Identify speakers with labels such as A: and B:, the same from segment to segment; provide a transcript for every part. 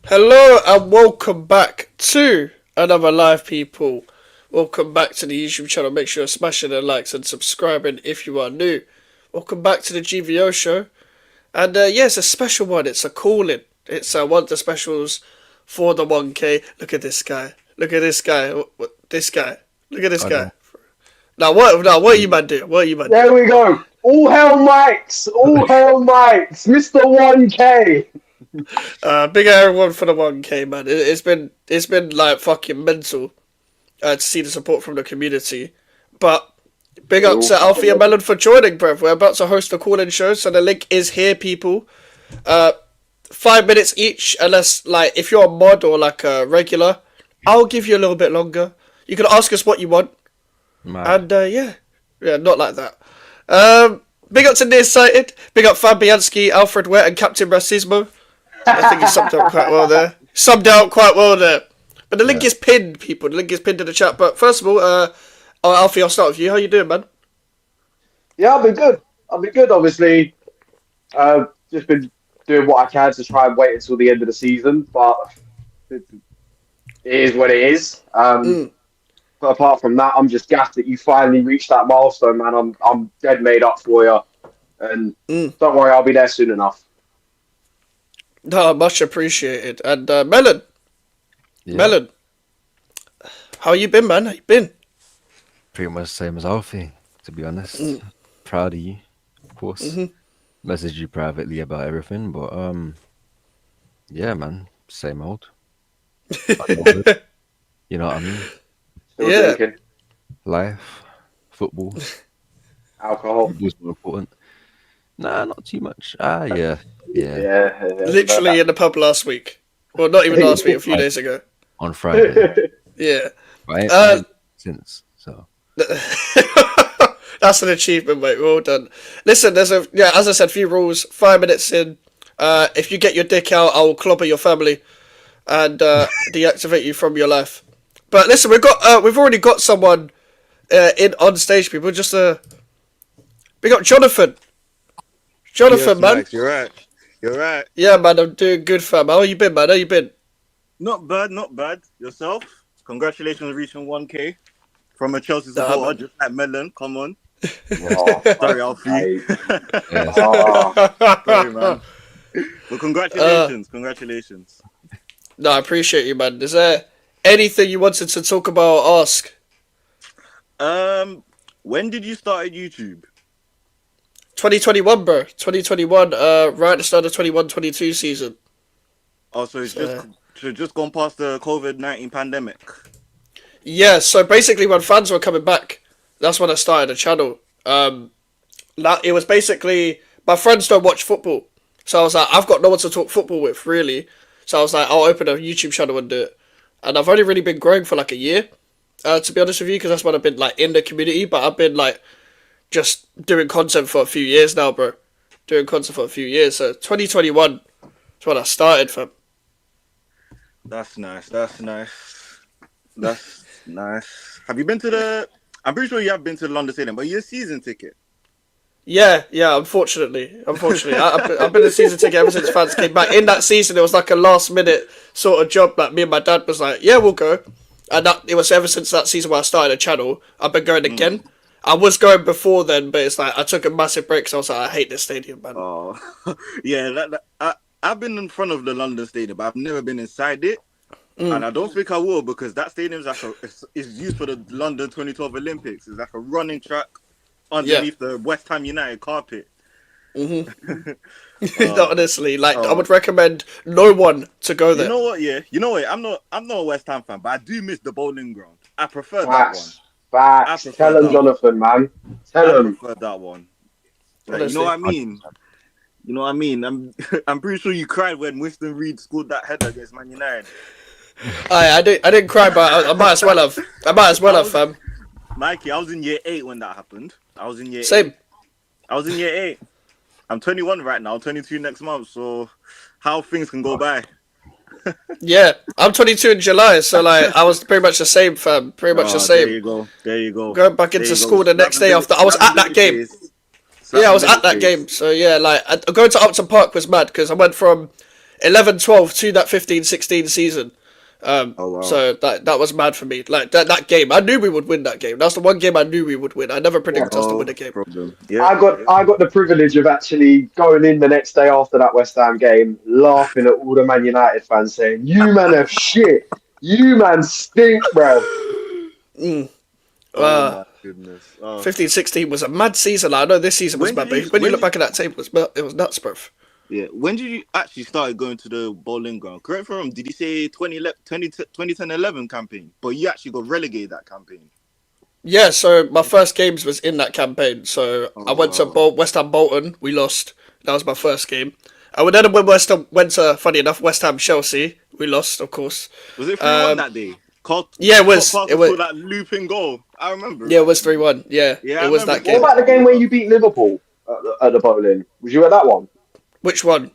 A: Hello and welcome back to another live, people. Welcome back to the YouTube channel. Make sure you're smashing the likes and subscribing if you are new. Welcome back to the GVO show. And yeah, it's a special one. It's a call-in. It's one of the specials for the 1K. Look at this guy. Look at this guy. This guy. Look at this guy. Now what are you man doing? What are you man doing?
B: There we go. All hell mics. All hell mics. Mr. 1K.
A: Big everyone for the 1K, man. It's been like fucking mental to see the support from the community. But big up to Alfie and Melon for joining, bruv. We're about to host a call-in show, so the link is here, people. 5 minutes each, unless like if you're a mod or like a regular, I'll give you a little bit longer. You can ask us what you want, and yeah, not like that. Big up to Nearsighted. Big up Fabianski, Alfred Wet, and Captain Racismo. I think he summed up quite well there. But the link is pinned, people. The link is pinned in the chat. But first of all, Alfie, I'll start with you. How you doing, man?
B: Yeah, I've been good. Obviously, just been doing what I can to try and wait until the end of the season. But it is what it is. But apart from that, I'm just gassed that you finally reached that milestone, man. I'm dead made up for you. And don't worry, I'll be there soon enough.
A: No, much appreciated. And Melon.
C: Yeah.
A: Melon. How you been, man? How you been?
C: Pretty much the same as Alfie, to be honest. Proud of you, of course. Message you privately about everything, but yeah, man, same old. You know what I mean?
B: Still
A: Yeah.
B: drinking.
C: Life, football,
B: Alcohol.
C: football's more important. Nah, not too much. Yeah.
A: Literally in the pub last week. Well, not even last week, a few days ago.
C: On Friday.
A: Yeah.
C: Right? I ain't since, so.
A: That's an achievement, mate. Well done. Listen, as I said, few rules. 5 minutes in. If you get your dick out, I will clobber your family and deactivate you from your life. But listen, we've already got someone in on stage, people. Just we got Jonathan. Jonathan,
D: Yes,
A: man.
D: Max, you're right.
A: Yeah, man, I'm doing good, fam. How you been, man? How you been?
D: Not bad. Yourself? Congratulations on reaching 1K from a Chelsea supporter, just like Melon. Come on.
B: Oh,
D: Sorry, Alfie.
B: oh.
D: Sorry, man. But congratulations.
A: No, I appreciate you, man. Is there anything you wanted to talk about or ask?
D: When did you start at YouTube?
A: 2021, bro. 2021, right at the start of 21-22 season.
D: Oh, so it's just gone past the COVID-19 pandemic.
A: Yeah, so basically when fans were coming back, that's when I started a channel. It was basically, my friends don't watch football. So I was like, I've got no one to talk football with, really. So I was like, I'll open a YouTube channel and do it. And I've only really been growing for like a year, to be honest with you, because that's when I've been like in the community. But I've been like just doing content for a few years now, bro. So 2021 is when I started, fam.
D: That's nice. Have you been to the... I'm pretty sure you have been to the London Stadium, but you're a season ticket.
A: Yeah, unfortunately. I've been a season ticket ever since fans came back. In that season, it was like a last minute sort of job. Like me and my dad was like, yeah, we'll go. And it was ever since that season where I started a channel, I've been going again. I was going before then, but it's like I took a massive break, so I was like, I hate this stadium, man.
D: Oh, yeah. I've been in front of the London Stadium, but I've never been inside it. And I don't think I will, because that stadium is used for the London 2012 Olympics. It's like a running track underneath the West Ham United carpet.
A: No, honestly, I would recommend no one to go there.
D: You know what? Yeah, you know what? I'm not a West Ham fan, but I do miss the bowling ground. I prefer that one.
B: Facts. Tell him, Jonathan, man. Tell him.
D: I prefer that one. Like, you know what I mean? You know what I mean? I'm pretty sure you cried when Winston Reid scored that header against Man United.
A: I didn't cry, but I might as well have, fam.
D: Mikey, I was in year 8 when that happened.
A: Same.
D: I was in year 8. I'm 21 right now, 22 next month, so how things can go by.
A: Yeah, I'm 22 in July, so like I was pretty much the same, fam. Pretty much the same.
D: There you go.
A: Going back into school the next day after. I was at that game. Yeah, I was at that game. So yeah, like going to Upton Park was mad because I went from 11-12 to that 15-16 season.
D: Oh wow.
A: So that was mad for me. Like that game, I knew we would win that game. That's the one game I knew we would win. I never predicted us to win a game.
D: Problem. Yeah.
B: I got the privilege of actually going in the next day after that West Ham game, laughing at all the Man United fans saying, "You man are shit. You man stink, bro."
D: Oh my goodness.
A: 15-16 was a mad season. I know this season was mad, but when you look back at that tape, it was nuts, bro.
D: Yeah. When did you actually start going to the bowling ground? Correct me if I'm wrong. Did you say 2010-11 campaign? But you actually got relegated that campaign.
A: Yeah, so my first games was in that campaign. So I went to West Ham Bolton. We lost. That was my first game. And then when West Ham went to, funny enough, West Ham Chelsea, we lost, of course.
D: Was it 3-1 that day?
A: Yeah, it was.
D: It was that looping goal. I remember.
A: Yeah, it was 3-1. Yeah, it was that game.
B: What about the game where you beat Liverpool at the bowling? Was you at that one?
A: Which one?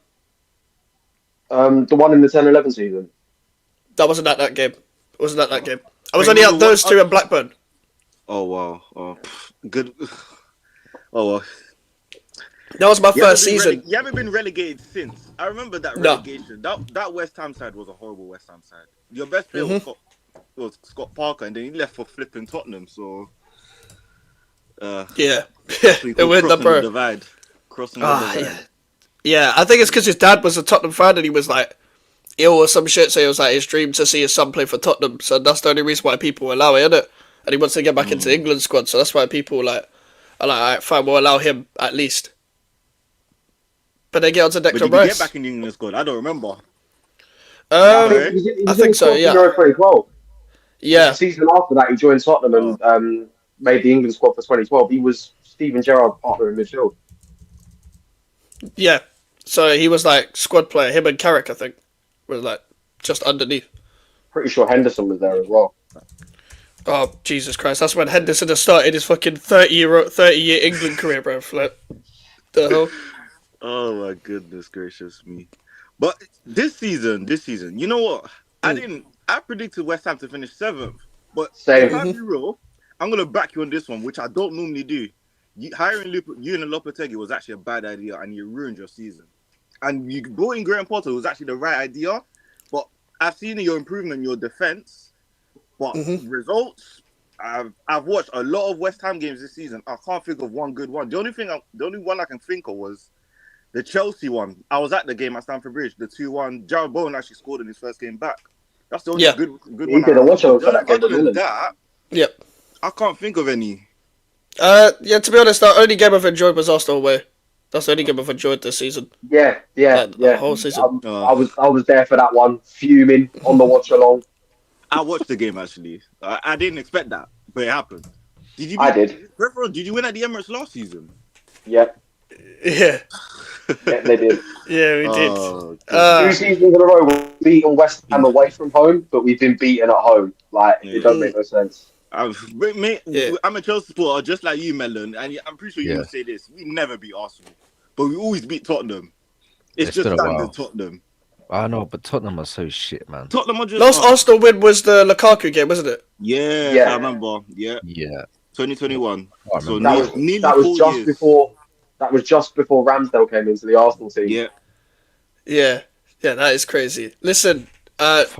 B: The one in the 10-11 season.
A: That wasn't at that game. It wasn't at that game. I was only at those two in Blackburn.
D: Oh wow! Oh, good. Oh well.
A: That was my first season.
D: You haven't been relegated since. I remember that relegation. That West Ham side was a horrible West Ham side. Your best player was Scott Parker, and then he left for flipping Tottenham. So,
A: yeah, it went the
D: divide. Crossing the divide.
A: Yeah, I think it's because his dad was a Tottenham fan, and he was like ill or some shit. So it was like his dream to see his son play for Tottenham. So that's the only reason why people allow it, innit? And he wants to get back into the England squad. So that's why people are like, alright, fine, we'll allow him at least. But they get onto Declan Rice.
D: But did he get back in the England squad? I don't remember.
A: I think so, yeah. Yeah.
B: The season after that, he joined Tottenham and made the England squad for 2012. He was Steven Gerrard's partner in midfield.
A: Yeah. So he was like squad player. Him and Carrick, I think, was like just underneath.
B: Pretty sure Henderson was there as well.
A: Oh, Jesus Christ. That's when Henderson has started his fucking 30-year England career, bro. Like, the hell?
D: Oh my goodness gracious me. But this season, you know what? I predicted West Ham to finish 7th. But
B: same.
D: I'm going to back you on this one, which I don't normally do. Hiring you and Lopetegui was actually a bad idea, and you ruined your season. And you brought in Graham Potter, was actually the right idea. But I've seen your improvement in your defense. But results, I've watched a lot of West Ham games this season. I can't think of one good one. The only one I can think of was the Chelsea one. I was at the game at Stamford Bridge, the 2-1. Jared Bowen actually scored in his first game back. That's the only good one. Other than that, I can't think of any.
A: Yeah, to be honest, the only game I've enjoyed was Arsenal away. That's the only game I've enjoyed this season.
B: Yeah.
A: The whole season.
B: I was there for that one, fuming on the watch along.
D: I watched the game actually. I didn't expect that, but it happened.
B: I did.
D: Did you win at the Emirates last season?
B: Yeah.
A: Yeah.
B: Yeah, they did.
A: Yeah, we did.
B: 2 seasons in a row, we've beaten West Ham away from home, but we've been beaten at home. Like, it doesn't make no sense.
D: I'm a Chelsea supporter, just like you, Melon, and I'm pretty sure you will say this. We never beat Arsenal, but we always beat Tottenham. It's just standard Tottenham.
C: I know, but Tottenham are so shit, man.
D: Tottenham are just...
A: Last Arsenal win was the Lukaku game, wasn't it?
D: Yeah, I remember. Yeah. 2021. So nearly
B: that was
D: 4
B: just
D: years.
B: before. That was just before Ramsdale came into the Arsenal team.
A: Yeah, that is crazy. Listen,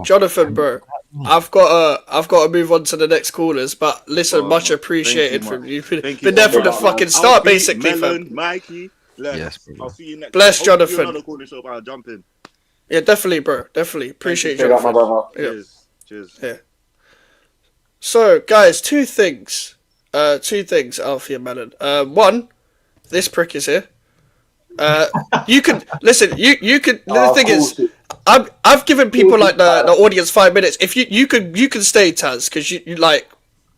A: Jonathan, bro, I've got to move on to the next callers. But listen, much appreciated from you. Been there from the fucking start, basically,
D: Melon, Mikey.
C: Yes,
D: I'll see you next.
A: Bless Jonathan.
D: I'll jump in.
A: Yeah, definitely, bro. Definitely appreciate you.
D: Cheers.
A: Yeah. So, guys, two things, Alfie and Melon. One, this prick is here. You can listen. You could. The thing is, I've given people like the audience 5 minutes. If you can stay, Taz,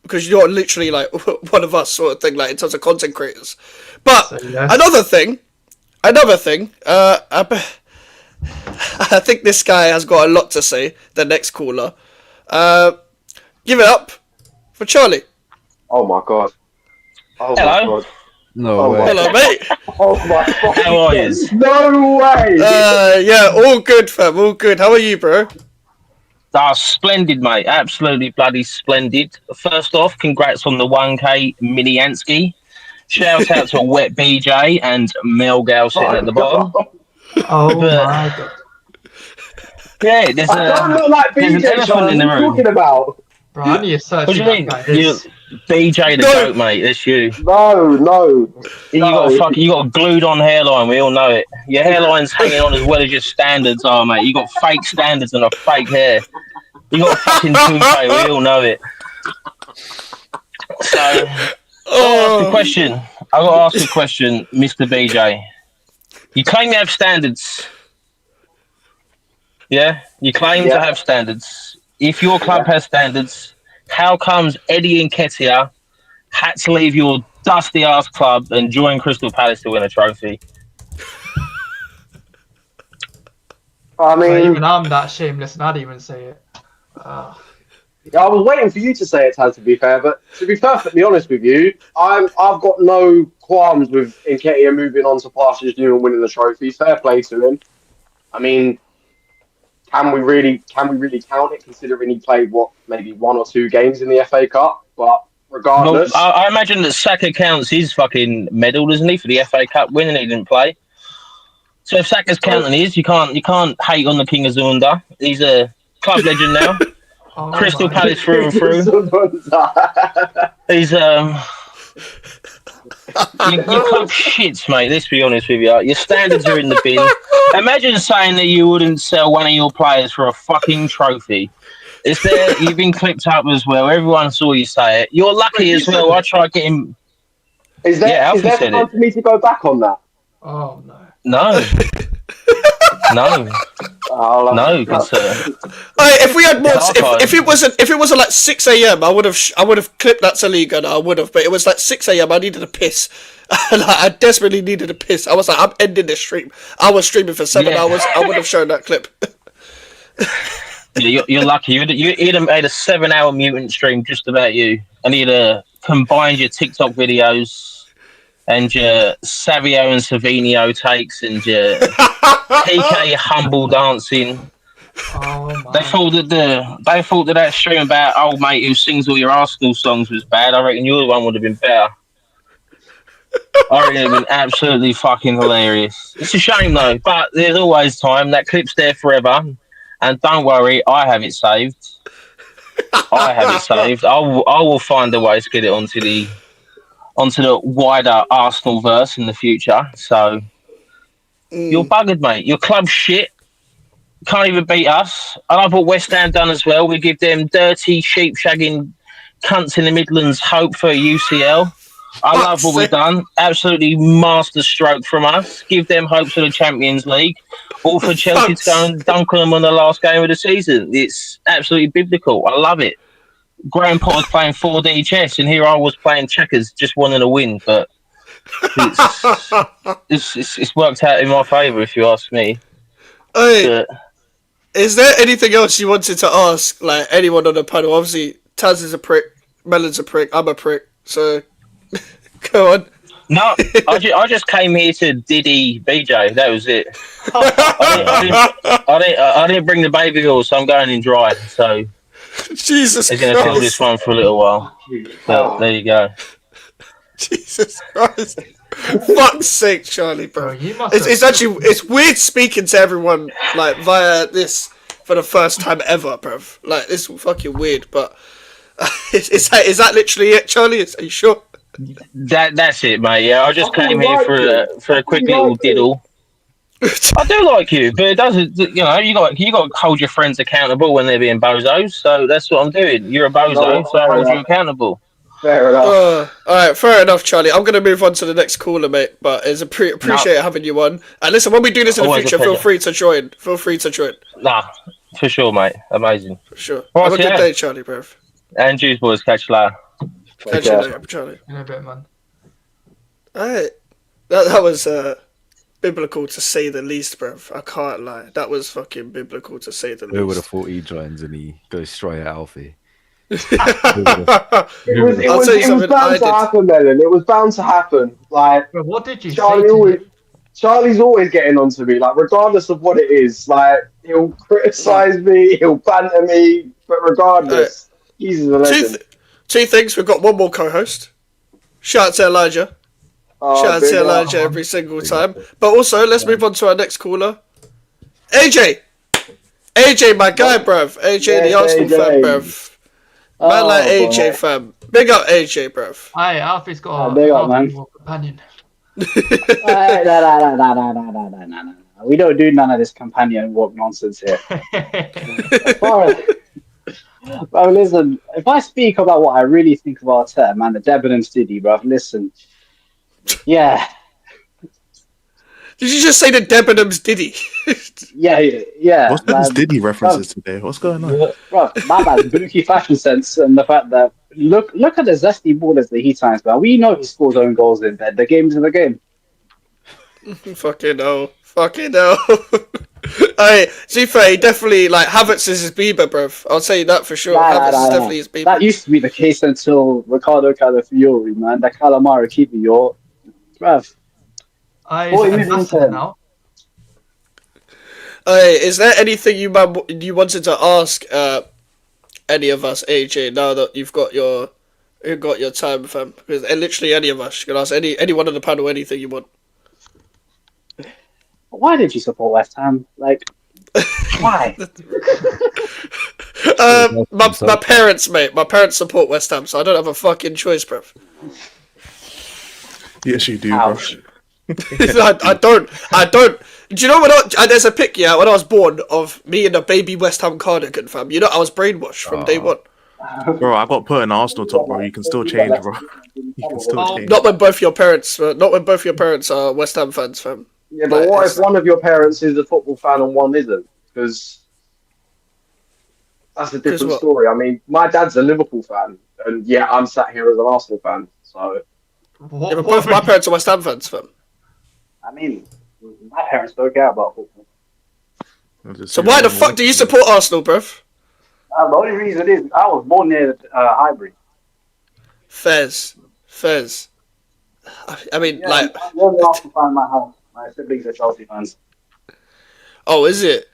A: because you're literally like one of us, sort of thing, like in terms of content creators. But another thing. I think this guy has got a lot to say. The next caller. Give it up for Charlie.
B: Oh my god.
E: Hello.
B: My god.
C: No way.
A: Hello, mate.
B: Oh my god.
E: How are you?
B: No way.
A: Yeah, all good, fam. All good. How are you, bro?
E: Splendid, mate. Absolutely bloody splendid. First off, congrats on the 1K mini Ansky. Shout out to Wet BJ and Mel Gal sitting at the bottom.
F: Oh my god.
E: Yeah, there's
B: I don't look like
E: there's an
B: BJ,
E: elephant
B: Charlie.
E: in the
B: What are you
E: room.
B: talking about?
F: Bro, I need to search
E: What do
F: who
E: you mean?
F: that guy
E: You
F: is.
E: BJ the
A: No.
E: goat, mate. That's you.
B: No.
E: You got a glued on hairline. We all know it. Your hairline's hanging on as well as your standards are, mate. You got fake standards and a fake hair. You got a fucking toupee. We all know it. So, I got to ask a question, Mr. BJ. You claim you have standards. Yeah, you claim to have standards. If your club has standards, how comes Eddie Nketiah had to leave your dusty ass club and join Crystal Palace to win a trophy?
B: I
F: Bro,
B: mean,
F: even I'm that shameless and I'd even say it.
B: I was waiting for you to say it, Taz, to be fair, but to be perfectly honest with you, I've got no qualms with Nketiah moving on to pastures new and winning the trophy. Fair play to him. I mean, can we really count it, considering he played maybe 1 or 2 games in the FA Cup? But regardless,
E: Well, I imagine that Saka counts his fucking medal, doesn't he, for the FA Cup win, and he didn't play. So if Saka's counting his, you can't hate on the King of Zunda. He's a club legend now.
F: Oh
E: Crystal
F: my.
E: Palace through and through. He's your club shits, mate. Let's be honest with you. Your standards are in the bin. Imagine saying that you wouldn't sell one of your players for a fucking trophy. It's there. You've been clipped up as well. Everyone saw you say it. You're lucky as well. I tried getting.
B: Is there time for me to go back on that?
F: Oh no.
E: No. No, good sir.
A: If we had more, if it wasn't like 6 a.m, I would have clipped that to Liga. I would have, but it was like 6 a.m. I needed a piss. I desperately needed a piss. I was like, I'm ending this stream. I was streaming for 7 hours. I would have shown that clip.
E: You're lucky. You'd have made a 7-hour mutant stream just about you, and you'd have combined your TikTok videos and your Savio and Savinio takes and your PK humble dancing.
F: Oh my.
E: They thought that stream about old mate who sings all your Arsenal songs was bad. I reckon your one would have been better. I reckon it'd have been absolutely fucking hilarious. It's a shame though, but there's always time. That clip's there forever, and don't worry, I have it saved. I will find a way to get it onto the wider Arsenal verse in the future. So you're buggered, mate. Your club's shit. Can't even beat us. I love what West Ham done as well. We give them dirty, sheep shagging cunts in the Midlands hope for UCL. I love what we've done. Absolutely master stroke from us. Give them hope for the Champions League. All for Chelsea to go and dunk on them on the last game of the season. It's absolutely biblical. I love it. Grandpa was playing 4D chess, and here I was playing checkers, just wanting to win. But it's worked out in my favour, if you ask me.
A: Hey, is there anything else you wanted to ask, like anyone on the panel? Obviously, Taz is a prick, Melon's a prick, I'm a prick. So, go on.
E: No, I just came here to Diddy BJ. That was it. I didn't bring the baby girl, so I'm going in dry. So.
A: Jesus
E: They're going to fill this one for a little while. But there you go.
A: Jesus Christ. Fuck's sake, Charlie, bro.
F: Bro,
A: it's weird speaking to everyone like via this for the first time ever, bro. Like, it's fucking weird, but is that literally it, Charlie? Are you sure?
E: That's it, mate. Yeah, I just came here for a quick little diddle. I do like you, but it doesn't. You got to hold your friends accountable when they're being bozos. So that's what I'm doing. You're a bozo, so I hold you accountable.
B: Fair enough.
A: All right, fair enough, Charlie. I'm gonna move on to the next caller, mate. But it's appreciate having you on. And listen, when we do this in the future, feel free to join.
E: Nah, for sure, mate. Amazing.
A: For sure. Have a good day, Charlie, bro.
E: And juice boys, catch you later.
A: Catch you later, Charlie.
F: In a bit, man.
A: All right, that was biblical to say the least, bruv. I can't lie. That was fucking biblical to say the least.
C: Who would have thought he joins and he goes straight at Alfie?
B: It was bound to happen, Melon. It was bound to happen. Like,
F: Bro, what did you say?
B: Charlie's always getting onto me, like, regardless of what it is. Like, he'll criticize me, he'll banter me, but regardless, he's a legend.
A: Two things. We've got one more co-host. Shout out to Elijah. Shout out to Elijah every single time. But also, let's move on to our next caller. AJ! AJ, my guy, bruv. AJ, the
B: Yes,
A: Arsenal fan,
B: AJ.
A: bruv. Man like AJ,
B: boy.
A: fam. Big up AJ, bruv.
F: Aye, Alfie's got
B: big
F: a
B: up, man.
F: Arsenal companion.
B: No. We don't do none of this companion walk nonsense here. As far as, bro, listen, if I speak about what I really think of Arteta, man, the Debenhams Diddy, bro, listen. Yeah.
A: Did you just say the Debenhams Diddy?
B: Yeah.
G: What's with this Diddy references today? What's going on?
B: Bro, my man's bookie fashion sense and the fact that look at the zesty ballers that he signs, man. We know he scores own goals in bed. The game's in the game.
A: Fucking hell. Hey, to be fair, he definitely, like, Havertz is his Bieber, bruv. I'll tell you that for sure. Havertz is definitely his Bieber.
B: That used to be the case until Ricardo Calafiori, man. The Calamari keeper, yo. Bruv.
F: Aye, he's an ambassador now.
A: Hey, is there anything you wanted to ask any of us, AJ, now that you've got your time, fam? Because literally any of us, you can ask anyone on the panel anything you want.
B: Why did you support West Ham? Like, why?
A: My parents, mate. My parents support West Ham, so I don't have a fucking choice, bruv.
G: Yes, you do, bro.
B: Ouch.
A: I don't. Do you know there's a pic, yeah, when I was born of me in a baby West Ham cardigan, fam. You know, I was brainwashed from day one.
G: Bro, I got put in Arsenal top, bro. You can still change, bro. You can still change.
A: Not when both your parents are West Ham fans, fam.
B: Yeah, but what if one of your parents is a football fan and one isn't? Because that's a different story. I mean, my dad's a Liverpool fan, and yeah, I'm sat here as an Arsenal fan. So,
A: yeah, but both my parents are West Ham fans, fam.
B: I mean, my parents don't care about football.
A: So why the fuck do you support Arsenal, bruv?
B: The only reason is I was born near Highbury.
A: Fez. I mean,
B: Yeah,
A: like...
B: I'm the only Arsenal fan in my house. My siblings are Chelsea fans.
A: Oh, is it?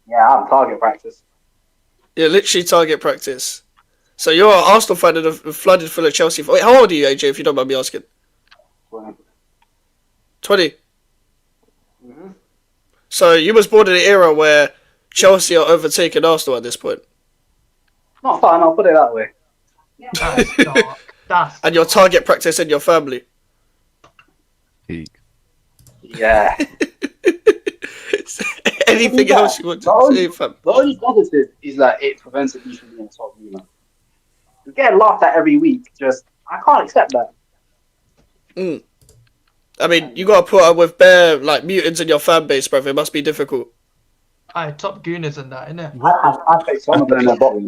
B: Yeah, I'm target practice.
A: Yeah, literally target practice. So you're an Arsenal fan and a flooded full of Chelsea... Wait, how old are you, AJ, if you don't mind me asking? 20?
B: Mm-hmm.
A: So you was born in an era where Chelsea are overtaking Arsenal at this point.
B: Not fun, I'll put it that way.
F: That's dark.
A: And your target practice in your family.
B: Yeah.
A: Anything else you want to say, fam?
B: The only positive is that it prevents it from being a top humor. You get laughed at every week, I can't accept that.
A: I mean, you gotta put up with bare, like, mutants in your fan base, bruv. It must be difficult.
F: Aye, top gooners and that, innit?
B: I think some of them in the bottom.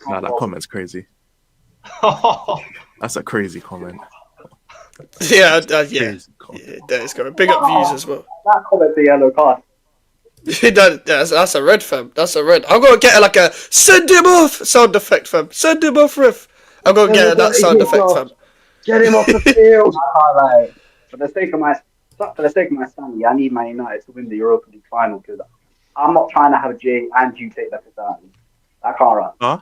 G: Nah, that comment's crazy. That's a crazy comment.
A: Yeah.
G: Crazy comment.
A: Yeah, that is correct. Big up views as well.
B: That comment's a yellow card.
A: That's a red, fam. That's a red. I'm gonna get like a send him off sound effect, fam. Send him off, riff. I'm gonna get that sound effect, fam.
B: Get him off the field. For the sake of my family, I need Man United to win the Europa League final because I'm not trying to have Jay and you take that piss out of me. I can't run.
G: Huh?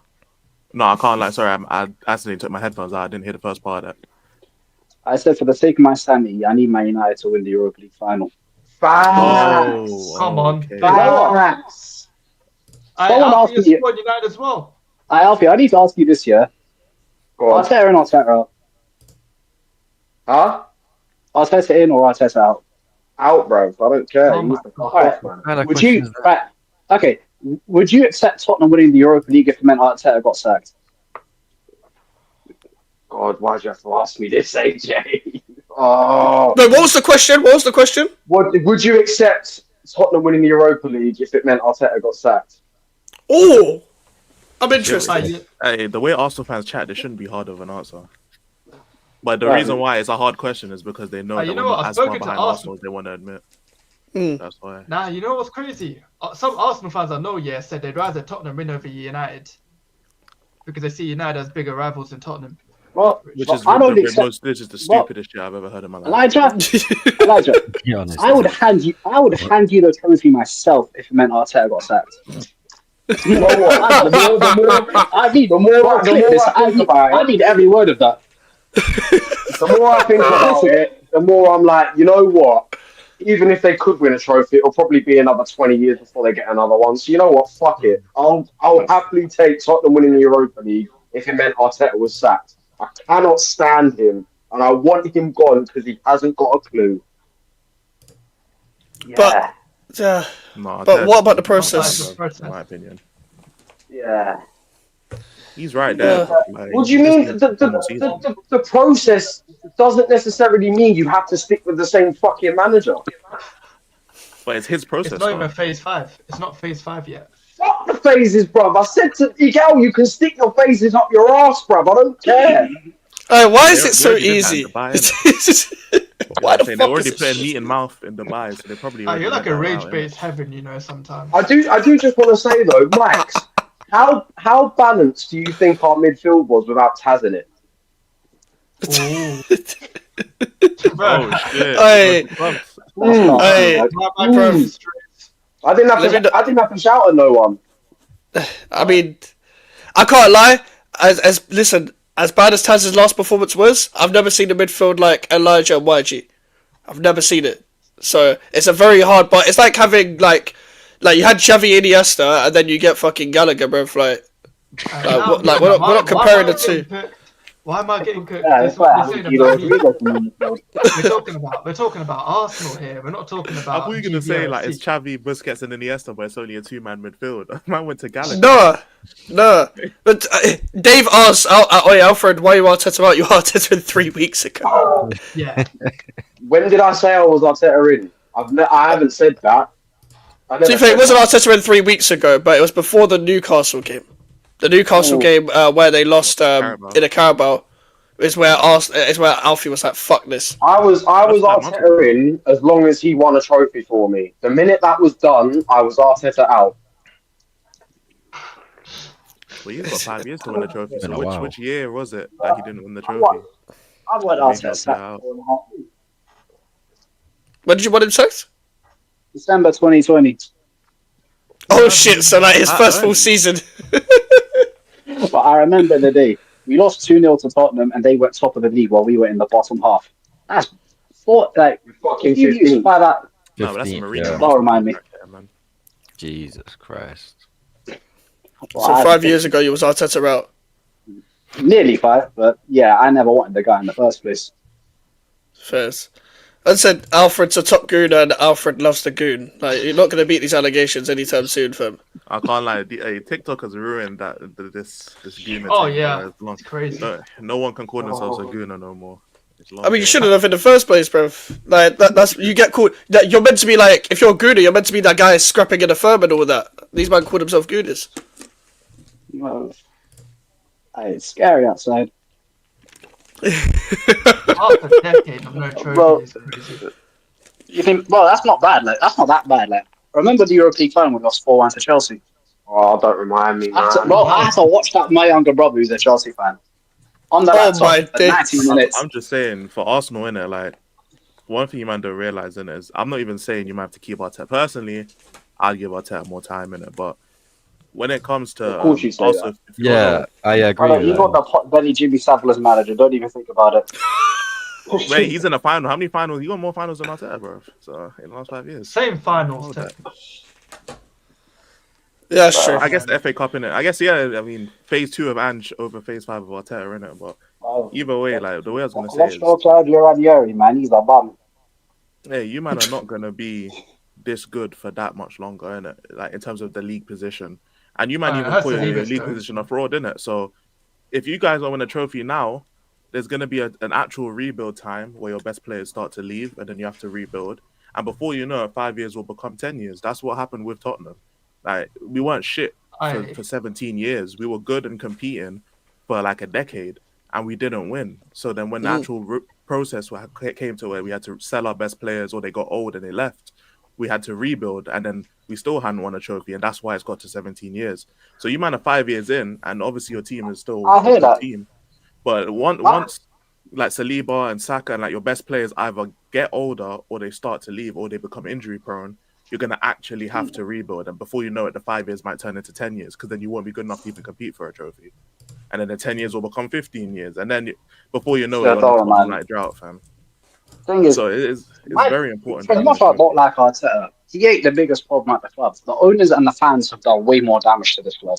G: No, I can't. Like, sorry, I accidentally took my headphones out. I didn't hear the first part of that.
B: I said, for the sake of my sanity, I need Man United to win the Europa League final.
F: Come on.
G: Okay.
B: Facts. Someone asked me.
F: United as well.
B: Alfie, I need to ask you this year. Arteta in or Arteta out? Huh? Arteta in or Arteta out? Out, bro. I don't care. Would you? Right. Okay. Would you accept Tottenham winning the Europa League if it meant Arteta got sacked? God, why'd you have to ask me this, AJ? Oh.
A: No, what was the question?
B: Would you accept Tottenham winning the Europa League if it meant Arteta got sacked?
A: Oh, I'm interested.
G: Hey, the way Arsenal fans chat, this shouldn't be hard of an answer. But the reason why it's a hard question is because they know that we're not as far behind Arsenal as they want to admit. That's why.
F: Nah, you know what's crazy? Some Arsenal fans I know, said they'd rather Tottenham win over United because they see United as bigger rivals than Tottenham.
B: Well,
G: this is the stupidest shit I've ever heard in my life.
B: Elijah, I would hand you the trophy myself if it meant Arteta got sacked. You know what? I need every word of that. The more I think about it, the more I'm like, you know what? even if they could win a trophy, it'll probably be another 20 years before they get another one. So you know what? Fuck it. I'll happily take Tottenham winning the Europa League if it meant Arteta was sacked. I cannot stand him, and I want him gone because he hasn't got a clue.
A: Yeah. But what about the process?
G: In my opinion.
B: Yeah.
G: He's right there.
B: Like, what do you mean? The process doesn't necessarily mean you have to stick with the same fucking manager.
G: But it's his process.
F: It's not even phase 5. It's not phase 5 yet.
B: Fuck the phases, bruv. I said to Miguel, you can stick your phases up your ass, bruv. I don't care.
A: Why is it so easy?
G: Why the fuck they already playing meat and mouth in Dubai, so they probably.
F: You're like a rage-based heaven, you know. Sometimes.
B: I do just want to say though, Max, how balanced do you think our midfield was without Taz in it? I didn't have to shout at no one.
A: I mean, I can't lie. Listen, as bad as Taz's last performance was, I've never seen a midfield like Elijah and YG. I've never seen it. So it's a very hard, but it's like having like you had Xavi, Iniesta, and then you get fucking Gallagher, bro. We're not comparing the two.
F: Why am I getting cooked?
H: Yeah,
F: we're talking about Arsenal here. We're not talking about.
G: I thought you were gonna say like it's Xavi, Busquets, and Iniesta, but it's only a 2-man midfield. Man went to Gallagher.
A: No. But Dave asked, Alfred, why you Arteta out? You Arteta in 3 weeks ago.
F: Yeah.
B: When did I say I was Arteta in? I haven't said that.
A: To be fair, it wasn't Arteta in 3 weeks ago, but it was before the Newcastle game. The Newcastle game where they lost in a Carabao is where Alfie was like, "Fuck this."
B: I was Arteta in as long as he won a trophy for me. The minute that was done, I was Arteta out.
G: Well, you've got 5 years to win a trophy. So which year was it that he didn't win the trophy?
H: I went Arteta.
A: When did you want him sacked?
H: December 2020.
A: Oh shit! So like his first full season.
H: But I remember the day we lost 2-0 to Tottenham, and they went top of the league while we were in the bottom half. That's fucking 15. By that.
G: No, that's a Marino.
H: Don't remind me.
C: Jesus Christ.
A: So 5 years ago, you was Arteta out.
H: Nearly 5, but yeah, I never wanted the guy in the first place.
A: Fairs. I said Alfred's a top gooner and Alfred loves the goon. Like, you're not going to beat these allegations anytime soon, fam.
G: I can't lie. TikTok has ruined this gooner.
F: Oh yeah, it's crazy.
G: No one can call themselves a gooner no more.
A: I mean, you shouldn't have in the first place, bro. Like that's you get called. You're meant to be like, if you're a gooner, you're meant to be that guy scrapping in a firm and all that. These men call themselves gooners.
H: Well, it's scary outside.
F: Half a decade of no trophy is crazy.
H: You think? Well, that's not bad. Like, that's not that bad. Like, remember the Europa League final we lost 4-1 to Chelsea?
B: Oh, don't remind me, man.
H: I had to watch that with my younger brother, who's a Chelsea fan. On the laptop for 90 minutes.
G: I'm just saying, for Arsenal, innit, like, one thing you might don't realise, innit, is I'm not even saying you might have to keep Arteta. Personally, I'd give Arteta more time, innit, but when it comes to...
B: Of course you say that.
C: Yeah, I agree.
H: You got the pot belly Jimmy Savile as manager. Don't even think about it.
G: Wait, he's in a final. How many finals? He got more finals than Arteta, bro. So, in the last 5 years.
F: Same finals,
A: Yeah, sure.
G: I guess the FA Cup, innit. I guess, yeah, I mean, phase 2 of Ange over phase 5 of Arteta, innit, but either way, like, the way I was going to say is...
H: Let's go to Ranieri, man. He's a bum.
G: Yeah, you man are not going to be this good for that much longer, innit? Like, in terms of the league position. And you might even put your league position a fraud, innit? So, if you guys don't win a trophy now, there's going to be an actual rebuild time where your best players start to leave, and then you have to rebuild. And before you know it, 5 years will become 10 years. That's what happened with Tottenham. Like, we weren't shit for 17 years. We were good and competing for like a decade, and we didn't win. So then when the actual process came to where we had to sell our best players or they got old and they left, we had to rebuild, and then we still hadn't won a trophy, and that's why it's got to 17 years. So you might have 5 years in, and obviously your team is still a good team. But once like Saliba and Saka and like your best players either get older or they start to leave or they become injury prone, you're going to actually have to rebuild. And before you know it, the 5 years might turn into 10 years because then you won't be good enough to even compete for a trophy. And then the 10 years will become 15 years. And then before you know it, you're on a drought, fam.
H: Thing is,
G: So it's
H: my,
G: very important.
H: as much as I don't like Arteta, he ain't the biggest problem at the club. The owners and the fans have done way more damage to this club.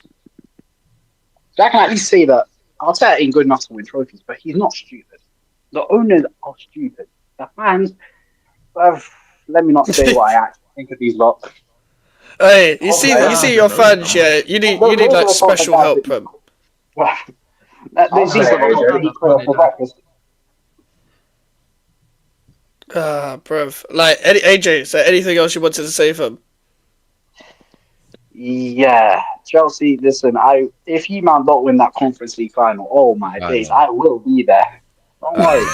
H: So I can at least say that Arteta ain't good enough to win trophies, but he's not stupid. The owners are stupid. The fans, let me not say what I actually think of these lot.
A: Hey, you see your fans, yeah. You need like special help, bro.
H: Well, these are the people who eat for breakfast.
A: Bruv. Like, AJ, is there anything else you wanted to say for him?
H: Yeah, Chelsea. Listen, if you man don't win that Conference League final, oh my days, I will be there. Don't worry.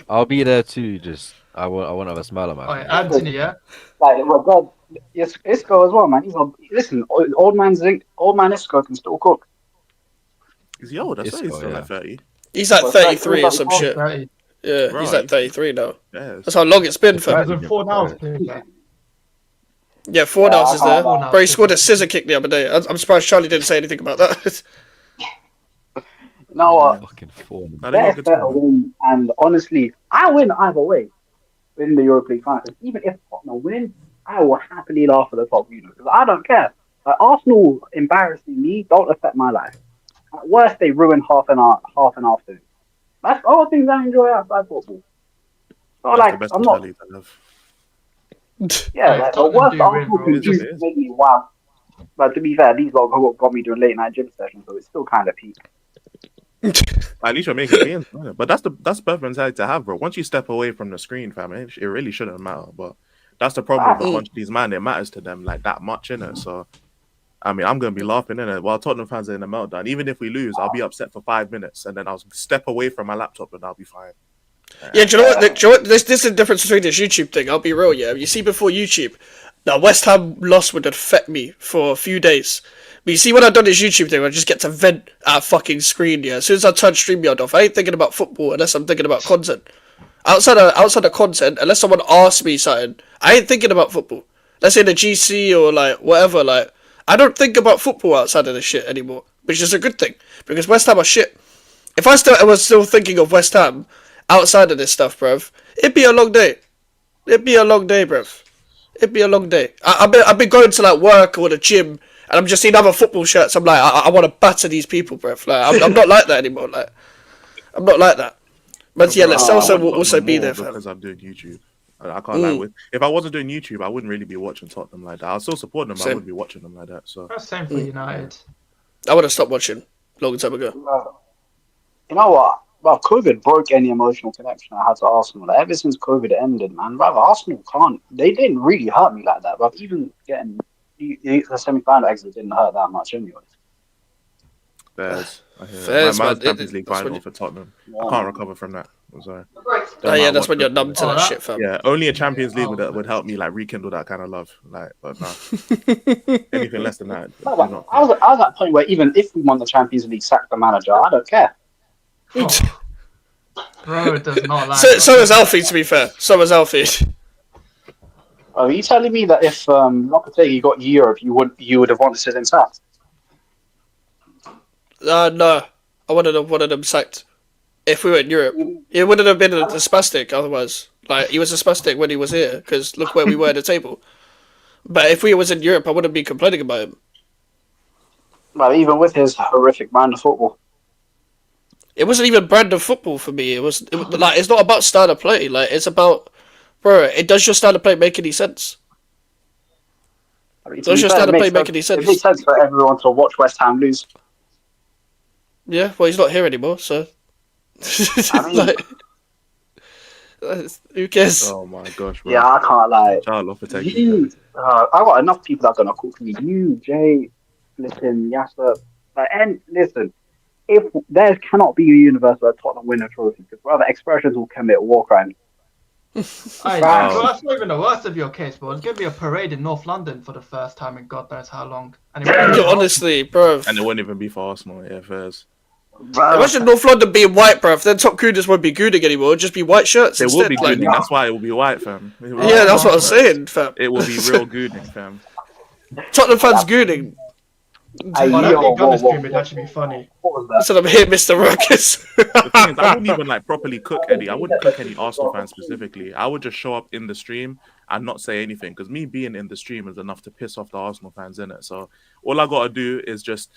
C: I'll be there too. Just I won't have a smile on my face.
F: Anthony, yeah.
H: Like, well, God, yes, Isco as well, man. Listen, old man Isco can still cook.
G: Is he old? I thought he's
C: Isco,
G: still
C: yeah.
G: like 30.
A: He's like 33 or some shit.
F: 30.
A: Yeah,
G: Right.
A: he's like 33 now.
G: Yes.
A: That's how long it's been for him.
F: He's in 4 now.
A: Yeah, Fornals is there.
F: Fornals.
A: Bro, he scored a scissor kick the other day. I'm surprised Charlie didn't say anything about that.
H: No,
C: Fucking form.
G: I think
H: better win. And honestly, I win either way in the Europa League final. Even if Tottenham win, I will happily laugh at the top unit because I don't care. Like, Arsenal embarrassing me don't affect my life. At worst, they ruin half an afternoon. That's all the things I enjoy outside football. So,
G: That's
H: like,
G: the best
H: I'm not.
G: mentality I love.
H: Yeah, like, the
F: Tottenham
H: worst
F: do
H: Arsenal
F: win,
H: can
G: bro.
H: do
G: It is.
H: maybe wow. But to be fair, these lot got me doing late night gym sessions, so it's still kind of peak.
G: At least you're making gains. But that's the perfect mentality to have, bro. Once you step away from the screen, fam, it really shouldn't matter. But that's the problem with a bunch of these man. It matters to them like that much, innit? So, I mean, I'm gonna be laughing in it while Tottenham fans are in a meltdown. Even if we lose, I'll be upset for 5 minutes, and then I'll step away from my laptop, and I'll be fine.
A: Yeah, do you know what? Do you know what? This is the difference between this YouTube thing. I'll be real, yeah. You see, before YouTube, that West Ham loss would affect me for a few days. But you see, when I've done this YouTube thing, I just get to vent at a fucking screen, yeah. As soon as I turn StreamYard off, I ain't thinking about football unless I'm thinking about content. Outside of content, unless someone asks me something, I ain't thinking about football. Let's say the GC or like whatever, like I don't think about football outside of this shit anymore, which is a good thing because West Ham are shit. If I was still thinking of West Ham outside of this stuff, bruv, it'd be a long day. It'd be a long day, bruv. It'd be a long day. I've been going to like work or the gym, and I'm just seeing other football shirts. I'm like, I want to batter these people, bruv. Like, I'm not like that anymore. Like, I'm not like that. But yeah, like, Celso will also be there, fam.
G: Because I'm doing YouTube. I can't lie with. If I wasn't doing YouTube, I wouldn't really be watching Tottenham like that. I'll still support them, but I wouldn't be watching them like that. So
F: Same for United.
A: I would have stopped watching a long time ago.
H: You know what? Well, COVID broke any emotional connection I had to Arsenal. Like, ever since COVID ended, man, brother, Arsenal can't. They didn't really hurt me like that, but even getting the semi-final exit didn't hurt that much, anyways.
G: there's
A: Fairs,
G: my
A: man.
G: Champions League
A: That's
G: final
A: when
G: for Tottenham.
H: Yeah.
G: I can't recover from that. I'm sorry.
A: Oh yeah, that's when you're numb to that shit, fam.
G: Yeah, only a Champions League would help me like rekindle that kind of love. Like, but no, anything less than that.
H: No, but I was at that point where even if we won the Champions League, sack the manager, I don't care.
F: Bro, it does not like
A: So is Alfie, to be fair. So is Alfie.
H: Are you telling me that if Lopetegui got Europe, you would have wanted him sacked?
A: No, I wanted him sacked. If we were in Europe, it wouldn't have been a spastic otherwise. Like, he was a spastic when he was here, because look where we were at the table. But if we was in Europe, I wouldn't be complaining about him.
H: Well, even with his horrific brand of football.
A: It wasn't even brand of football for me. It was like, it's not about style of play. Like, it's about, bro, does your style of play make any sense?
H: I mean,
A: Does your style of play make any sense?
H: It makes sense for everyone to watch West Ham lose.
A: Yeah, well, he's not here anymore, so.
H: I mean,
A: like, who cares?
G: Oh my gosh, bro.
H: yeah, I can't lie.
G: Child for taking
H: You, I got enough people that are gonna cook me. You, Jay, listen, Yasser, and listen. If there cannot be a universe where Tottenham win a trophy, because other expressions will commit war crimes.
F: Hey, bro, that's not even the worst of your case, bro. It's gonna be a parade in North London for the first time in God knows how long. And
A: Honestly, bro.
G: And it wouldn't even be for Arsenal, yeah, fairs.
A: Imagine North London being white, bruv. Then top gooners won't be gooning anymore. It'll just be white shirts
G: It
A: instead.
G: will be
A: like,
G: gooning. That's why it will be white, fam.
A: yeah, that's what I'm saying, fam.
G: It will be real gooning, fam.
A: Tottenham fans gooning.
H: Hey,
F: Oh, that
H: yo,
F: League Gunner
H: whoa,
F: stream would actually be funny.
H: What was that?
A: So I'm here, Mr. Ruckus.
G: The thing is, I wouldn't even like properly cook Eddie. I wouldn't cook any Arsenal fans specifically. I would just show up in the stream and not say anything because me being in the stream is enough to piss off the Arsenal fans in it. So all I gotta do is just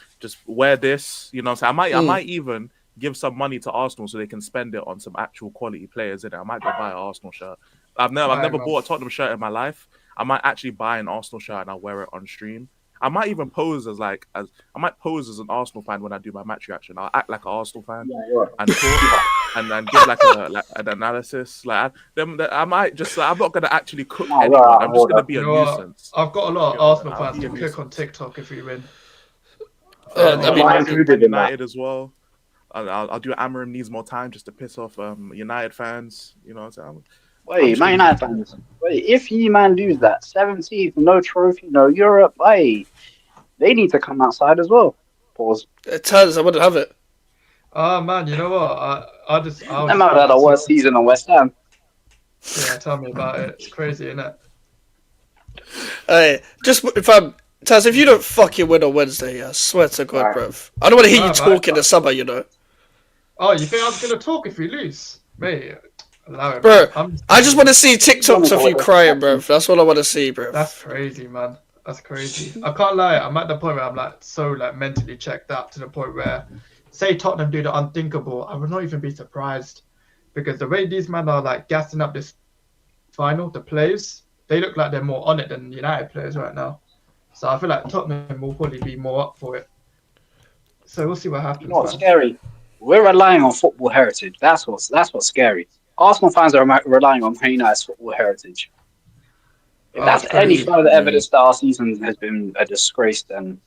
G: wear this. You know what I'm saying? I might even give some money to Arsenal so they can spend it on some actual quality players in it. I might go buy an Arsenal shirt. I've never bought a Tottenham shirt in my life. I might actually buy an Arsenal shirt and I'll wear it on stream. I might even pose as an Arsenal fan when I do my match reaction. I'll act like an Arsenal fan and talk and give like an analysis. Like I might just I'm not gonna actually cook anyone. I'm just gonna be a nuisance.
F: I've got a lot of Arsenal fans to cook on TikTok if we win.
G: I mean, United as well. I'll do Amarim needs more time just to piss off United fans. You know what I'm saying?
H: Wait, Man United fans. Wait, if you man lose that 17th, no trophy, no Europe, hey, they need to come outside as well. Pause.
A: It turns I wouldn't have it.
F: Oh man, you know what? I
H: They might have had a worse season on West Ham.
F: Yeah, tell me about it. It's crazy, isn't it?
A: Hey, just Taz, if you don't fucking win on Wednesday, I swear to God, bruv. I don't want to hear you talk in the summer, you know.
F: Oh, you think I was gonna talk if we lose, mate?
A: Bro, I just want to see TikToks of you crying, bro. That's all I want to see, bro.
F: That's crazy, man. That's crazy. I can't lie. I'm at the point where I'm like so like mentally checked out to the point where, say Tottenham do the unthinkable, I would not even be surprised, because the way these men are like gassing up this final, the players, they look like they're more on it than United players right now. So I feel like Tottenham will probably be more up for it. So we'll see what happens.
H: You know what's scary? We're relying on football heritage. That's what's scary. Arsenal fans are relying on Man United's football heritage. If that's any further evidence that our season has been a disgrace, then.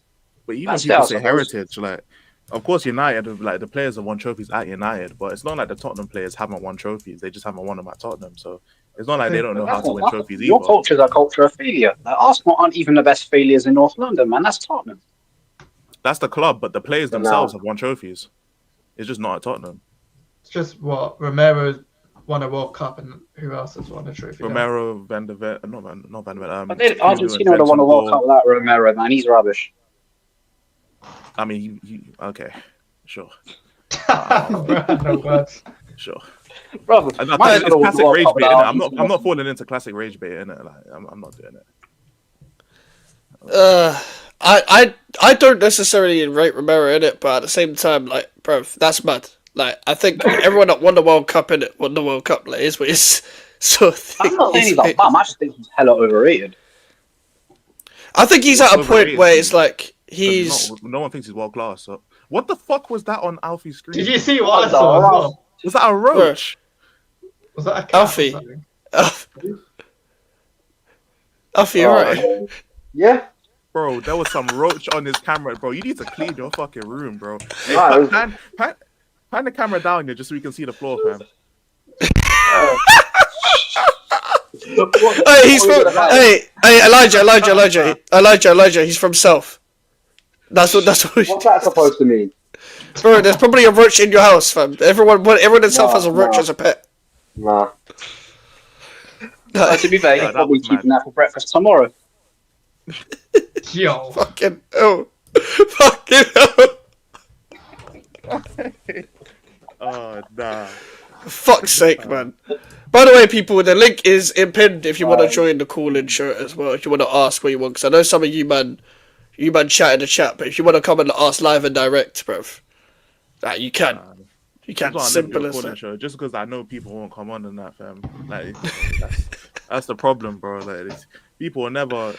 G: But even if you say heritage, like, of course, United, like the players have won trophies at United, but it's not like the Tottenham players haven't won trophies. They just haven't won them at Tottenham. So it's not like they don't know how to win trophies either.
H: Your culture is a culture of failure. Like, Arsenal aren't even the best failures in North London, man. That's Tottenham.
G: That's the club, but the players themselves have won trophies. It's just not at Tottenham.
F: It's just what Romero won a World Cup, and who else has won a trophy?
G: Romero, Van der Vet, not Van der Vet.
H: Argentina would have won a World Cup without Romero, man. He's rubbish.
G: I mean, okay, sure.
F: No words.
G: Sure.
H: Brother,
G: it's classic rage bait, innit? I'm not falling into classic rage bait, innit? Like, I'm not doing it.
A: I don't necessarily rate Romero in it, but at the same time, like, bro, that's mad. Like, I think everyone that won the World Cup in it won the World Cup. Like, is what is sort of thing.
H: I'm not saying he's a bum. I just think he's hella overrated.
A: I think he's at a point where it's like
G: no one thinks he's world class. So what the fuck was that on Alfie's screen?
F: Did you see what I saw as well?
G: Was that a roach?
F: Was that a cat?
A: Alfie? Alfie, alright?
B: Yeah.
G: Bro, there was some roach on his camera, bro. You need to clean your fucking room, bro. Hey, pan the camera down here just so we can see the floor, fam.
A: Hey, he's from. Hey, Elijah. He's from South. That's what.
B: What's that supposed to mean?
A: Bro, there's probably a roach in your house, fam. Everyone in South has a roach as a pet.
B: Nah.
H: To be fair, he's probably keeping that for breakfast tomorrow.
F: Yo.
A: Fucking hell.
G: Oh, nah.
A: For fuck's sake, man. By the way, people, the link is pinned if you want to join the call-in show as well. If you want to ask what you want, because I know some of you man chat in the chat, but if you want to come and ask live and direct, bruv, you can. You can. Simple as that.
G: Show, just because I know people won't come on and that, fam. Like, that's the problem, bro. Like, people will never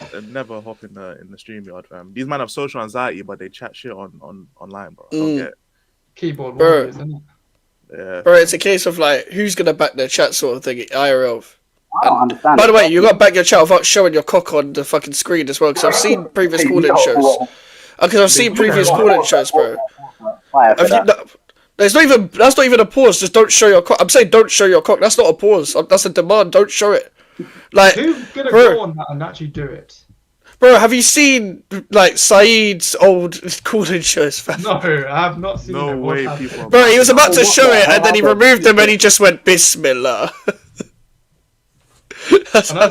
G: hop in the StreamYard, fam. These men have social anxiety, but they chat shit online, bro. I don't get it.
F: Keyboard warriors, isn't it?
G: Yeah.
A: Bro, it's a case of like, who's gonna back their chat sort of thing, IRL.
H: I don't understand.
A: By the way, you got to back your chat without showing your cock on the fucking screen as well, because I've seen previous call-in shows. Because I've seen previous call-in shows, bro. That's not even a pause. Just don't show your cock. I'm saying don't show your cock. That's not a pause. That's a demand. Don't show it. Like,
F: who's gonna go on that and actually do it?
A: Bro, have you seen like Saeed's old call-in shows, fam?
F: No, I have not seen them.
G: No way, people.
A: Bro, he was about to show it and then he removed them and he just went Bismillah.
F: I know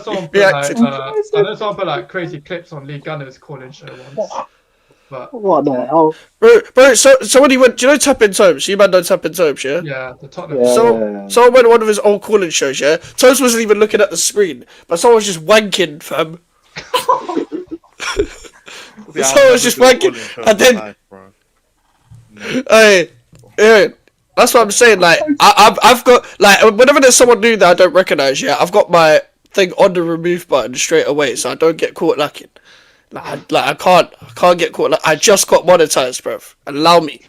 F: someone put like crazy clips on Lee Gunner's call-in show once. But
H: What the hell?
A: Bro, so when he went, do you know Tapping Tomes? You man know Tapping Tomes, yeah?
F: yeah, the Tottenham.
H: Yeah.
A: Someone went on one of his old calling shows, yeah? Tomes wasn't even looking at the screen, but someone was just wanking, fam. Someone was just wanking, and then... Hey, yeah, that's what I'm saying, like, I've got, like, whenever there's someone new that I don't recognise, yeah, I've got my thing on the remove button straight away, so I don't get caught lacking. I can't get caught. I just got monetized, bro. Allow me.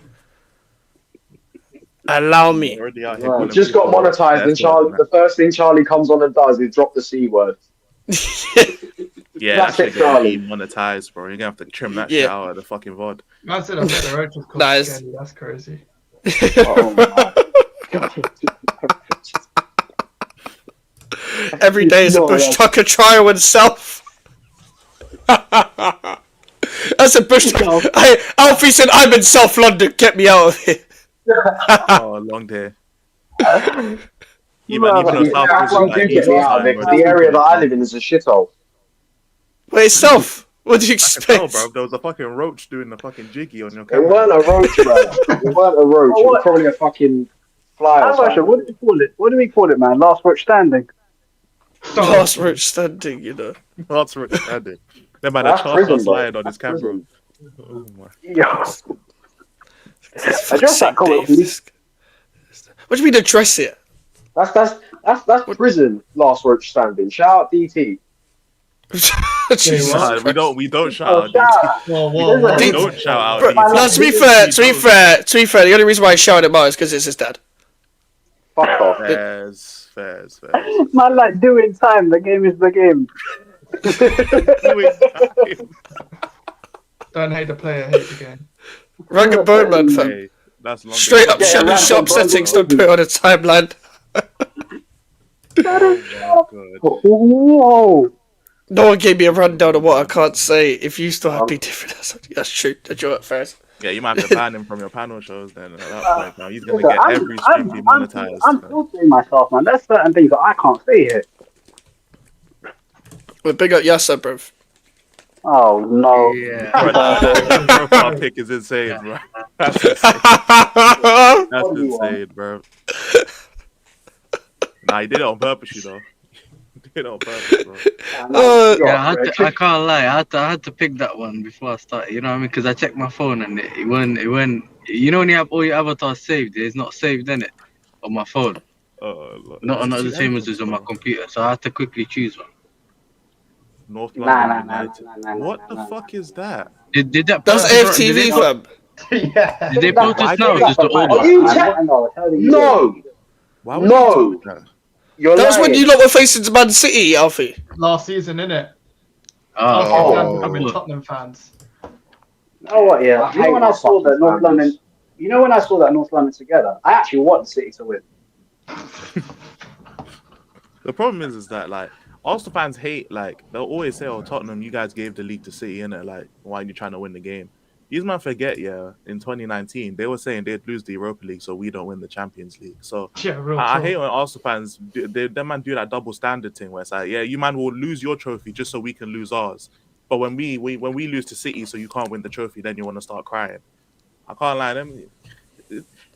B: Right. Just got monetized, and the first thing Charlie comes on and does is drop the C word.
G: Yeah,
B: That's
G: that's
B: it, Charlie.
G: monetized, bro. You're gonna have to trim that shit out of the fucking VOD.
F: Man said I bet the roach was called
A: Nice.
F: Skelly. That's crazy.
H: Oh my God.
A: Every day is a Bush Tucker trial in self. That's a Bush Tucker. Hey, Alfie said, I'm in South London. Get me out of here.
G: Oh, long day. Even though South
B: That's
G: is
B: why
G: like
B: you get me out of it, 'cause the area that I live in is a shithole.
A: Wait, South? What do you
G: I can
A: expect?
G: tell, bro. There was a fucking roach doing the fucking jiggy on your
B: It
G: camera.
B: weren't a roach, bro. It weren't a roach. It was probably a fucking fly or something.
H: What do we call it? What do we call it, man? Last roach standing.
A: Last roach standing, you know.
G: That's what I did. Then man,
B: That's
G: the
B: prison,
G: charge was
B: bro.
G: lying on his
B: That's
G: camera.
B: prison.
G: Oh my.
H: Yo. Address that comment, please.
A: What do you mean address it?
B: That's prison. Last roach standing. Shout out DT.
A: Jesus
G: Nah,
A: Christ.
G: we don't shout
H: Oh,
G: out.
H: shout
F: Whoa,
G: We
A: Dude,
G: don't shout out.
A: Bro,
G: DT.
A: no, to be fair, the only reason why I shouted him out is because it's his dad.
B: Fuck off.
G: Fairs.
H: Man, like doing time. The game is the game.
F: Don't hate the player, hate the game.
A: Rank and bone, man, fam.
G: Hey, that's long
A: Straight up,
B: Yeah,
A: Shannon
B: rank
A: Sharp
B: and bone.
A: settings, don't put it on a timeline.
G: Oh my god.
H: Whoa.
A: No one gave me a rundown of what I can't say. If you still have been different, that's true. Did you at first?
G: Yeah, you might have to ban him from your panel shows then. At that point, now he's gonna
H: Listen,
G: get every stream he monetized.
H: I'm filtering myself, man. There's certain things that I can't say here.
A: Well, big up Yasser, bruv.
H: Oh no.
C: Yeah.
G: Bro, that profile pic is insane, bro. That's insane. That's insane, bro. Nah, he did it on purpose, you know. He did it on purpose, bro.
C: Yeah, I can't lie. I had to pick that one before I started. You know what I mean? Because I checked my phone and it went. You know when you have all your avatars saved, it's not saved in it on my phone.
G: Lord.
C: Not the same as on my computer. So I had to quickly choose one.
G: North
H: Nah,
G: London
H: nah,
G: United.
H: nah, nah, nah,
G: What
H: nah,
G: the
H: nah,
G: fuck is that?
C: Did that?
A: That's AFTV, fam.
F: Yeah.
C: Did they protest now? Or just the
B: Are
C: order?
B: you No.
G: Why would
B: No.
G: you do that?
B: You're
A: That was when
B: lying.
A: you lot were facing Man City, Alfie.
F: Last season, innit? Last
C: Oh,
F: season, becoming Tottenham fans.
H: You know what? Yeah.
B: I
H: You know
B: hate
H: when I
B: my
H: saw that
B: fucking
H: North
B: fans.
H: London. You know when I saw that North London together, I actually want City to win.
G: The problem is that like Arsenal fans hate, like they'll always say, "Oh, Tottenham, you guys gave the league to City, innit? Like, why are you trying to win the game?" These man forget, yeah. In 2019, they were saying they'd lose the Europa League, so we don't win the Champions League. So
F: Yeah, real
G: I
F: talk.
G: hate when Arsenal fans them man do that double standard thing where it's like, yeah, you man will lose your trophy just so we can lose ours. But when we lose to City, so you can't win the trophy, then you want to start crying. I can't lie,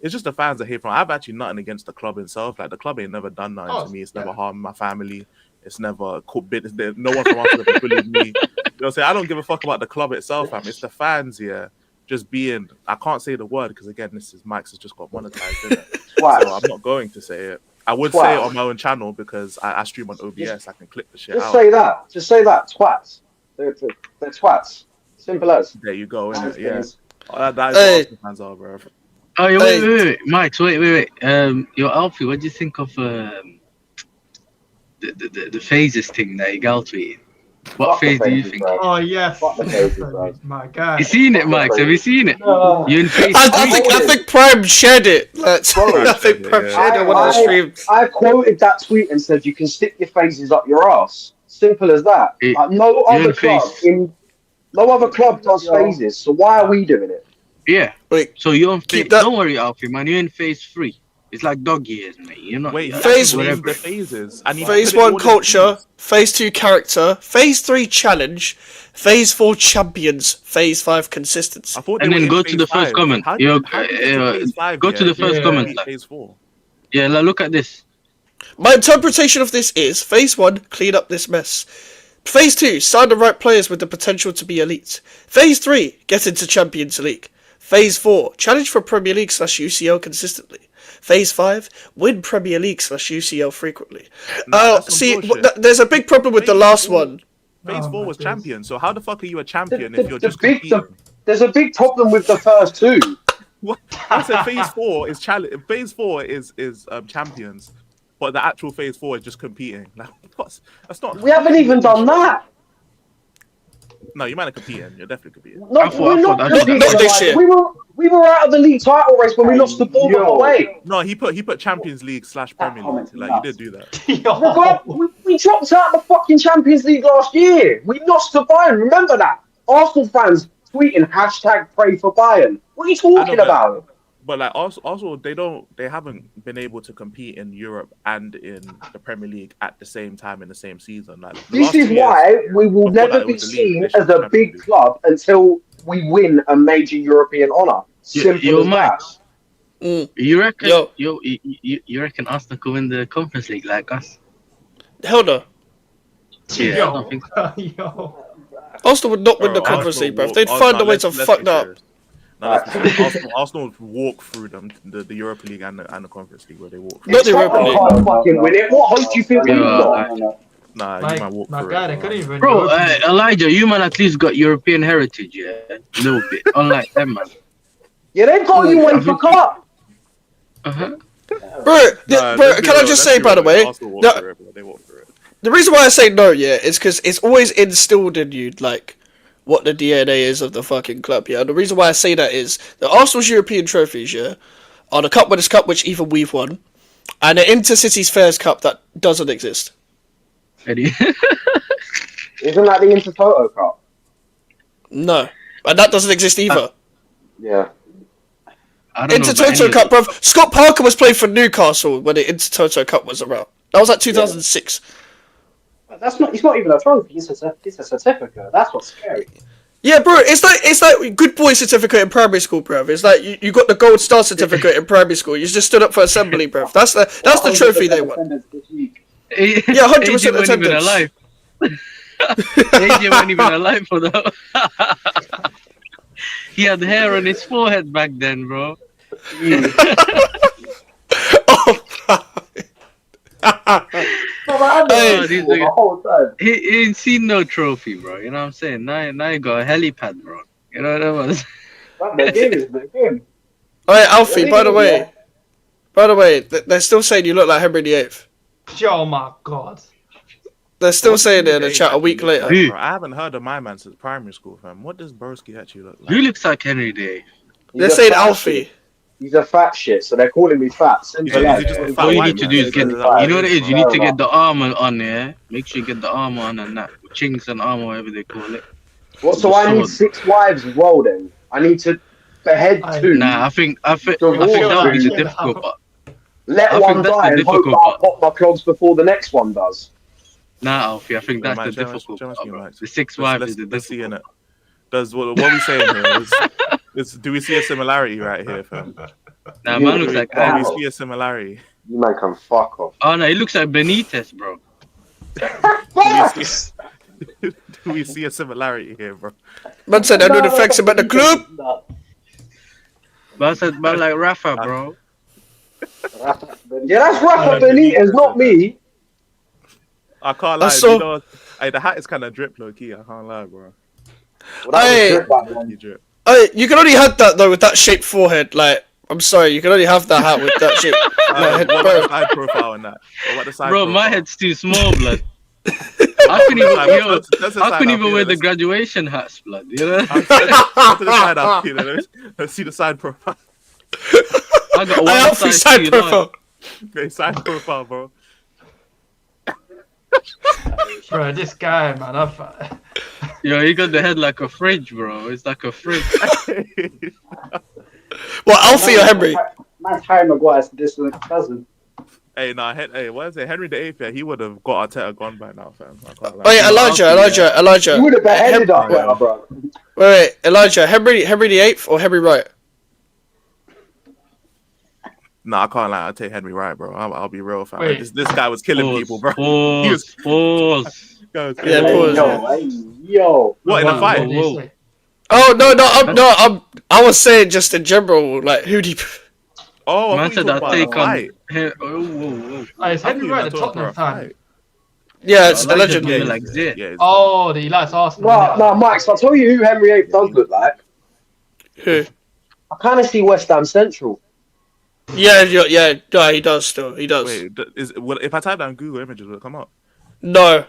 G: it's just the fans that hate from. I've actually nothing against the club itself. Like the club ain't never done nothing to me. It's never harmed my family. It's never no one from Arsenal ever bullied me. You know what I'm saying? I don't give a fuck about the club itself, fam. It's the fans, yeah. Just being, I can't say the word because again, Mike's has just got monetized, innit? So I'm not going to say it. I would say it on my own channel because I stream on OBS. I can clip the shit out.
B: Just say that. Just say that. Twats. They're twats. Simple as.
G: There you go, innit? Yeah. That is
A: Hey.
G: what Arsenal fans are, bro.
C: Oh, yeah, wait, Mike, wait. Your Alfie, what do you think of the phases thing that you got tweeted? What
B: Fuck the
C: phase do you
B: phases,
C: think?
B: bro.
F: Oh, yes.
B: Fuck the phases, bro.
F: My God.
C: You seen it, Mike? Have you seen it?
B: No.
C: You in phase
A: I think Prime shared it. I think Prime
G: yeah.
A: shared it on one of the streams.
B: I quoted that tweet and said you can stick your phases up your ass. Simple as that.
C: Hey,
B: Like, no other club does phases, so why are we doing it?
C: Yeah.
A: Wait,
C: So you're in phase.
A: keep that-
C: Don't worry, Alfie, man. You're in phase 3.
I: It's like dog years, mate. You're not.
G: Wait,
A: Phase-
G: name the phases. I need to
A: Phase
G: put it all
A: 1
G: in
A: culture,
G: phases.
A: Phase 2 character, Phase 3 challenge, Phase 4 champions, Phase 5 consistency.
G: I thought they
I: And
G: were
I: then
G: in
I: go to
G: phase
I: the first
G: 5.
I: comment.
G: How
I: Yo,
G: how do you get to phase 5?
I: go to the first
F: Yeah.
I: comment. Like,
G: Phase 4.
I: yeah, like, look at this.
A: My interpretation of this is Phase 1, clean up this mess. Phase 2, sign the right players with the potential to be elite. Phase 3, get into Champions League. Phase 4, challenge for Premier League / UCL consistently. Phase 5, win Premier League / UCL frequently.
G: Nah, that's some
A: See,
G: bullshit.
A: there's a big problem with the
G: Phase
A: last
G: 4
A: one.
G: Phase
F: Oh
G: 4
F: my
G: was
F: days.
G: champion. So how the fuck are you a champion if you're just
B: big,
G: competing?
B: there's a big problem with the first two.
G: What? I said phase 4 is challenge. Phase 4 is champions, but the actual phase 4 is just competing. Like, that's not.
B: We haven't even done that.
G: No, you might have competing. You're definitely competing.
B: No,
I: I thought
B: we're not
I: that-
B: competing.
A: not this
B: Like,
A: year.
B: we were out of the league title race when we lost the ball away.
G: No, he put Champions League / Premier League.
H: comment's
G: Like you
H: nuts.
G: did do that.
B: We dropped out of the fucking Champions League last year. We lost to Bayern. Remember that? Arsenal fans tweeting #pray for Bayern. What are you talking
G: but-
B: about?
G: But like also they haven't been able to compete in Europe and in the Premier League at the same time in the same season. Like the
B: This
G: last
B: is
G: 2 years,
B: why we will
G: before
B: never
G: that, it
B: be
G: was the league.
B: seen
G: This is
B: as a
G: Champions
B: big
G: League.
B: club until we win a major European honour. Simple
I: Yo,
B: as
I: Mike.
B: that.
I: You reckon?
A: Yo.
I: You reckon Arsenal could win the Conference League like us?
A: Hell no.
I: Yeah, I
F: Yo,
I: don't think.
F: yo.
A: Arsenal would not win the
G: Bro,
A: Conference League, bruv.
G: Arsenal
A: They'd
G: will-
A: find a way
G: let's-
A: to
G: let's
A: fuck
G: be
A: that up.
G: serious. No, Arsenal would walk through them, the Europa League and the Conference League where they walk through.
A: Not the
B: If
A: Europa
B: Tottenham
A: League.
B: can't fucking win it, what hope do you think we've
I: Yeah,
B: got?
G: Nah, you
F: Like,
G: might walk
F: my
G: through
F: guy,
G: it.
F: they
G: bro.
F: couldn't even
I: Bro,
F: go to-
I: Elijah, you man at least got European heritage, yeah, a little bit. Unlike them, man.
B: Yeah, they've got a UEFA Cup.
I: Uh-huh.
A: Bro,
G: Nah,
A: bro,
G: let's be
A: can I
G: real,
A: just
G: let's
A: say,
G: be
A: by the
G: real,
A: way,
G: Arsenal walk
A: no,
G: through it, bro. They walk through it.
A: the reason why I say no, yeah, is because it's always instilled in you, like, what the DNA is of the fucking club, yeah. And the reason why I say that is the Arsenal's European trophies, yeah, are the Cup Winners' Cup, which even we've won, and the Intercities Fairs Cup that doesn't exist.
I: Eddie.
B: Isn't that the Intertoto Cup?
A: No. And that doesn't exist either.
B: Yeah.
I: I don't know about any
A: Intertoto
I: of
A: Cup,
I: them.
A: bruv. Scott Parker was playing for Newcastle when the Intertoto Cup was around. That was like 2006.
H: That's not. It's not even a trophy. It's a certificate. That's what's scary.
A: Yeah, bro, it's like good boy certificate in primary school, bruv. It's like you got the gold star certificate in primary school. You just stood up for assembly, bruv. That's the trophy they won.
H: Attendance this week.
A: Yeah, 100%
I: AJ wasn't even
A: attendance.
I: alive. AJ wasn't even alive for that. He had hair on his forehead back then, bro.
A: Oh,
H: Hey,
I: these
H: the
I: niggas-
H: whole time.
I: He ain't seen no trophy, bro. You know what I'm saying? Now you got a helipad, bro. You know what I was?
H: The game is the game.
A: Hey, Alfie, by the way, they're still saying you look like Henry VIII.
F: Oh my god.
A: They're still
G: What
A: saying
G: does
A: it in the
G: he
A: chat a
G: actually
A: week
G: look
A: later.
G: like,
I: Who?
G: bro? I haven't heard of my man since primary school, fam. What does Broski actually look like?
I: Who looks like Henry Day?
B: He's
A: They're
B: a
A: saying
B: fat
A: Alfie.
B: shit. He's a fat shit, so they're calling me fat.
G: He's just a fat
I: All you
G: white
I: need to
G: man.
I: do is get.
G: Is
I: You
G: that
I: know what it is? You
B: Fair
I: need to get
B: enough.
I: the armor on there. Make sure you get the armor on and that. Chinks and armor, whatever they call it.
B: What? So I need 6 wives as well then? I need to behead 2.
I: Nah, I think that would be the difficult part.
B: Let
I: I
B: one
I: think that's
B: die
I: the
B: and hope that
I: difficult
B: I
I: part.
B: pop my clogs before the next one does.
I: Nah, Alfie, I think
G: Yeah,
I: that's
G: man,
I: the
G: Jonas-
I: difficult
G: Jonas
I: part,
G: came
I: bro.
G: back.
I: The 6 wives
G: Let's
I: is the
G: let's see in
I: difficult
G: it. Does what are we saying here? Do we see a similarity right here, fam?
I: part. Nah, man looks like
G: Do we
I: Alex.
G: see a similarity?
B: You man can fuck off.
I: Oh no, he looks like Benitez, bro.
G: Do we see a similarity here, bro?
A: Man said I know the facts about the club.
H: No.
I: But I said, man, like Rafa, bro.
B: Yeah, that's Rafa Benitez, not me.
G: I can't lie.
A: I saw-
G: You know, hey, the hat is kind of drip low key. I can't lie, bro.
B: Well, that was
A: Hey.
B: drip back then.
G: You drip.
A: Hey, you can only have that though with that shaped forehead. Like, I'm sorry, you can only have that hat with that shape.
G: What
A: bro.
G: about the side profile and that? What about the side
I: Bro,
G: profile?
I: my head's too small, blood. I couldn't even, yo,
G: That's the
I: I
G: side
I: couldn't
G: up
I: even
G: here.
I: wear the
G: Let's-
I: graduation hats, blood. You know?
G: Go to the side up here. Let's see the side profile.
I: I got one
A: I Alfie
I: size
A: side
I: too
A: profile.
G: Okay, side profile, bro.
F: Bro, this guy, man, I've...
I: Yo, he got the head like a fridge, bro. It's like a fridge.
A: What, Alfie or Henry?
H: Man's Harry Maguire's distant cousin.
G: Hey, nah, hey, what is it? Henry VIII, yeah, he would have got Arteta gone by now, fam. I can't lie.
A: Oh yeah, Elijah.
B: You would have beheaded
G: Hem-
B: up, bro.
A: Wait, Elijah, Henry VIII or Henry Wright?
G: Nah, I can't lie. I'll take Henry Wright, bro. I'll be real, fam.
F: Wait.
G: This guy was killing people, bro.
I: Pause.
A: Yeah,
H: Hey,
A: pause.
H: yo.
G: What, in a fight?
F: What did he say?
A: Oh I was saying just in general, like who do you?
G: Oh, I
I: Man
G: thought you
I: said
G: talking
I: I'll
G: about
I: take
G: a
I: on.
G: fight.
F: Oh, is
G: I
F: Henry
G: thought you
F: Wright
G: were
F: a
G: talking
F: Tottenham
G: about a
F: fan?
G: fight.
A: Yeah, it's
I: Elijah
A: allegedly.
I: doing like this.
G: Yeah,
F: Oh, he likes Arsenal.
B: No,
F: innit?
B: no, Max, I'll tell you who Henry VIII does look like.
A: Who?
B: I kind of see West Ham Central.
A: Yeah, he does still. He does.
G: Wait, if I type down Google Images, will it come up?
A: No.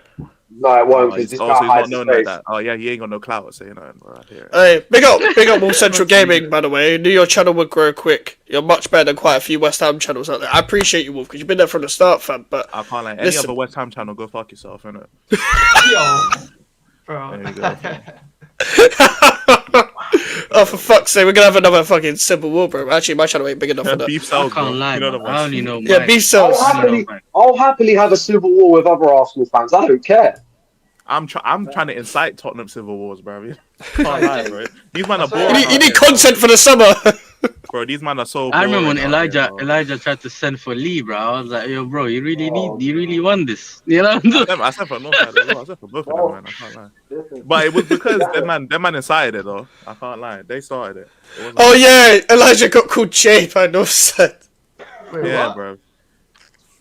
B: No, it won't,
G: Oh,
B: because this
G: so
B: guy
G: he's not
B: hides his
G: known like
B: face.
G: that. Oh, yeah, he ain't got no clout saying nothing, bro. I hear it.
A: Hey, big up All Central Gaming, by the way. Knew your channel would grow quick. You're much better than quite a few West Ham channels out there. I appreciate you, Wolf, because you've been there from the start, fam. But
G: I can't like any
A: listen.
G: other West Ham channel. Go fuck yourself, innit?
F: Yo. Bro.
G: There you go.
A: Oh, for fuck's sake, we're gonna have another fucking Civil War, bro. Actually, my channel ain't big enough for that.
G: Beef
I: I
G: sells, bro.
I: can't lie,
G: You know
I: man.
G: the
I: I
G: ones.
I: only know
A: Yeah,
I: Mike.
A: beef sells.
B: I'll happily have a civil war with other Arsenal fans. I don't care.
G: I'm trying to incite Tottenham civil wars, bro. Can't lie, bro. These man are
F: You
G: boring.
A: You need content for the summer.
G: Bro, these man are so.
I: I remember when
G: boring out here, bro.
I: Elijah tried to send for Lee, bro. I was like, yo, bro, you really want this? You know?
G: I sent for Northside as well. I sent for both of them, man. I can't lie. But it was because them man incited it, though. I can't lie. They started it.
A: Oh yeah, Elijah got called Jay by Northside.
F: Wait,
G: Yeah,
F: what?
G: bro.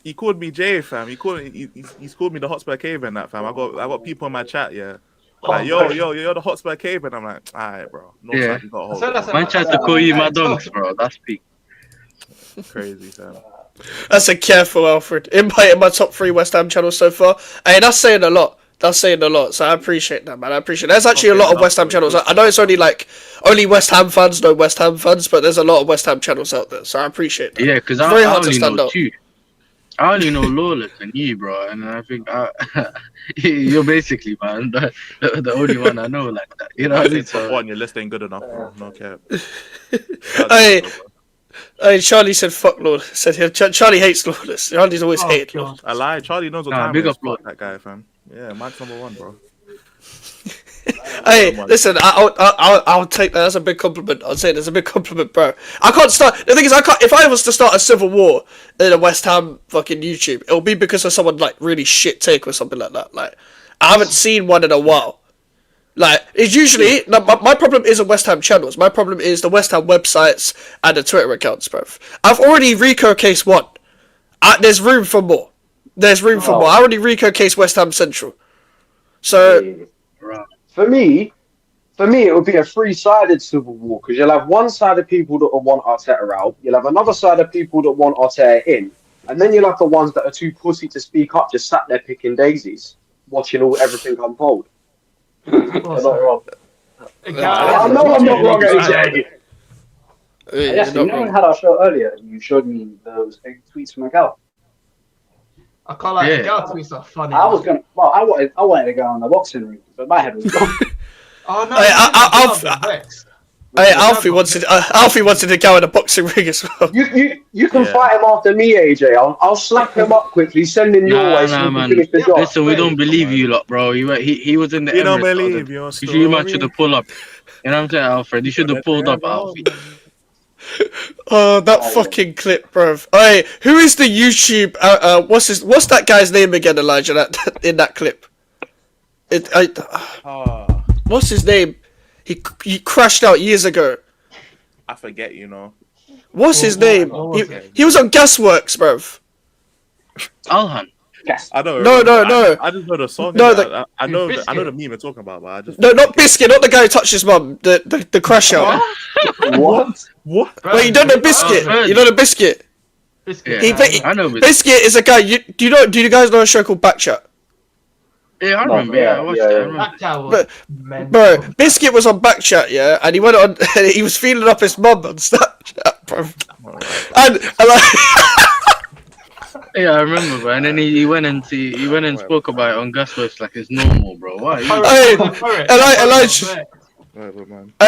G: He called me Jay, fam. He's called me the Hotspur Cave in that, fam. I got people in my chat, yeah. Like, yo, you're the Hotspur Cave, and I'm like, alright, bro.
I: Yeah.
G: You got
F: So that's
G: hold.
I: Man tried to call you my donks, bro. That's peak.
G: Crazy, fam.
A: That's a careful Alfred. In my top 3 West Ham channels so far. Hey, that's saying a lot. So I appreciate that, man. I appreciate that. There's actually a lot of West Ham channels. I know it's only West Ham fans know West Ham fans, but there's a lot of West Ham channels out there. So I appreciate that.
I: Yeah, because I
A: Very hard to
I: only
A: stand
I: know
A: out.
I: 2. I only know Lawless and you, bro, and I think you're basically, man, the only one I know like that. You know what I mean?
G: Top one, your list ain't good enough, bro. No cap.
A: Hey, Charlie said fuck Lord. Said here, Charlie hates Lawless. Charlie's always hated Lord.
G: I lied. Charlie knows what
I: Nah,
G: time
I: big
G: it
I: up,
G: is.
I: Lord.
G: Fuck that guy, fam. Yeah, Mike's number 1, bro.
A: Hey, listen, I'll take that as a big compliment. I'll say it as a big compliment, bro. I can't start. The thing is, I can't. If I was to start a civil war in a West Ham fucking YouTube, it'll be because of someone like really shit take or something like that. Like, I haven't seen one in a while. Like, it's usually my problem isn't West Ham channels. My problem is the West Ham websites and the Twitter accounts, bro. I've already Rico case 1. There's room for more. There's room for more. I already Rico case West Ham Central. So.
B: For me, it would be a 3-sided civil war, because you'll have one side of people that will want Arteta out, you'll have another side of people that want Arteta in, and then you'll have the ones that are too pussy to speak up, just sat there picking daisies, watching everything unfold. I'm not wrong. I know I'm not wrong, AJ.
H: Yes, you know we had our show earlier, and you showed me those tweets from Miguel.
F: I can't lie, the girl tweets are funny.
H: I wanted to go on the boxing ring, but my head was gone.
F: Oh no,
A: Hey, Alfie wanted to go in a boxing ring as well.
B: You can fight him after me, AJ. I'll slap him up quickly, send him your way so we can finish the job.
I: Listen, we don't believe you lot, bro. He was in the
G: We don't
I: Emirates,
G: believe your story.
I: You should have pulled up. You know what I'm saying, Alfred? You should have pulled up, Alfie.
A: Oh, that fucking clip, bruv. Hey, who is the YouTube? What's that guy's name again, Elijah? In that clip. What's his name? He crashed out years ago.
G: I forget, you know.
A: What's his name? He was on Gasworks, bruv.
I: Alhan.
H: Yes.
G: I don't.
A: No.
G: I just know the song.
A: No,
G: I know the meme you're talking about, but I just.
A: No, not Biscuit. Not the guy who touched his mum. The crash out.
B: What?
A: Wait, you don't know Biscuit? You don't know Biscuit?
F: Biscuit.
I: I know
A: Biscuit is a guy. Do you guys know a show called Backchat?
I: Yeah, I remember. I watched it. I remember.
A: Bro, Biscuit was on Backchat, yeah, and he went on. And he was feeling up his mum on Snapchat, bro. And like.
I: Yeah, I remember, bro. And then he went and spoke about it on Gasworks like it's normal, bro. Why?
A: Hey,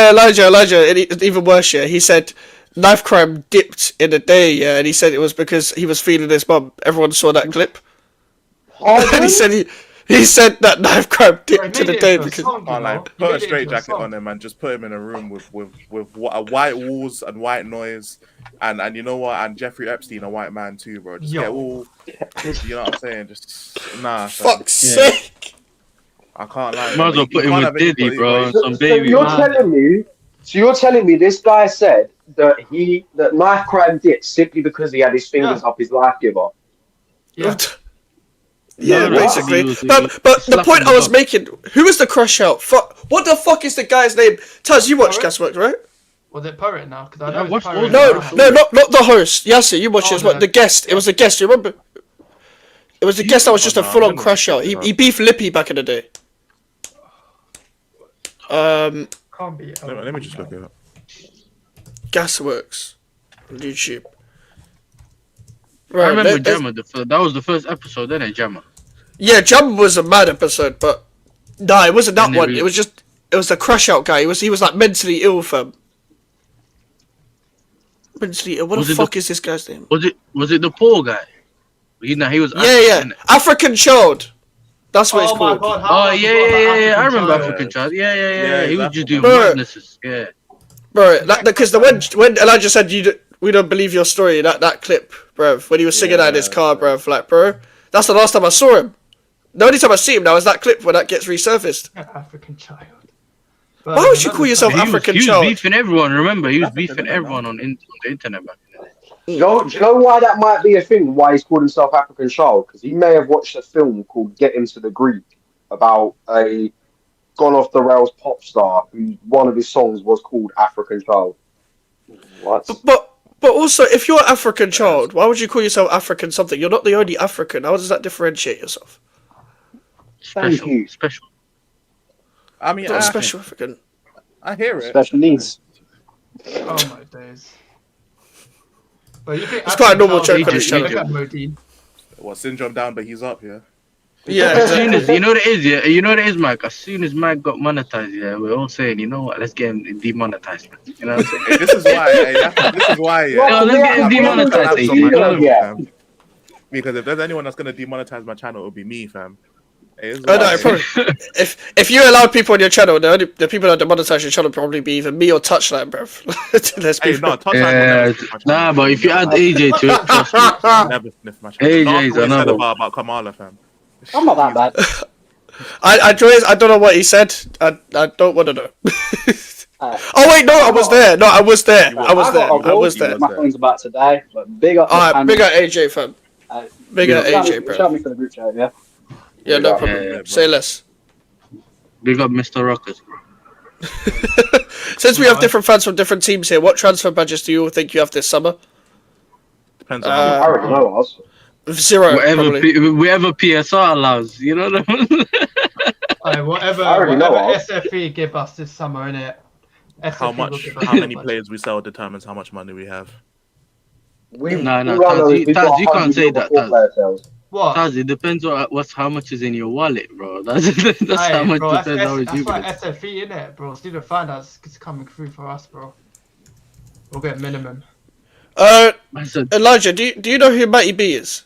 A: Elijah, and even worse, yeah. He said, Knife Crime dipped in a day, yeah, and he said it was because he was feeling his mum. Everyone saw that clip. And he said that Knife Crime dipped in a day because
G: put a straight jacket on him and just put him in a room with white walls and white noise, and you know what? And Jeffrey Epstein, a white man too, bro. Just get all, you know what I'm saying? Just nah.
A: Fuck's sake.
G: I can't lie.
I: Might as well put him with Diddy, bro. Some baby.
B: So you're telling me this guy said that Knife Crime dipped simply because he had his fingers up his life giver?
A: Yeah. Yeah, basically. But the point I was making, who was the crush out? What the fuck is the guy's name? Taz, you watched Gasworks, right?
F: Was it Poet now? Because I know it's
A: Poet. No, not the host. Yasser, you watched it. But the guest. It was the guest. You remember? It was the guest that was just a full-on crush out. He beefed Lippy back in the day.
F: Can't be.
G: Let me just look it up.
A: Gasworks on YouTube.
I: Right, I remember Jammer. That was the first episode, then Jammer.
A: Yeah, Jammer was a mad episode, but no, it wasn't that one. It was the crush out guy. He was like mentally ill, fam. Mentally ill. What the fuck is this guy's name?
I: Was it the poor guy? He was
A: African Child. That's what it's called.
I: God, yeah. I remember African Child. Yeah. He was just doing madnesses. Yeah.
A: Bro, because when Elijah said we don't believe your story, that clip, bruv, when he was singing that in his car, bruv, like, bro, that's the last time I saw him. The only time I see him now is that clip when that gets resurfaced.
F: African Child.
A: Why would you call yourself African Child?
I: He was beefing everyone, remember? He was beefing everyone on the internet back then.
B: Do you know why that might be a thing, why he's called himself African Child? Because he may have watched a film called Get Him to the Greek about a gone off the rails pop star who one of his songs was called African Child. What?
A: But also, if you're African Child, why would you call yourself African something? You're not the only African. How does that differentiate yourself?
I: Special.
G: I mean,
A: special African.
G: I hear it.
H: Special needs.
F: Oh my days. But you think
A: it's quite a normal joke on this channel.
G: What, Syndrome down, but he's up, yeah?
A: Yeah,
I: as soon as, you know what it is, yeah? You know what it is, Mike? As soon as Mike got monetized, yeah, we're all saying, you know what, let's get him demonetized, man. You know what I'm saying?
G: This is why, yeah.
I: No, let's get him demonetized.
G: Because if there's anyone that's going to demonetize my channel, it'll be me, fam.
A: Probably. if you allow people on your channel, the people that demonetize your channel will probably be either me or Touchline, bruv.
I: Nah, but if you add AJ to it, trust me.
G: Never sniff my channel.
I: AJ's another
G: about Kamala, fam.
H: I'm not that bad.
A: I don't know what he said. I don't want to know. Oh wait, no, I was there. No, I was there. I was there.
H: My phone's about to die, but big up.
A: Alright, big up AJ, fam. Big up AJ, bro.
H: Shout me for the group chat, yeah.
A: Yeah, no problem. Yeah, say less.
I: Big up Mr. Rockers, bro.
A: Since we have different fans from different teams here, what transfer badges do you all think you have this summer?
G: Depends on
B: I already know us.
A: 0.
I: Whatever PSR allows, you know what I mean?
F: Whatever SFE give us this summer, innit?
G: How many players we sell determines how much money we have.
I: No, Taz, you can't say that.
F: What?
I: Taz, it depends on how much is in your wallet, bro. That's how much
F: bro,
I: depends on
F: that's why SFE, innit, bro? Student finance is coming through for us, bro. We'll get minimum.
A: Elijah, do you know who Matty B is?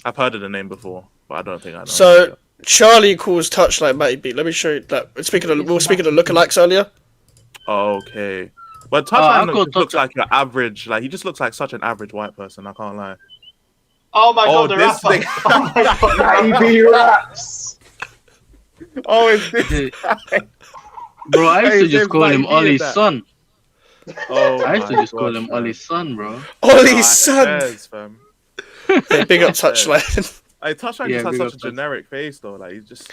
G: I've heard of the name before, but I don't think I know.
A: So Charlie calls Touchline Matty B. Let me show you that. We were speaking of lookalikes earlier.
G: Okay. But Touchline looks like your average, like he just looks like such an average white person, I can't lie.
F: Oh my god, the rapper!
G: Thing.
F: Oh my god,
B: Matty B raps!
G: Oh, it's this guy.
I: Bro, I used to just call him Ollie's son.
G: Oh,
I: I used to just call him Ollie's son, bro.
A: Ollie's son! Hey, big up Touchline.
G: Like, Touchline just has such a generic face, though. Like, it just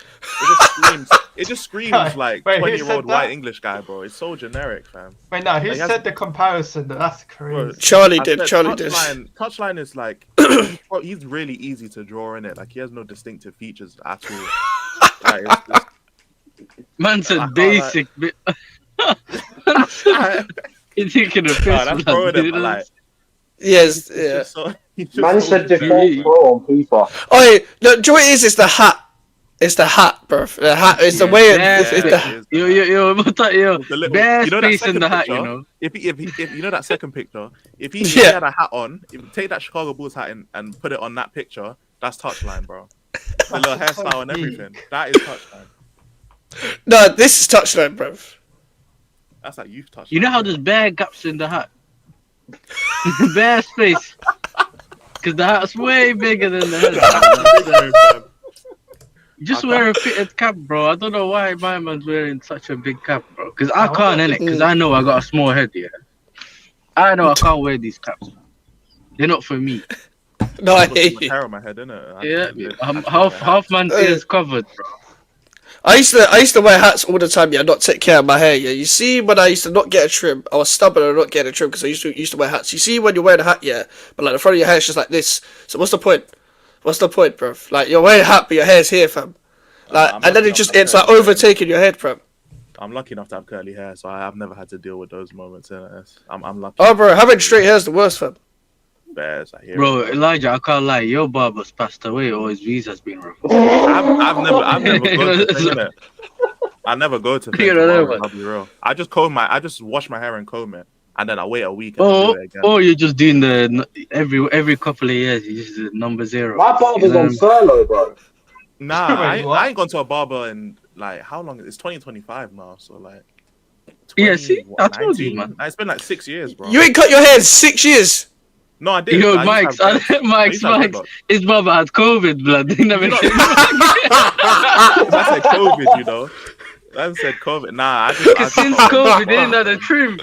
G: screams like 20-year-old white English guy, bro. It's so generic, fam.
F: Wait, no, who said the comparison? That's crazy.
G: Bro,
A: Charlie did.
G: Touchline is like, he's really easy to draw in it. Like, he has no distinctive features at all. Like,
I: man said basic. He's thinking of
G: that's throwing it, like.
A: Yes, yeah.
B: Man said default pro on FIFA.
A: Oh, no, do you know what it is? It's the hat. It's the hat, bro. The hat is the way it's the.
G: You
I: bare
G: know that
I: space in
G: second
I: the hat,
G: picture?
I: you know.
G: If you know that second picture, if he
A: Yeah.
G: had a hat on, if you take that Chicago Bulls hat and put it on that picture, that's touchline, bro. The little hairstyle and everything. That is touchline.
A: No, this is touchline, bro.
G: That's like youth touchline.
I: You know how there's bare gaps in the hat? Bare space. Because the hat's way bigger than the head. Just wear a fitted cap, bro. I don't know why my man's wearing such a big cap, bro. Because I can't, innit? Because I know I got a small head, yeah. I know I can't wear these caps. They're not for me.
A: No, I
G: I've got too
A: hate
G: much
A: you.
G: hair on my head, innit?
I: Yeah, half man's ears covered, bro.
A: I used to wear hats all the time, yeah, not take care of my hair, yeah. You see, when I used to not get a trim, I was stubborn and not getting a trim because I used to wear hats. You see, when you're wearing a hat, yeah, but like the front of your hair is just like this. So what's the point? What's the point, bro? Like you're wearing a hat, but your hair's here, fam. Like, and then it's like overtaking your head, bro.
G: I'm lucky enough to have curly hair, so I've never had to deal with those moments. I'm lucky.
A: Oh, bro, having straight hair is the worst, fam.
G: Bears, I hear
I: Bro,
G: it.
I: Elijah, I can't lie. Your barber's passed away or his visa's been revoked.
G: I've never gone to thing, innit? I never go to thing tomorrow, I'll be real. I just wash my hair and comb it, and then I wait a week and do it again.
I: Or you're just doing the every couple of years you just do number 0.
B: My barber's on furlough, bro.
G: Nah, I ain't gone to a barber in like how long? It's 2025 now, so like. 20,
I: Yeah, see, I told you, man.
G: It's been like 6 years, bro.
A: You ain't cut your hair in 6 years.
G: No, I didn't.
I: Yo,
G: Mike's,
I: his brother had COVID, blood. He never
G: I said COVID, you know. I said COVID. Nah, I just
I: since COVID, they didn't have a trim.